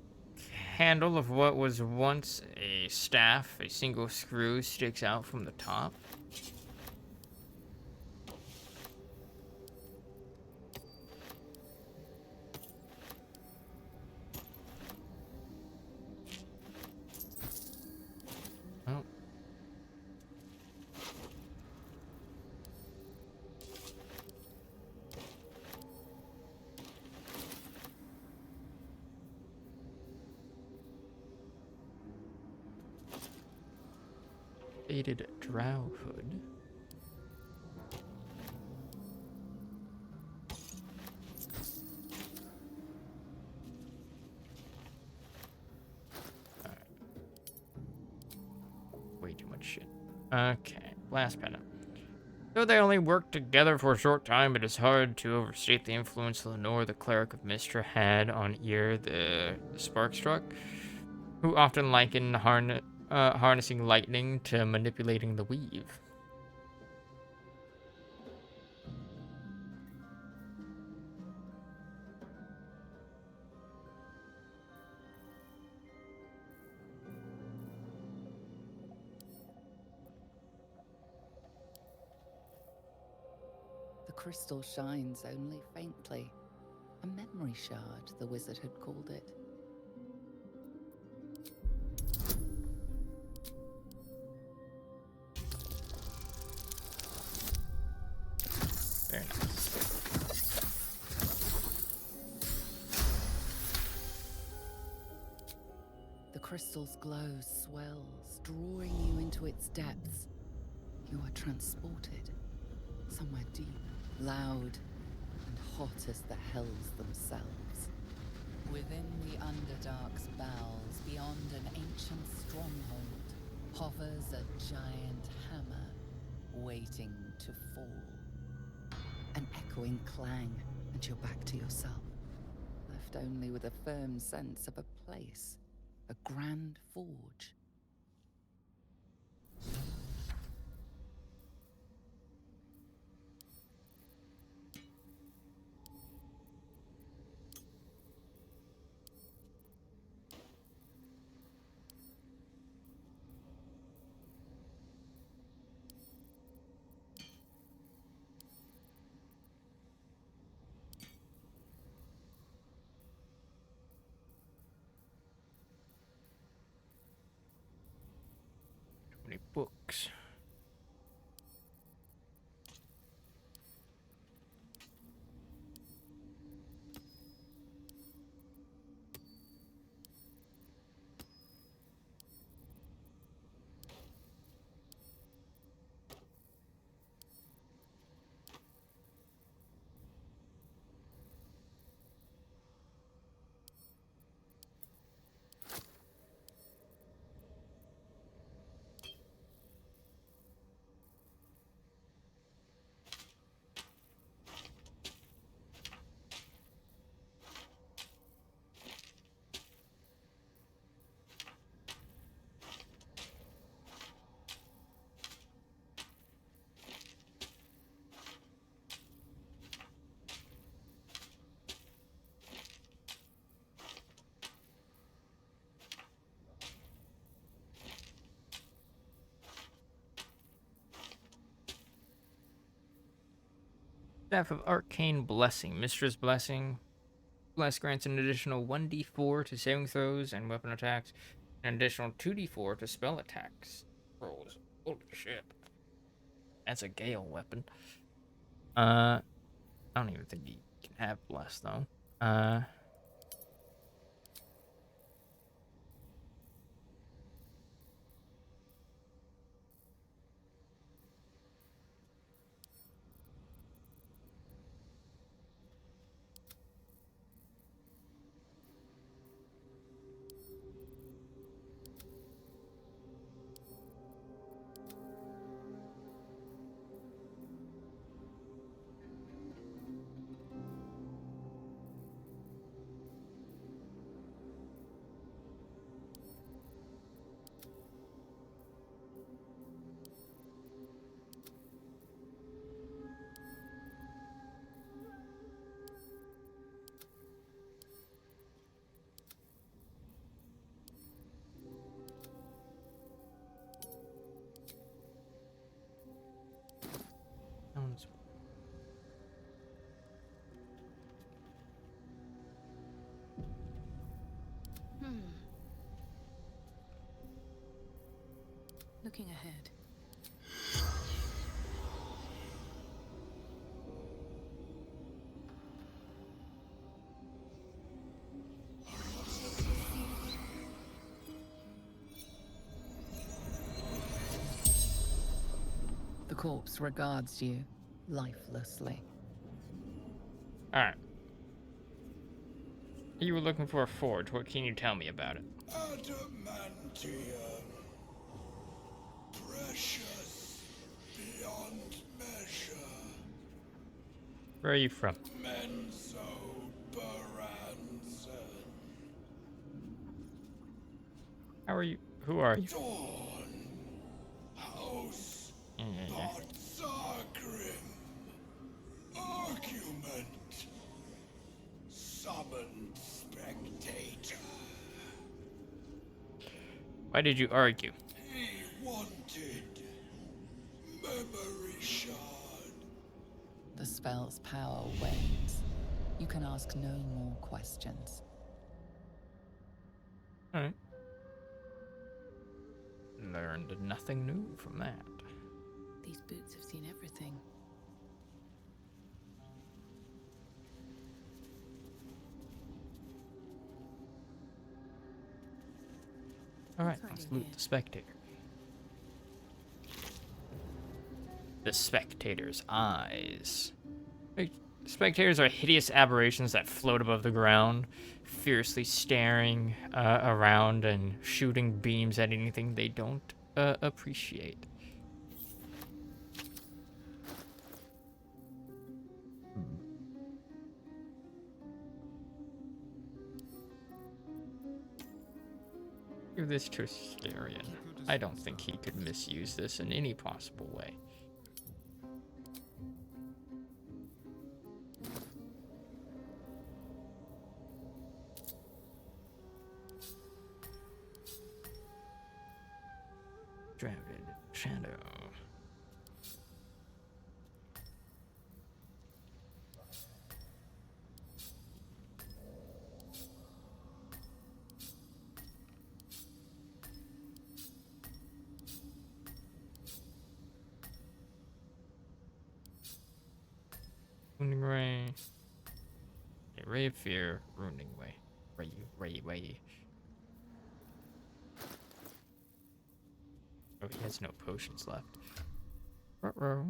handle of what was once a staff, a single screw, sticks out from the top. Oh. Faded drow hood. Okay, blast penna. Though they only worked together for a short time, it is hard to overstate the influence Lenore, the cleric of Mystra, had on Ear, the Sparkstruck, who often likened harnessing lightning to manipulating the weave. The crystal shines only faintly. A memory shard, the wizard had called it. Very nice. The crystal's glow swells, drawing you into its depths. You are transported somewhere deep, loud, and hot as the hells themselves. Within the Underdark's bowels, beyond an ancient stronghold, hovers a giant hammer, waiting to fall. An echoing clang, and you're back to yourself, left only with a firm sense of a place, a grand forge. Too many books. Staff of Arcane Blessing. Mistress Blessing. Bless grants an additional 1d4 to saving throws and weapon attacks, and an additional 2d4 to spell attacks rolls. Holy shit. That's a Gale weapon. I don't even think you can have Bless, though. Sounds. Looking ahead. The corpse regards you lifelessly. Alright. You were looking for a forge. What can you tell me about it? Adamantium. Precious. Where are you from? Menso Baranzan. How are you? Who are you? Dawn. House. Yeah, yeah, yeah. Potsagrim. Argument. Summoned spectator. Why did you argue? He wanted memory shard. The spell's power wanes. You can ask no more questions. Alright. Learned nothing new from that. These boots have seen everything. Alright, What's let's hiding loot here? the spectator. The spectator's eyes. Like, spectators are hideous aberrations that float above the ground, fiercely staring around and shooting beams at anything they don't appreciate. Give this to Starion. I don't think he could misuse this in any possible way. Dragon Shadow. Ruining Ray. A Ray of Fear. Ruining Way. Ray. Oh, he has no potions left. Ruh-roh.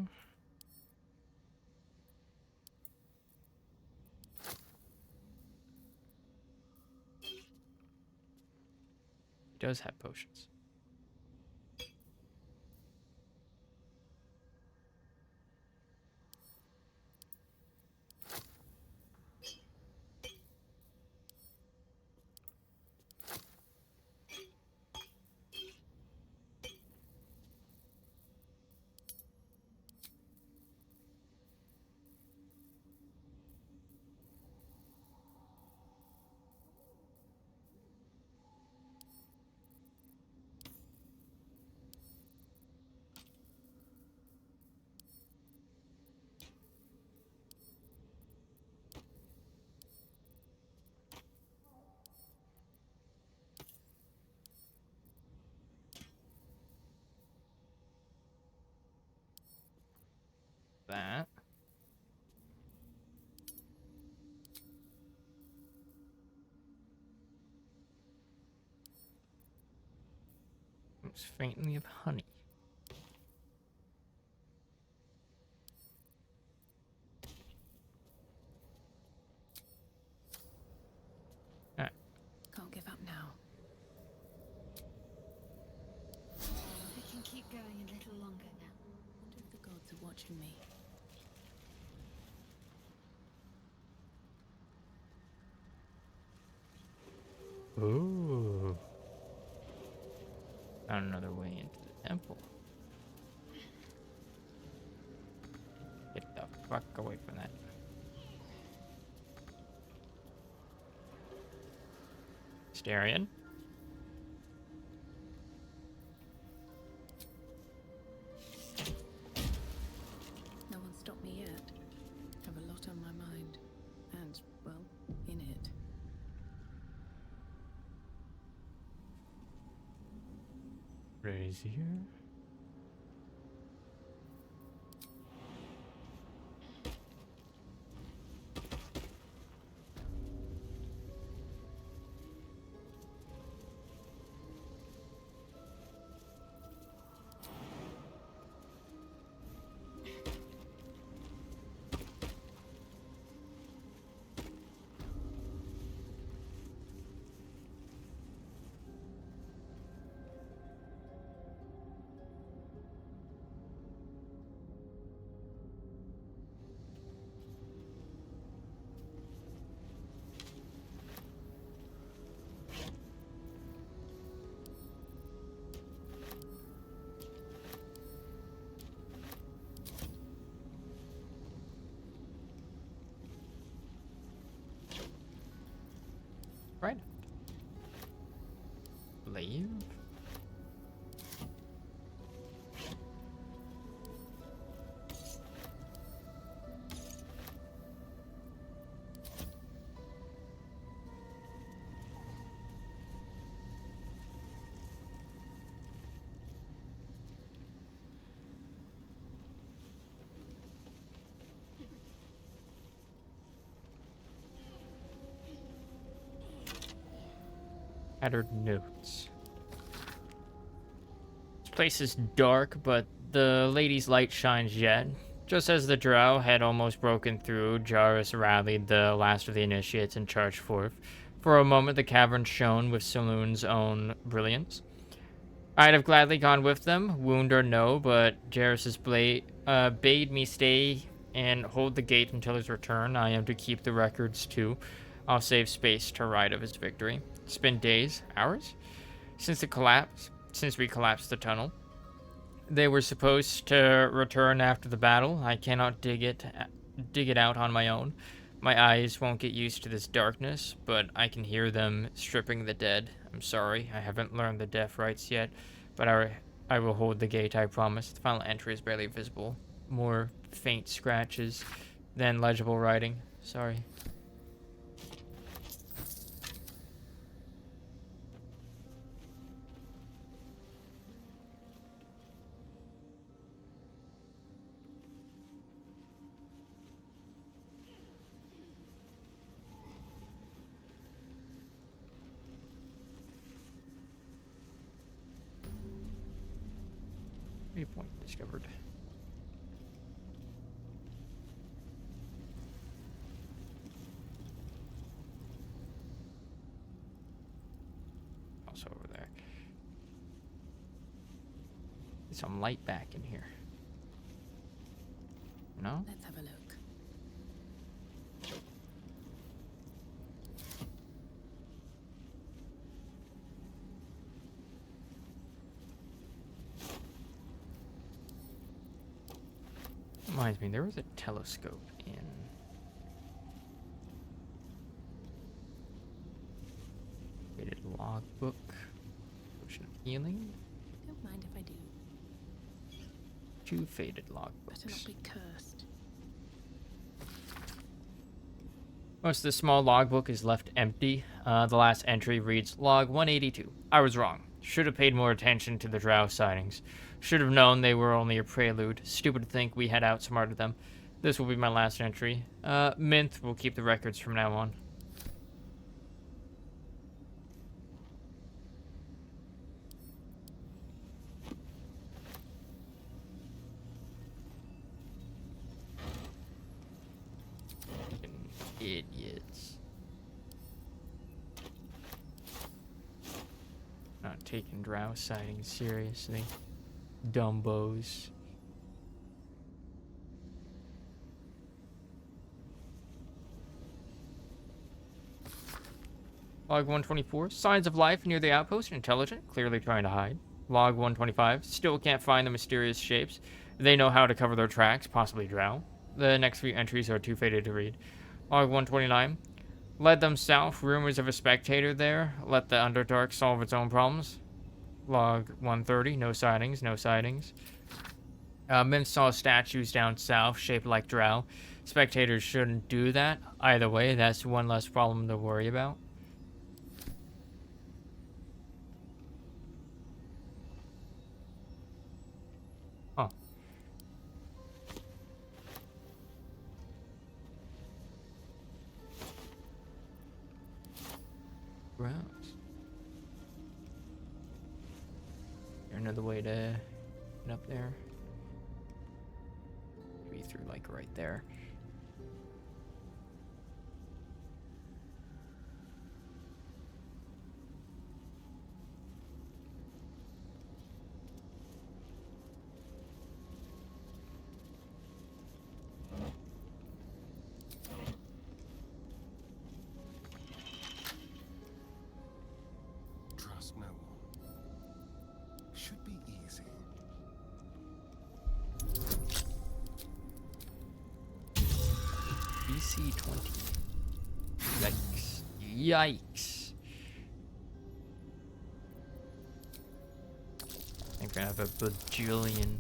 He does have potions. That. It's faintly of honey. Alright. Can't give up now. I can keep going a little longer now. Wonder if the gods are watching me. Ooh. Found another way into the temple. Get the fuck away from that. Starion. No one stopped me yet. Have a lot on my mind. And, well, in it. Brazier. Right. Leave. Added notes. This place is dark, but the lady's light shines yet. Just as the drow had almost broken through, Jarvis rallied the last of the initiates and charged forth. For a moment, the cavern shone with Saloon's own brilliance. I'd have gladly gone with them, wound or no, but Jarvis's blade bade me stay and hold the gate until his return. I am to keep the records too. I'll save space to write of his victory. It's been days, hours, since we collapsed the tunnel. They were supposed to return after the battle. I cannot dig it out on my own. My eyes won't get used to this darkness, but I can hear them stripping the dead. I'm sorry, I haven't learned the death rites yet, but I will hold the gate, I promise. The final entry is barely visible. More faint scratches than legible writing. Sorry. Waypoint discovered. Also over there. Get some light back in here. No? Let's have a look. Reminds me, there was a telescope in faded logbook. Potion of healing. Don't mind if I do. 2 faded Better not logbooks. be cursed. Most of the small logbook is left empty. The last entry reads, Log 182. I was wrong. Should have paid more attention to the drow sightings. Should have known they were only a prelude. Stupid to think we had outsmarted them. This will be my last entry. Minth will keep the records from now on. Fucking idiots. Not taking drow sightings seriously. Dumbos. Log 124. Signs of life near the outpost. Intelligent. Clearly trying to hide. Log 125. Still can't find the mysterious shapes. They know how to cover their tracks. Possibly drow. The next few entries are too faded to read. Log 129. Led them south. Rumors of a spectator there. Let the Underdark solve its own problems. Log 130. No sightings. No sightings. Men saw statues down south shaped like drow. Spectators shouldn't do that. Either way, that's one less problem to worry about. Huh. Gross. There another way to get up there? Maybe through like right there. Trust no one. Should be easy. BC 20. Yikes. Yikes. gonna have a bajillion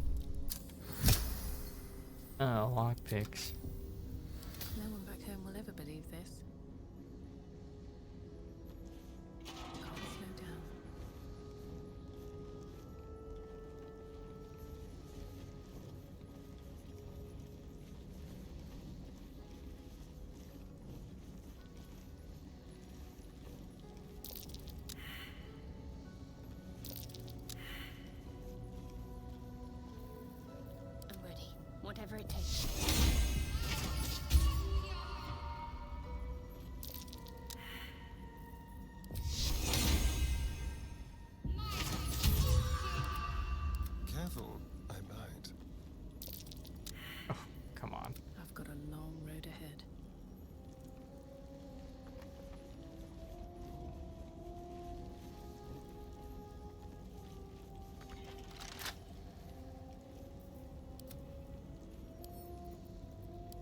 lockpicks. No one back home will ever believe this. Can't slow down. I'm ready. Whatever it takes. Careful, I might. Oh, come on. I've got a long road ahead.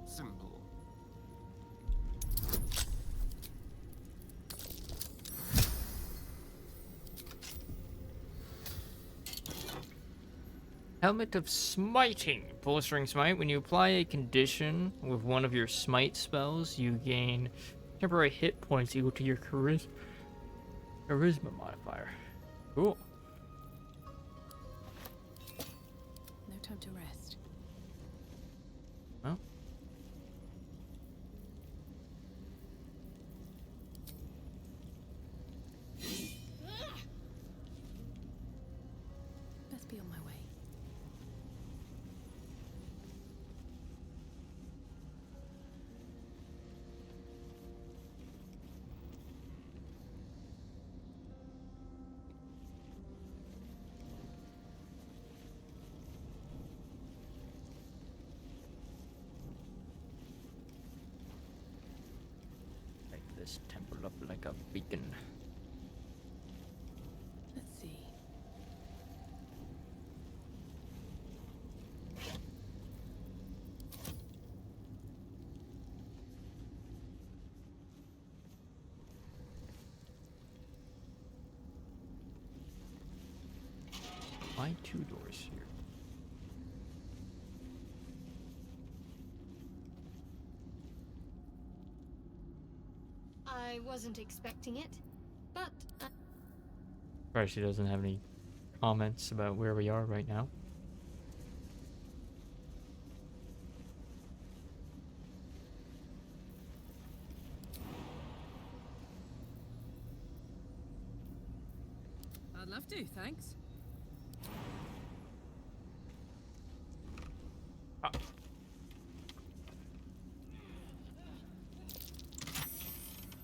Simple. Helmet of Smiting. Pull a string smite. When you apply a condition with one of your smite spells, you gain temporary hit points equal to your charisma modifier. Cool. No time to rest. Well. Best be on my way. Light this temple up like a beacon. Let's see. Why two doors here? I wasn't expecting it, but Probably she doesn't have any comments about where we are right now. I'd love to, thanks.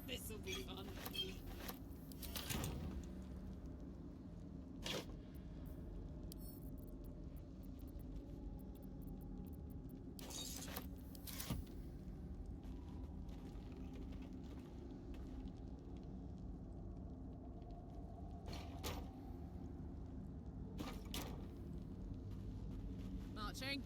This'll be fun. Marching.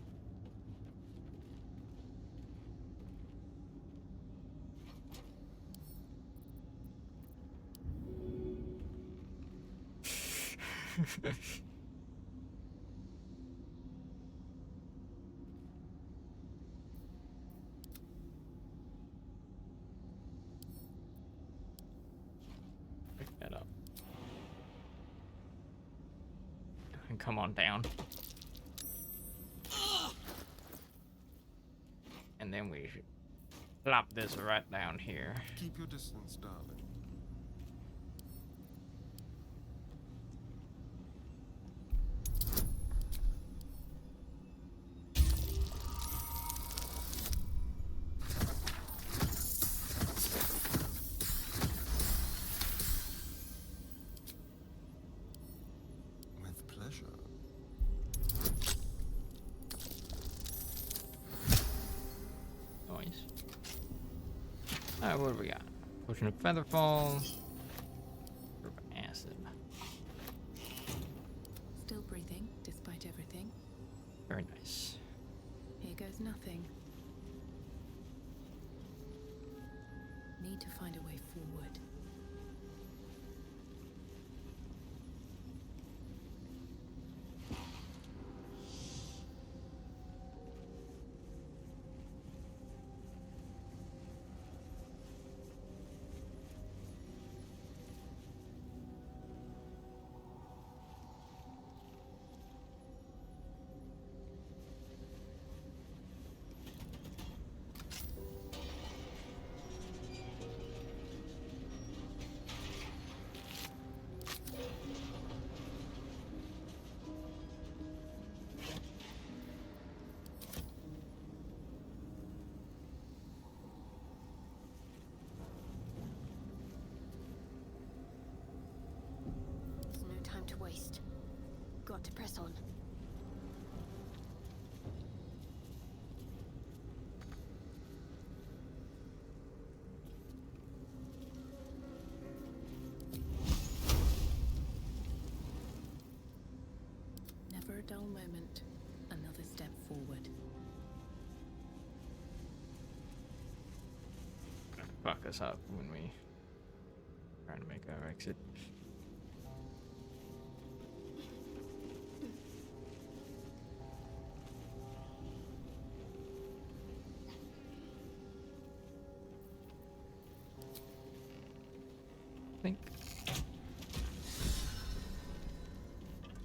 Pick that up. And come on down. And then we should plop this right down here. Keep your distance, darling. With pleasure. Noise. Alright, what do we got? Potion of Featherfall. Urban Acid. Still breathing, despite everything. Very nice. Here goes nothing. Need to find a way forward. got to press on. Never a dull moment. Another step forward. Fuck us up when we trying to make our exit. Think.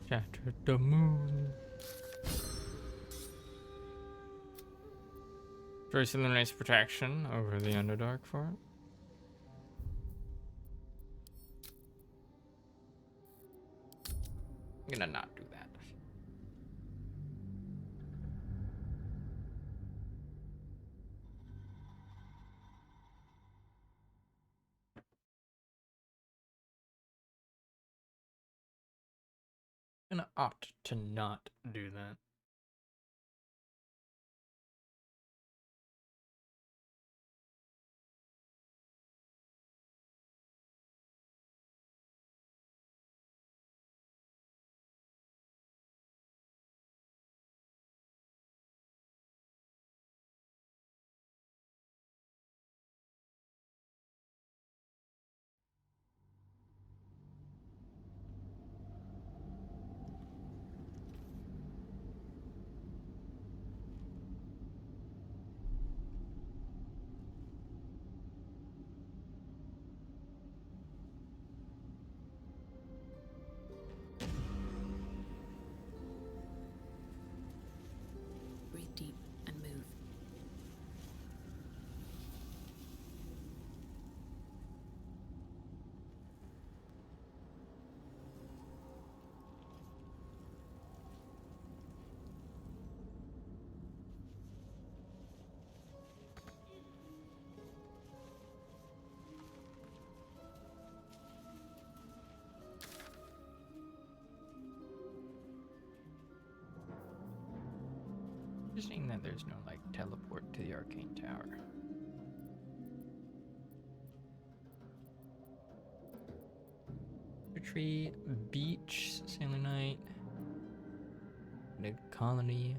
Shattered the moon. Choice eliminates protection over the Underdark for it. I'm gonna not do that. I'm gonna opt to not do that. Breathe deep and move. Interesting that there's no like teleport to the arcane tower. Tree, beach, sailor night, the colony.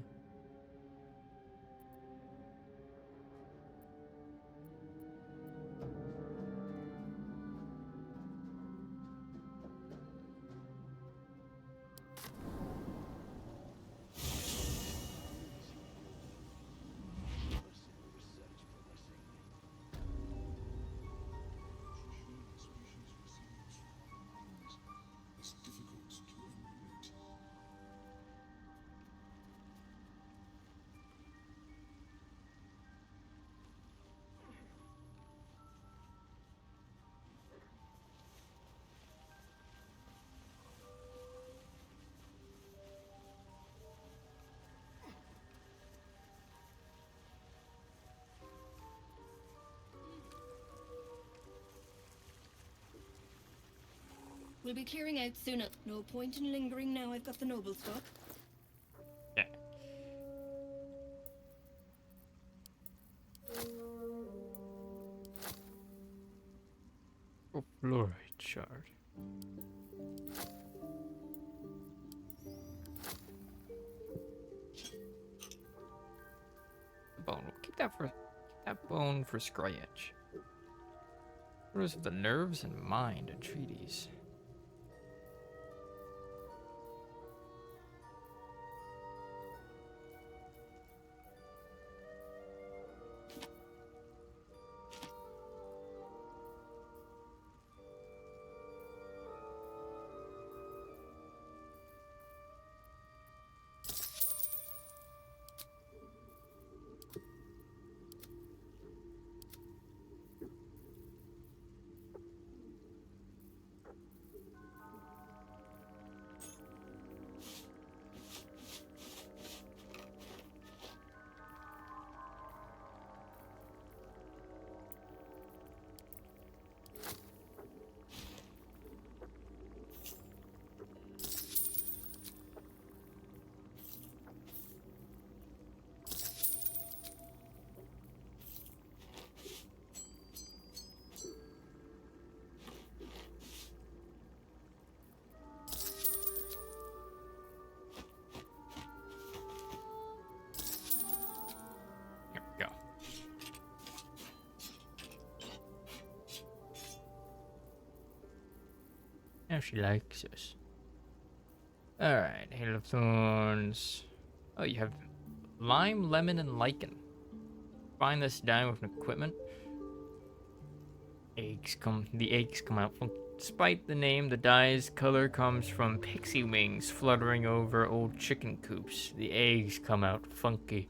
It's difficult to emulate. We'll be clearing out soon. No point in lingering now I've got the noble stock. Yeah. Oh, fluoride shard. Bone. We'll keep that bone for Scryetch. Rulers of the nerves and mind and treaties. Now she likes us. Alright, Hail of Thorns. Oh, you have lime, lemon, and lichen. Find this dye with equipment. The eggs come out funky. Despite the name, the dye's color comes from pixie wings fluttering over old chicken coops. The eggs come out funky.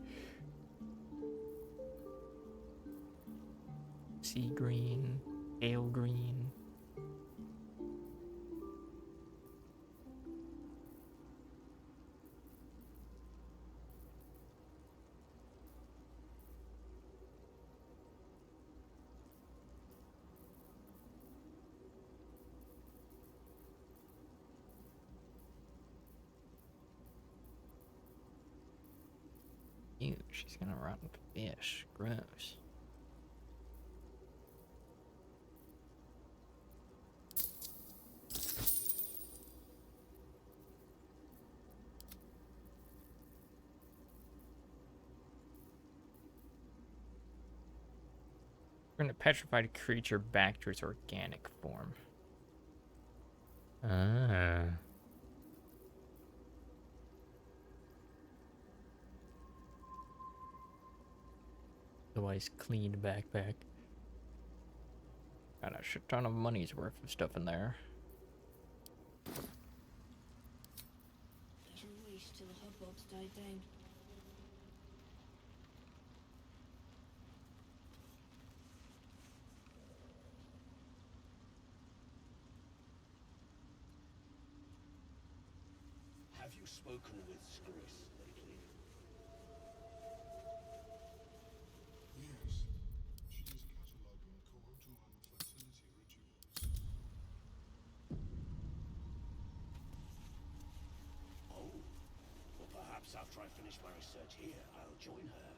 Sea green, pale green. Ew, she's gonna rot with fish. Gross. Turn a petrified creature back to its organic form. Ah. Otherwise clean backpack. Got a shit ton of money's worth of stuff in there. There's a waste till the hubbub's died down. Have you spoken with Skris lately? Yes. She is cataloguing Kohotoan fertility rituals. Oh. Well, perhaps after I finish my research here, I'll join her.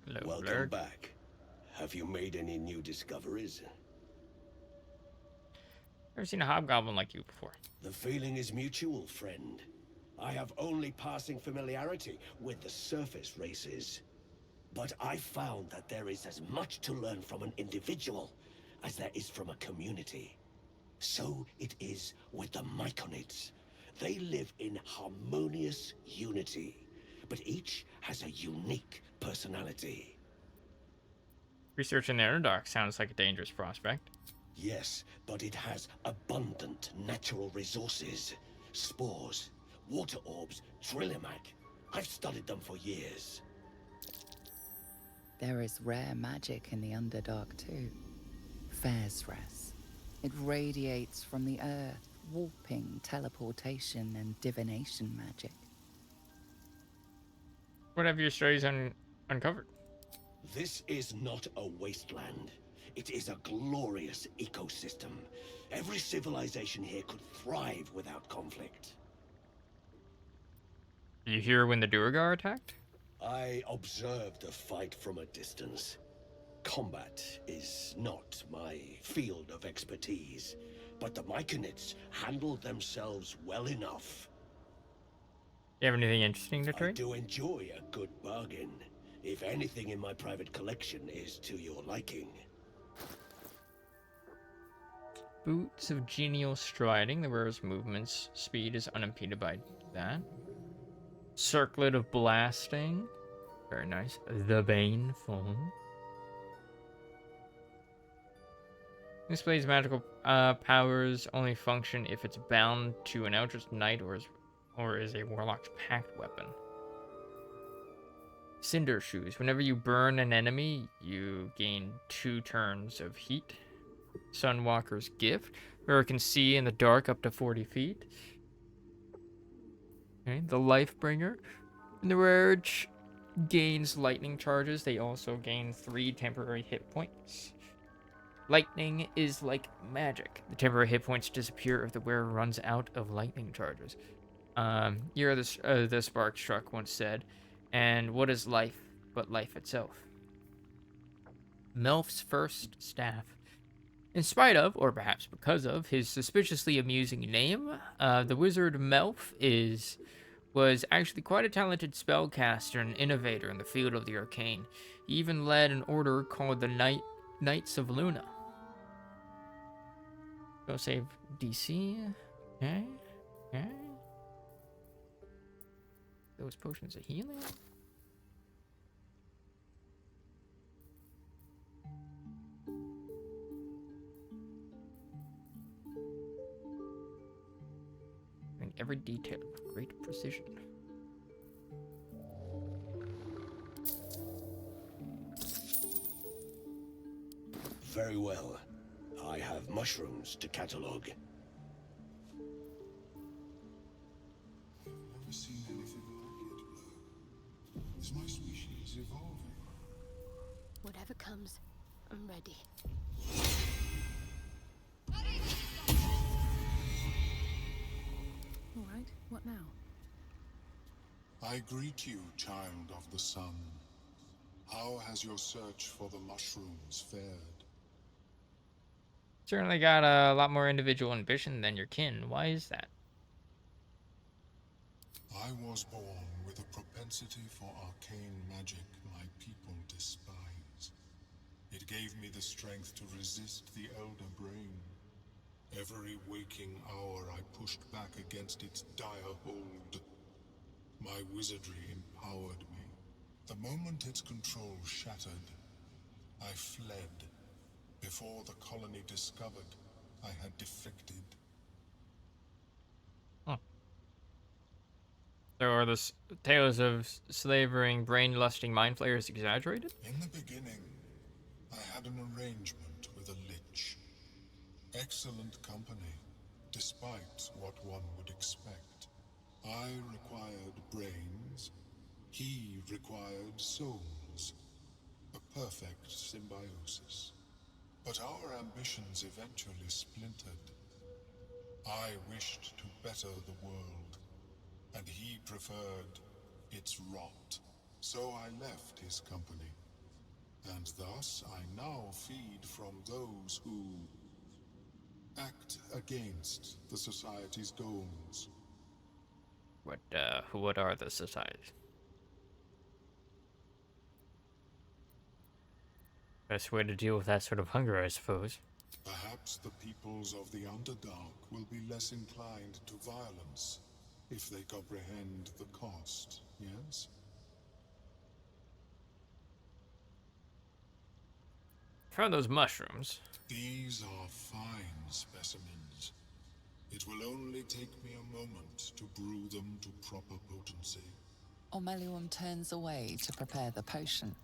Hello, Welcome Blurg. back. Have you made any new discoveries? Never seen a hobgoblin like you before. The feeling is mutual, friend. I have only passing familiarity with the surface races. But I found that there is as much to learn from an individual as there is from a community. So it is with the Myconids. They live in harmonious unity, but each has a unique personality. Researching the Underdark sounds like a dangerous prospect. Yes, but it has abundant natural resources. Spores, water orbs, Trillimac. I've studied them for years. There is rare magic in the Underdark too. Fairsress. It radiates from the earth, warping, teleportation, and divination magic. What have your studies uncovered? This is not a wasteland. It is a glorious ecosystem. Every civilization here could thrive without conflict. Did you hear when the Duergar attacked? I observed the fight from a distance. Combat is not my field of expertise, but the Myconids handled themselves well enough. You have anything interesting to I trade? do enjoy a good bargain, if anything in my private collection is to your liking. Boots of genial striding. The wearer's movements speed is unimpeded by that. Circlet of blasting. Very nice. The Bane Foam. Displays magical powers only function if it's bound to an Eldritch Knight or is a Warlock's pact weapon. Cinder Shoes. Whenever you burn an enemy, you gain 2 turns of heat. Sunwalker's Gift. Where it can see in the dark up to 40 feet. Okay, the Lifebringer. When the wearer gains lightning charges, they also gain 3 temporary hit points. Lightning is like magic. The temporary hit points disappear if the wearer runs out of lightning charges. You're the Spark Struck once said. And what is life but life itself? Melf's first staff. In spite of, or perhaps because of, his suspiciously amusing name, the wizard Melf was actually quite a talented spellcaster and innovator in the field of the arcane. He even led an order called the Knights of Luna. Go save DC. Okay. Okay. Those potions of healing. And every detail with great precision. Very well. I have mushrooms to catalogue. I've never seen anything like it, Blue. Is my species evolving? Whatever comes, I'm ready. All right, what now? I greet you, child of the sun. How has your search for the mushrooms fared? Certainly got a lot more individual ambition than your kin. Why is that? I was born with a propensity for arcane magic my people despise. It gave me the strength to resist the Elder Brain. Every waking hour I pushed back against its dire hold. My wizardry empowered me. The moment its control shattered, I fled. Before the colony discovered, I had defected. Huh. So are the tales of slavering, brain-lusting mind flayers exaggerated? In the beginning, I had an arrangement with a lich. Excellent company, despite what one would expect. I required brains, he required souls. A perfect symbiosis. But our ambitions eventually splintered. I wished to better the world, and he preferred its rot. So I left his company, and thus I now feed from those who act against the society's goals. What are the societies? Best way to deal with that sort of hunger, I suppose. Perhaps the peoples of the Underdark will be less inclined to violence if they comprehend the cost, yes? Found those mushrooms. These are fine specimens. It will only take me a moment to brew them to proper potency. Ormelium turns away to prepare the potion,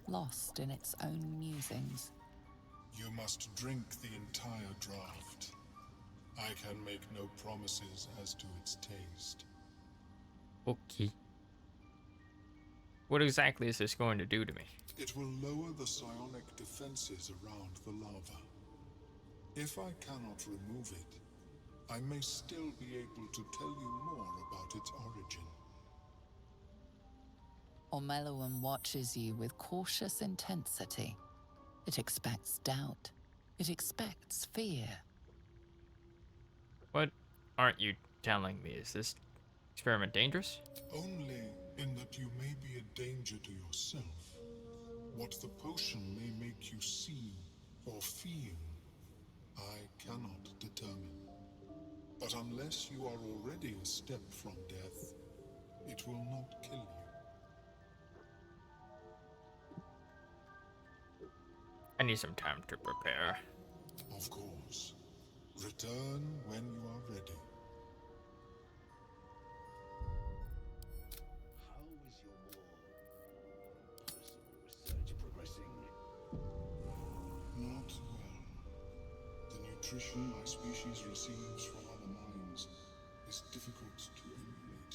lost in its own musings. You must drink the entire draft. I can make no promises as to its taste. Okay. What exactly is this going to do to me? It will lower the psionic defenses around the lava. If I cannot remove it, I may still be able to tell you more about its origin. Ormelium watches you with cautious intensity. It expects doubt. It expects fear. What aren't you telling me? Is this experiment dangerous? Only in that you may be a danger to yourself. What the potion may make you see or feel, I cannot determine. But unless you are already a step from death, it will not kill you. I need some time to prepare. Of course. Return when you are ready. How is your more personal research progressing? Not well. The nutrition my species receives from other minds is difficult to emulate.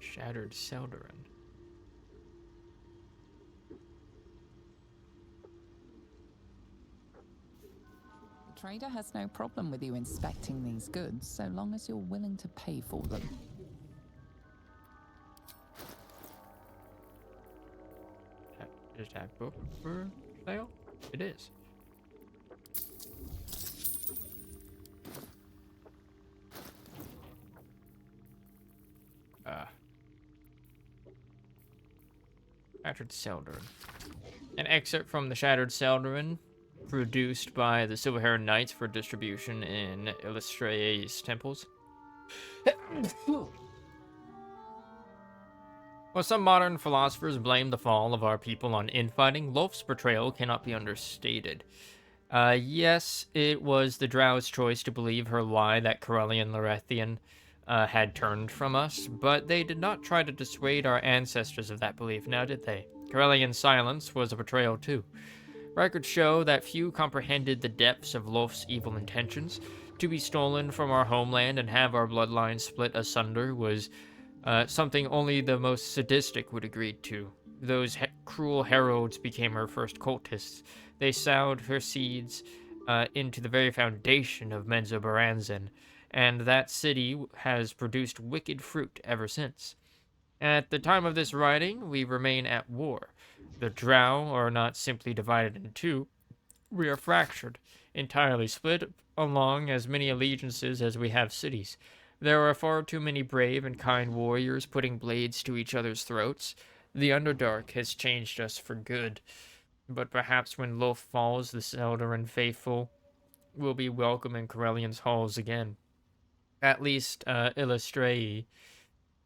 Shattered Seldarin. The trader has no problem with you inspecting these goods, so long as you're willing to pay for them. Is that book for sale? It is. Shattered Seldarin. An excerpt from The Shattered Seldarin, produced by the Silver-Haired Knights for distribution in Illustre's temples. While some modern philosophers blame the fall of our people on infighting, Lolf's betrayal cannot be understated. Yes, it was the Drow's choice to believe her lie that Corellian Lorethian had turned from us, but they did not try to dissuade our ancestors of that belief, now did they? Corellian silence was a betrayal too. Records show that few comprehended the depths of Lolf's evil intentions. To be stolen from our homeland and have our bloodline split asunder was something only the most sadistic would agree to. Those cruel heralds became her first cultists. They sowed her seeds into the very foundation of Menzoberranzan, and that city has produced wicked fruit ever since. At the time of this writing, we remain at war. The Drow are not simply divided in two, we are fractured, entirely split along as many allegiances as we have cities. There are far too many brave and kind warriors putting blades to each other's throats. The Underdark has changed us for good. But perhaps when Lolf falls, the Seldarin faithful will be welcome in Corellian's halls again. At least, Illustrae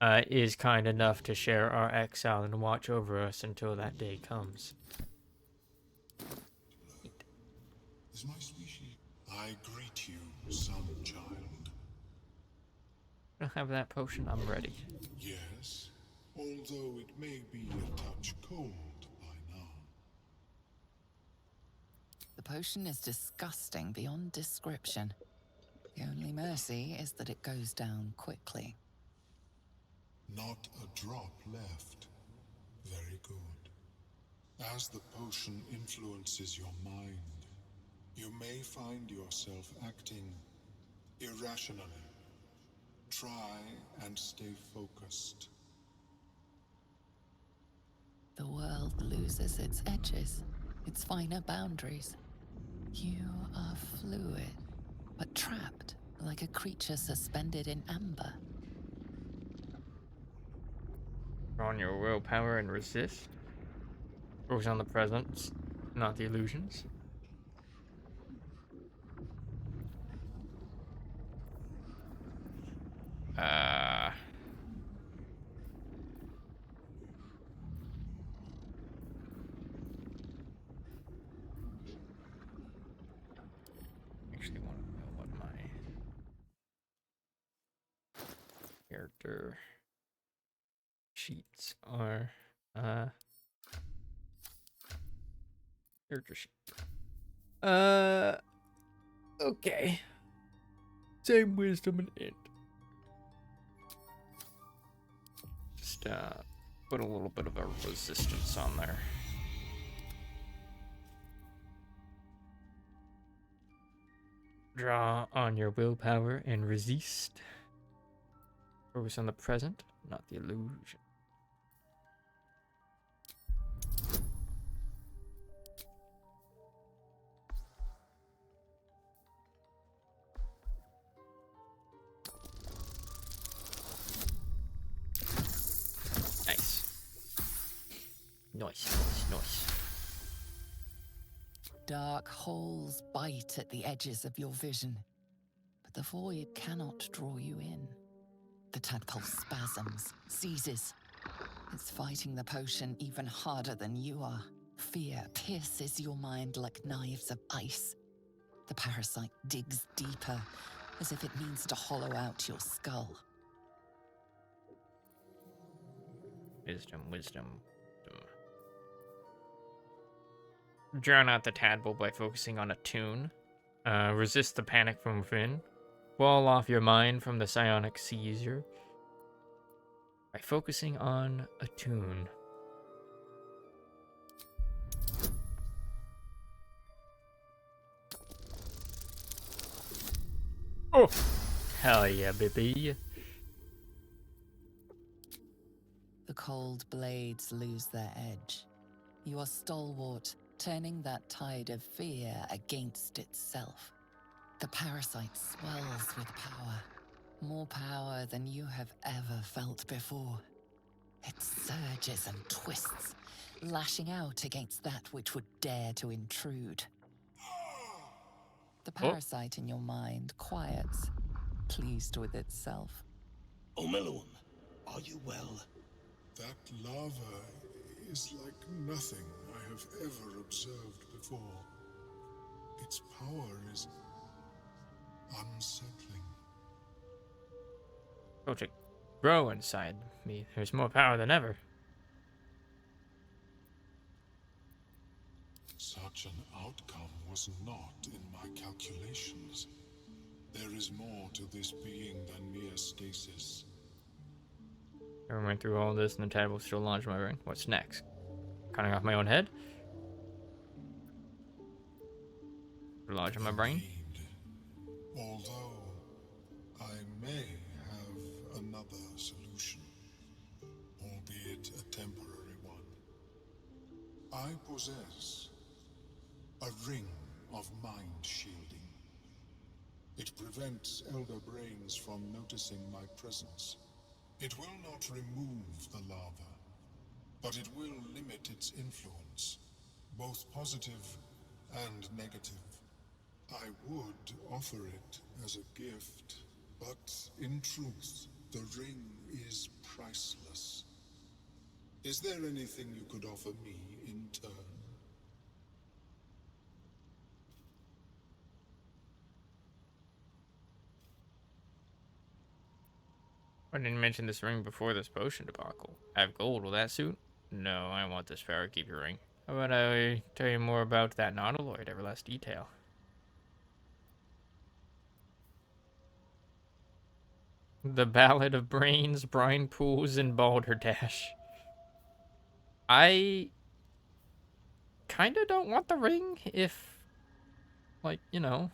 is kind enough to share our exile and watch over us until that day comes. Is my species? I greet you, son child. I don't have that potion, I'm ready. Yes, although it may be a touch cold by now. The potion is disgusting beyond description. The only mercy is that it goes down quickly. Not a drop left. Very good. As the potion influences your mind, you may find yourself acting irrationally. Try and stay focused. The world loses its edges, its finer boundaries. You are fluid, but trapped like a creature suspended in amber. Draw on your willpower and resist. Focus on the present, not the illusions. Actually want to know what my character sheets are. Character sheet. Okay. Same wisdom and int. Just put a little bit of a resistance on there. Draw on your willpower and resist. Focus on the present, not the illusion. Nice. Dark holes bite at the edges of your vision, but the void cannot draw you in. The tadpole spasms, seizes. It's fighting the potion even harder than you are. Fear pierces your mind like knives of ice. The parasite digs deeper, as if it means to hollow out your skull. Wisdom. Drown out the tadpole by focusing on a tune. Resist the panic from within. Wall off your mind from the psionic seizure by focusing on a tune. Oh, hell yeah, baby. The cold blades lose their edge. You are stalwart, turning that tide of fear against itself. The parasite swells with power, more power than you have ever felt before. It surges and twists, lashing out against that which would dare to intrude. The Oh, parasite in your mind quiets, pleased with itself. Omeluum, are you well? That lava is like nothing I have ever observed before. Its power is unsettling. Project grow inside me. There's more power than ever. Such an outcome was not in my calculations. There is more to this being than mere stasis. I went through all this and the tadpole still lodged in my brain. What's next? Cutting off my own head? Lodge in my brain? Indeed. Although I may have another solution, albeit a temporary one. I possess a ring of mind shielding. It prevents elder brains from noticing my presence. It will not remove the lava, but it will limit its influence, both positive and negative. I would offer it as a gift, but in truth, the ring is priceless. Is there anything you could offer me in turn? I didn't mention this ring before this potion debacle. I have gold. Will that suit? No, I want this power. Keep your ring. How about I tell you more about that nautiloid at less detail? The Ballad of Brains, Brine Pools, and Balderdash. I kinda don't want the ring if, like, you know.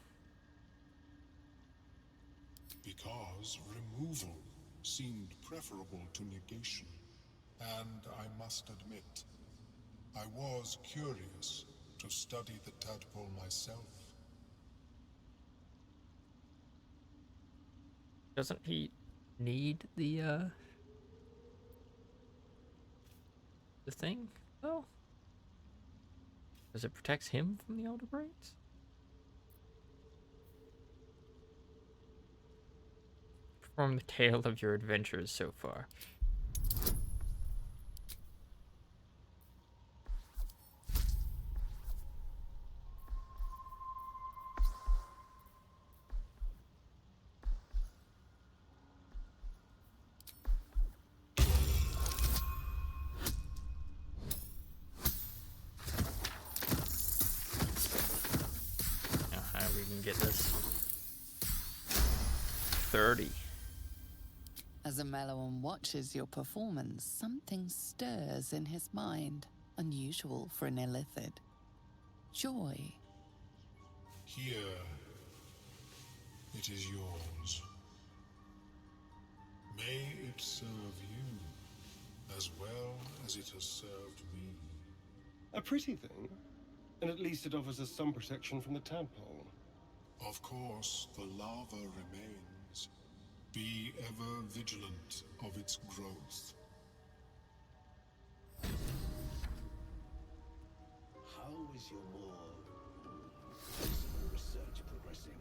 Because removal seemed preferable to negation. And I must admit, I was curious to study the tadpole myself. Doesn't he need the thing, though? Does it protect him from the Elder Brains? From the tale of your adventures so far. Now, how we can get this 30. As Ameluum watches your performance, something stirs in his mind, unusual for an illithid. Joy. Here, it is yours. May it serve you as well as it has served me. A pretty thing. And at least it offers us some protection from the tadpole. Of course, the lava remains. Be ever vigilant of its growth. How is your more personal research progressing?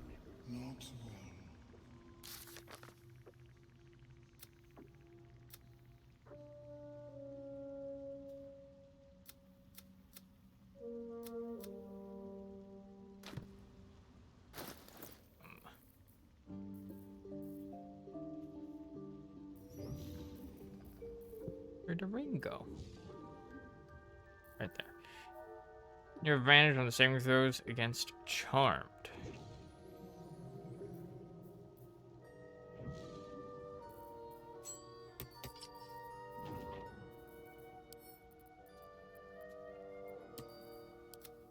Not well. Where'd the ring go? Right there. Your advantage on the saving throws against Charmed.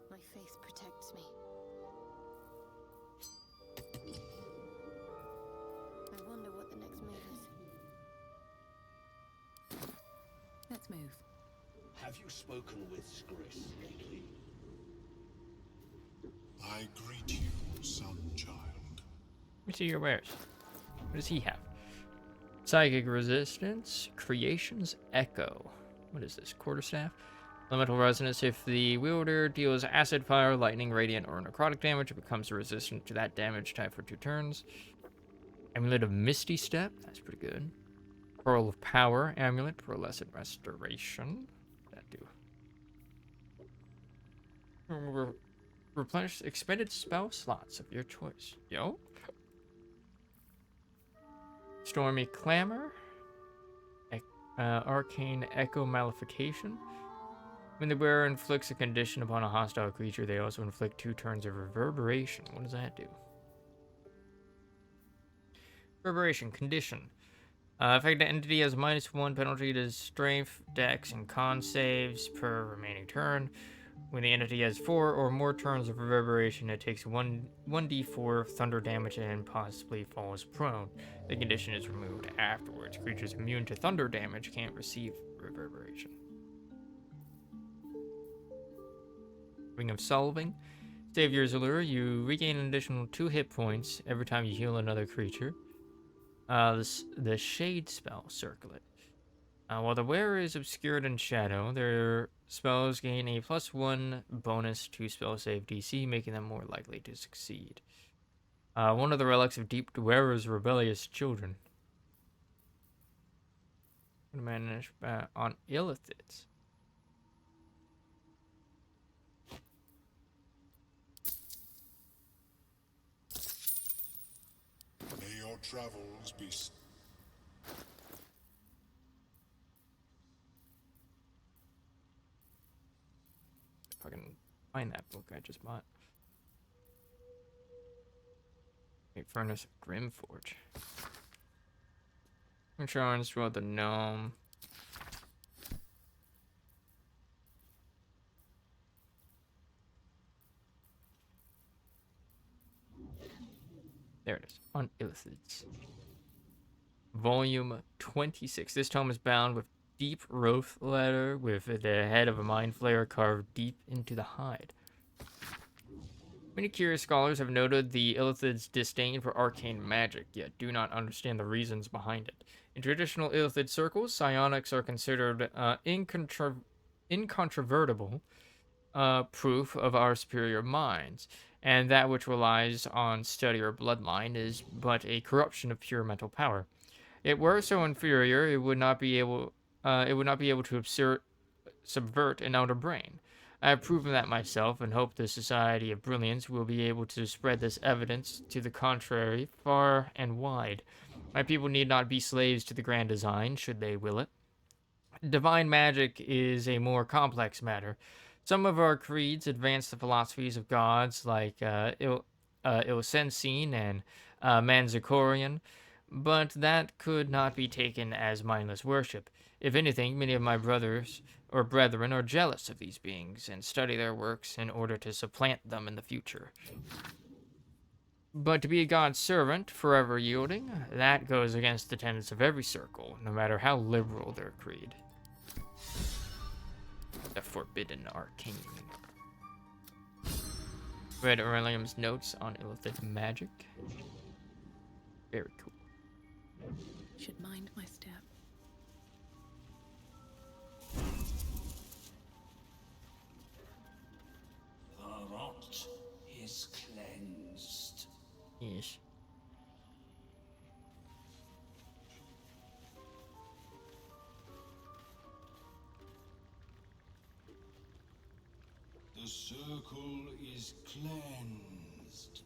My face protects me. I wonder what the next move is. Let's move. Have you spoken with Skris lately? I greet you, son child. Let me see your wares. What does he have? Psychic resistance, creations, echo. What is this? Quarterstaff? Elemental Resonance. If the wielder deals acid, fire, lightning, radiant, or necrotic damage, it becomes resistant to that damage type for 2 turns. Amulet of Misty Step. That's pretty good. Pearl of Power Amulet. Pearlescent Restoration. That do. Replenish expended spell slots of your choice. Yo. Stormy Clamor. Arcane Echo Malefication. When the wearer inflicts a condition upon a hostile creature, they also inflict 2 turns of Reverberation. What does that do? Reverberation condition. Affected entity has -1 penalty to strength, dex, and con saves per remaining turn. When the entity has 4 or more turns of reverberation, it takes 1d4 thunder damage and possibly falls prone. The condition is removed afterwards. Creatures immune to thunder damage can't receive reverberation. Ring of Solving. Savior's Allure. You regain an additional 2 hit points every time you heal another creature. The Shade Spell Circlet. While the wearer is obscured in shadow, their spells gain a +1 bonus to spell save DC, making them more likely to succeed. One of the relics of Deep Wearer's rebellious children. Manage on Illithids. May your travels be... If I can find that book I just bought. Wait, Furnace of Grimforge. Insurance for the gnome. There it is. On Illithids. Volume 26. This tome is bound with deep rough leather with the head of a mind flayer carved deep into the hide. Many curious scholars have noted the Illithid's disdain for arcane magic, yet do not understand the reasons behind it. In traditional Illithid circles, psionics are considered incontrovertible proof of our superior minds, and that which relies on study or bloodline is but a corruption of pure mental power. It were so inferior, it would not be able to subvert an outer brain. I have proven that myself, and hope the Society of Brilliance will be able to spread this evidence to the contrary far and wide. My people need not be slaves to the grand design, should they will it. Divine magic is a more complex matter. Some of our creeds advance the philosophies of gods like Ilsensine and Manzikorian, but that could not be taken as mindless worship. If anything, many of my brothers or brethren are jealous of these beings and study their works in order to supplant them in the future. But to be a god's servant, forever yielding, that goes against the tenets of every circle, no matter how liberal their creed. The Forbidden Arcane. Read Aurelium's notes on Illithid magic. Very cool. Should mind my step. The rot is cleansed. Yes. The circle is cleansed.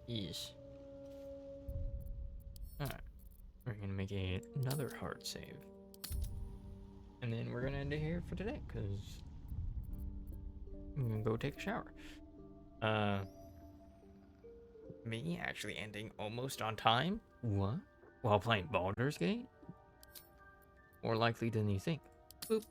Yes. Alright. We're gonna make another heart save. And then we're gonna end it here for today, because I'm gonna go take a shower. Me actually ending almost on time? What? While playing Baldur's Gate? More likely than you think. Boop.